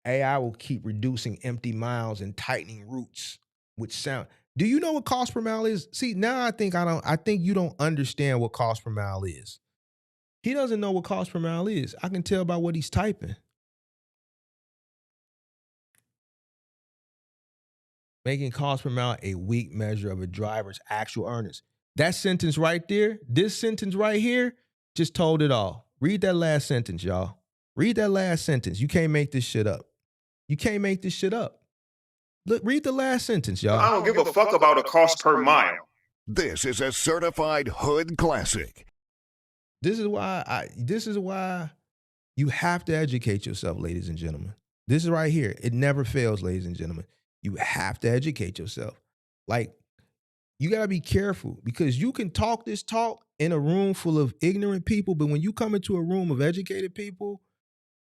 AI will keep reducing empty miles and tightening routes with sound. Do you know what cost per mile is? See, now I think you don't understand what cost per mile is. He doesn't know what cost per mile is. I can tell by what he's typing. Making cost per mile a weak measure of a driver's actual earnings. That sentence right there, this sentence right here, just told it all. Read that last sentence, y'all. Read that last sentence. You can't make this shit up. You can't make this shit up. Look, read the last sentence, y'all. I don't give a fuck about a cost per mile. This is a certified hood classic. This is why you have to educate yourself, ladies and gentlemen. This is right here. It never fails, ladies and gentlemen. You have to educate yourself. Like, you got to be careful because you can talk this talk in a room full of ignorant people, but when you come into a room of educated people,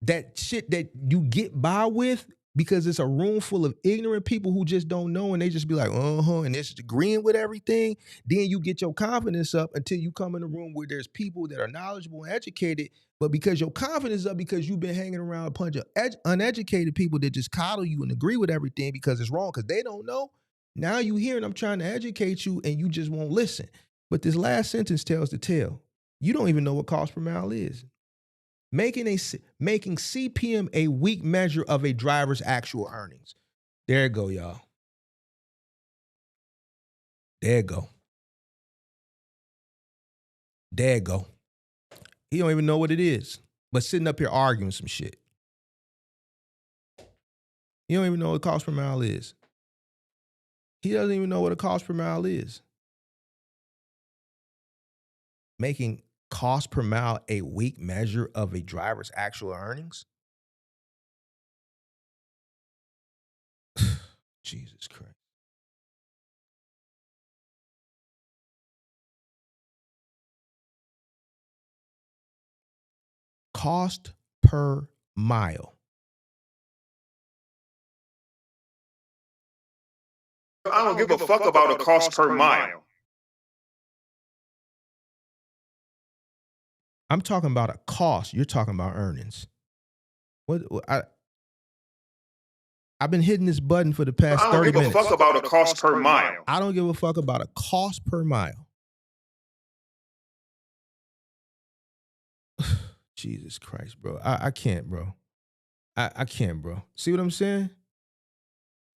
that shit that you get by with because it's a room full of ignorant people who just don't know and they just be like, and they're just agreeing with everything. Then you get your confidence up until you come in a room where there's people that are knowledgeable and educated, but because your confidence is up because you've been hanging around a bunch of uneducated people that just coddle you and agree with everything because it's wrong because they don't know. Now you hear and I'm trying to educate you and you just won't listen. But this last sentence tells the tale. You don't even know what cost per mile is. Making CPM a weak measure of a driver's actual earnings. There it go, y'all. There it go. There it go. He don't even know what it is, but sitting up here arguing some shit. He don't even know what cost per mile is. He doesn't even know what a cost per mile is. Making cost per mile a weak measure of a driver's actual earnings? Jesus Christ. Cost per mile. I don't give a fuck about a cost per mile. I'm talking about a cost. You're talking about earnings. I've been hitting this button for the past 30 minutes. I don't give a fuck about a cost per mile. I don't give a fuck about a cost per mile. Jesus Christ, bro. I can't, bro. I can't, bro. See what I'm saying?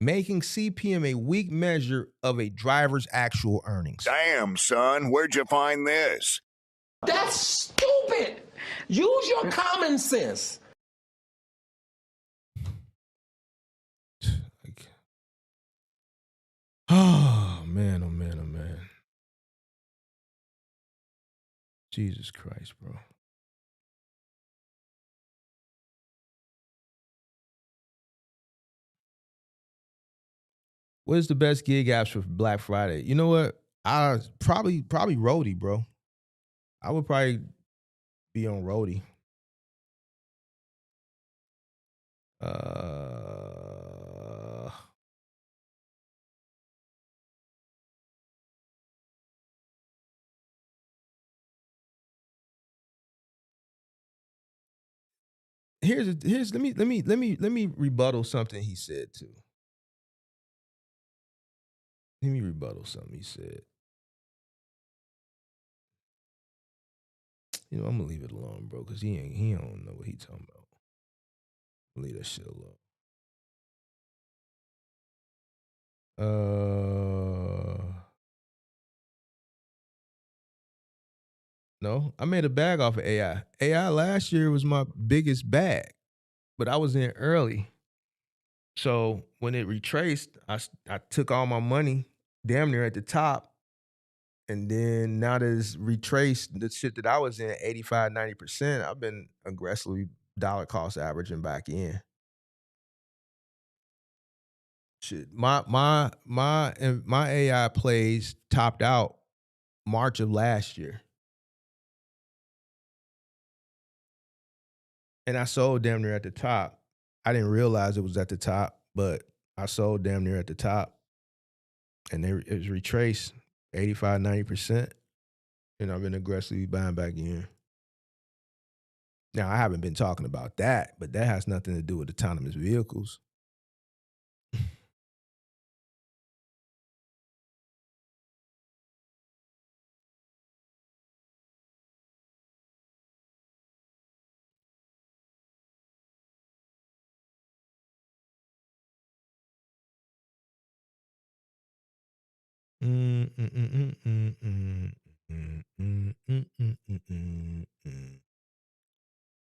Making CPM a weak measure of a driver's actual earnings. Damn, son, where'd you find this? That's stupid. Use your common sense. Oh, man, oh, man, oh, man. Jesus Christ, bro. What is the best gig apps for Black Friday? You know what? I probably Roadie, bro. I would probably be on Roadie. Let me rebuttal something he said too. Let me rebuttal something he said. You know, I'm gonna leave it alone, bro, because he don't know what he talking about. Leave that shit alone. No, I made a bag off of AI. AI last year was my biggest bag, but I was in early. So when it retraced, I took all my money damn near at the top And then now that it's retraced the shit that I was in 85, 90%, I've been aggressively dollar cost averaging back in. Shit, my AI plays topped out March of last year. And I sold damn near at the top. I didn't realize it was at the top, but I sold damn near at the top. And it was retraced 85, 90%. And I've been aggressively buying back in. Now, I haven't been talking about that, but that has nothing to do with autonomous vehicles.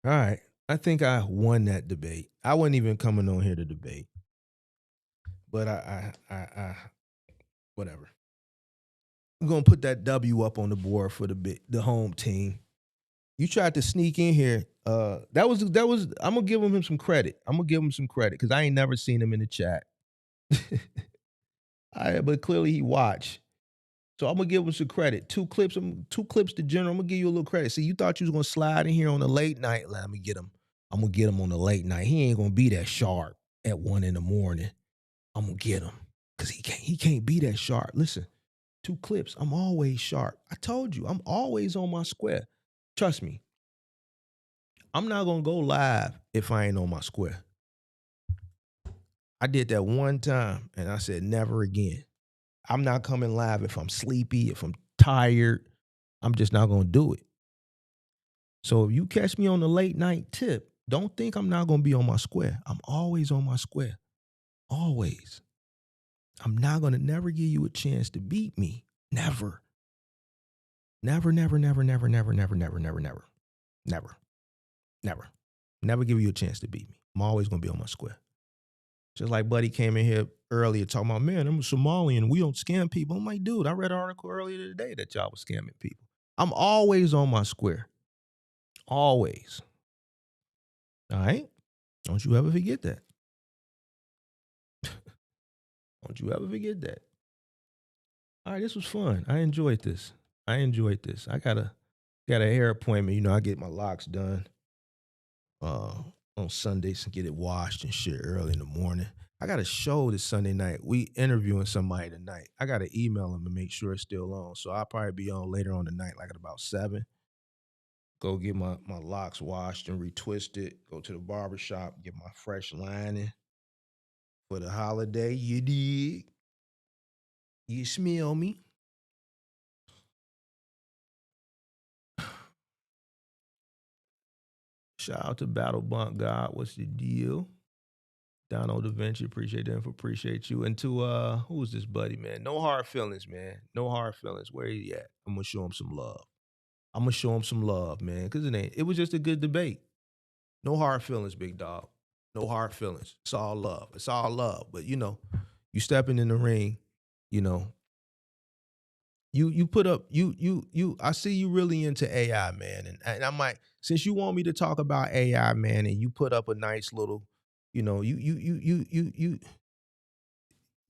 All right. I think I won that debate. I wasn't even coming on here to debate. But I whatever. I'm gonna put that W up on the board for the home team. You tried to sneak in here. That was I'm gonna give him some credit. I'm gonna give him some credit because I ain't never seen him in the chat. But clearly he watched. So I'm gonna give him some credit. Two clips to General. I'm gonna give you a little credit. See, you thought you was gonna slide in here on the late night. Let me get him. I'm gonna get him on the late night. He ain't gonna be that sharp at 1 a.m. I'm gonna get him because he can't be that sharp. Listen, 2 clips. I'm always sharp. I told you, I'm always on my square. Trust me. I'm not gonna go live if I ain't on my square. I did that one time and I said never again. I'm not coming live if I'm sleepy, if I'm tired. I'm just not going to do it. So if you catch me on the late night tip, don't think I'm not going to be on my square. I'm always on my square. Always. I'm not going to never give you a chance to beat me. Never. Never, never, never, never, never, never, never, never, never. Never. Never. Never give you a chance to beat me. I'm always going to be on my square. Just like Buddy came in here earlier talking about, man, I'm a Somalian. We don't scam people. I'm like, dude, I read an article earlier today that y'all was scamming people. I'm always on my square. Always. All right? Don't you ever forget that. Don't you ever forget that. All right, this was fun. I enjoyed this. I got a hair appointment. You know, I get my locks done on Sundays and get it washed and shit early in the morning. I got a show this Sunday night. We interviewing somebody tonight. I got to email them to make sure it's still on. So I'll probably be on later on tonight, like at about 7. Go get my locks washed and retwisted. Go to the barbershop, get my fresh lining for the holiday. You dig? You smell me? Shout out to Battle Bunk God. What's the deal? Dono Da Vinci, appreciate them for appreciate you. And to who's this buddy, man? No hard feelings, man. No hard feelings. Where he at? I'm gonna show him some love. Man. Cause it was just a good debate. No hard feelings, big dog. No hard feelings. It's all love. But you know, you stepping in the ring, you know. You put up I see you really into AI, man. And I might, since you want me to talk about AI, man, and you put up a nice little, you know, you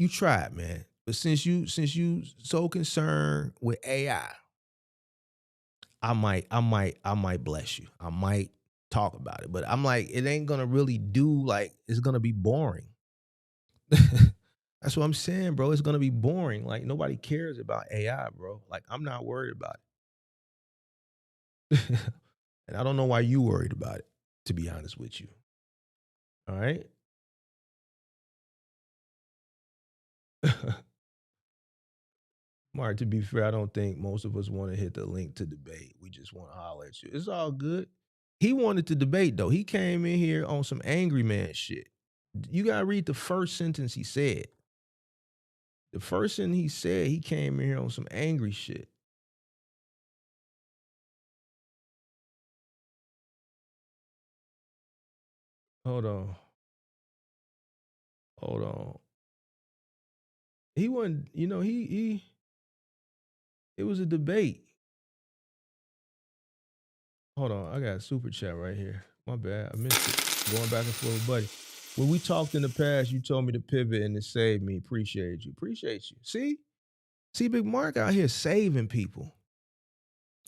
tried, man. But since you so concerned with AI, I might bless you. I might talk about it. But I'm like, it ain't gonna really do, like, it's gonna be boring. That's what I'm saying, bro. It's gonna be boring. Like, nobody cares about AI, bro. Like, I'm not worried about it. And I don't know why you worried about it, to be honest with you. All right? Mark, to be fair, I don't think most of us want to hit the link to debate. We just want to holler at you. It's all good. He wanted to debate, though. He came in here on some angry man shit. You got to read the first sentence he said. The first sentence he said, he came in here on some angry shit. Hold on. He wasn't, you know, he It was a debate. Hold on, I got a super chat right here. My bad, I missed it. Going back and forth with Buddy. When we talked in the past, you told me to pivot and it saved me. Appreciate you. Appreciate you. See, Big Mark out here saving people.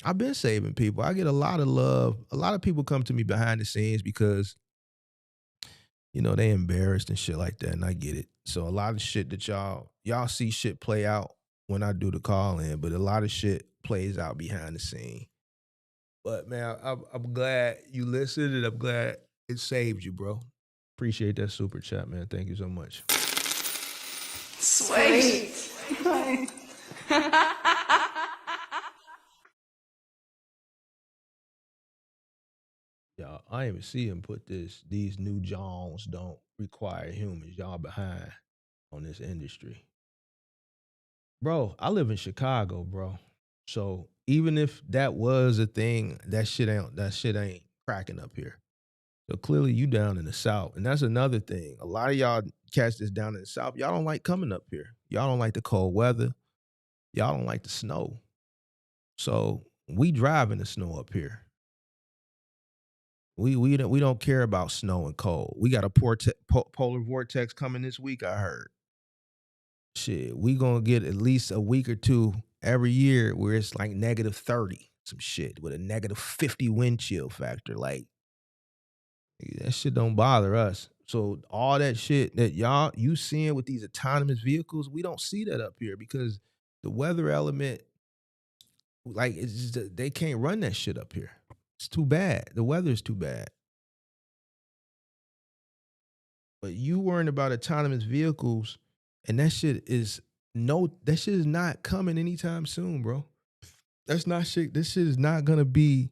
I've been saving people. I get a lot of love. A lot of people come to me behind the scenes because, you know, they embarrassed and shit like that, and I get it. So a lot of shit that y'all see shit play out when I do the call in, but a lot of shit plays out behind the scene. But man, I'm glad you listened, and I'm glad it saved you, bro. Appreciate that super chat, man. Thank you so much. Sweet. Y'all, I didn't even see him put this. These new Jones don't require humans. Y'all behind on this industry. Bro, I live in Chicago, bro. So even if that was a thing, that shit ain't cracking up here. So clearly you down in the South. And that's another thing. A lot of y'all cats that's down in the South, y'all don't like coming up here. Y'all don't like the cold weather. Y'all don't like the snow. So we drive in the snow up here. We don't care about snow and cold. We got a polar vortex coming this week, I heard. Shit, we gonna get at least a week or two every year where it's like -30, some shit with a -50 wind chill factor. Like, that shit don't bother us. So all that shit that you seeing with these autonomous vehicles, we don't see that up here because the weather element, like, it's just, they can't run that shit up here. It's too bad. The weather is too bad. But you worrying about autonomous vehicles, and that shit is not coming anytime soon, bro. That's not shit. This shit is not gonna be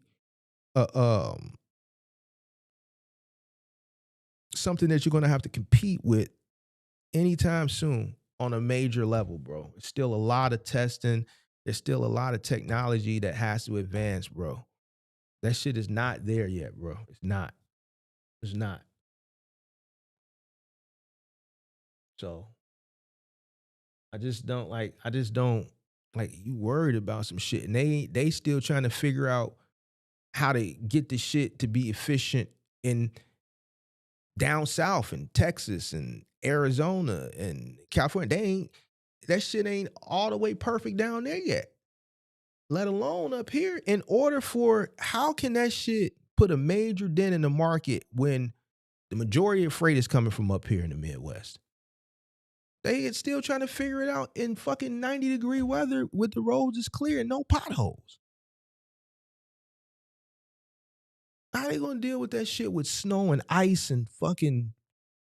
something that you're gonna have to compete with anytime soon on a major level, bro. It's still a lot of testing. There's still a lot of technology that has to advance, bro. That shit is not there yet, bro. It's not. It's not. So I just don't like you worried about some shit. And they still trying to figure out how to get the shit to be efficient in down south in Texas and Arizona and California. That shit ain't all the way perfect down there yet. Let alone up here. How can that shit put a major dent in the market when the majority of freight is coming from up here in the Midwest? They still trying to figure it out in fucking 90-degree weather with the roads is clear and no potholes. How they gonna deal with that shit with snow and ice and fucking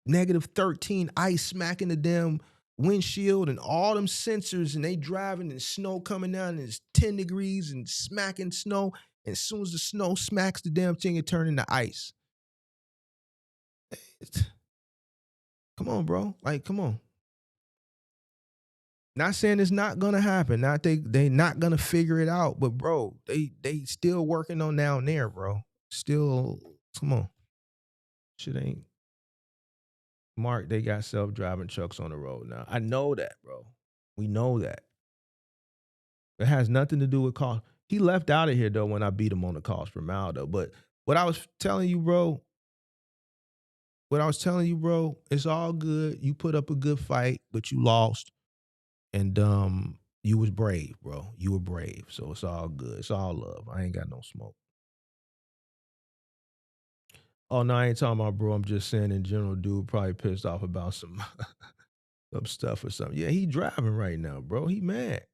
-13 ice smacking the damn windshield and all them sensors, and they driving and snow coming down and it's 10 degrees and smacking snow, and as soon as the snow smacks the damn thing, it turns into ice. Come on, bro. Like, come on. Not saying it's not gonna happen. Not they not gonna figure it out, but bro, they still working on down there, bro. Still, come on. Shit ain't. Mark, they got self-driving trucks on the road now. I know that, bro. We know that. It has nothing to do with cost. He left out of here, though, when I beat him on the cost per mile, though. But what I was telling you, bro, it's all good. You put up a good fight, but you lost. And you was brave, bro. You were brave. So it's all good. It's all love. I ain't got no smoke. Oh, no, I ain't talking about, bro. I'm just saying in general, dude probably pissed off about some stuff or something. Yeah, he driving right now, bro. He mad.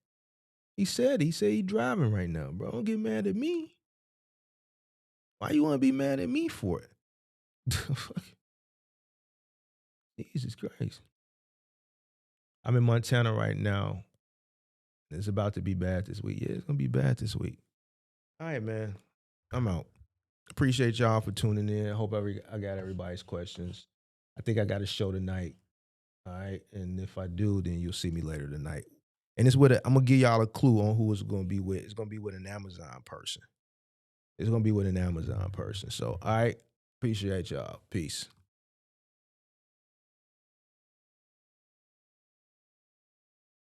He said he driving right now, bro. Don't get mad at me. Why you want to be mad at me for it? Jesus Christ. I'm in Montana right now. It's about to be bad this week. Yeah, it's going to be bad this week. All right, man. I'm out. Appreciate y'all for tuning in. Hope I got everybody's questions. I think I got a show tonight. All right. And if I do, then you'll see me later tonight. And I'm going to give y'all a clue on who it's going to be with. It's going to be with an Amazon person. So, all right. Appreciate y'all. Peace.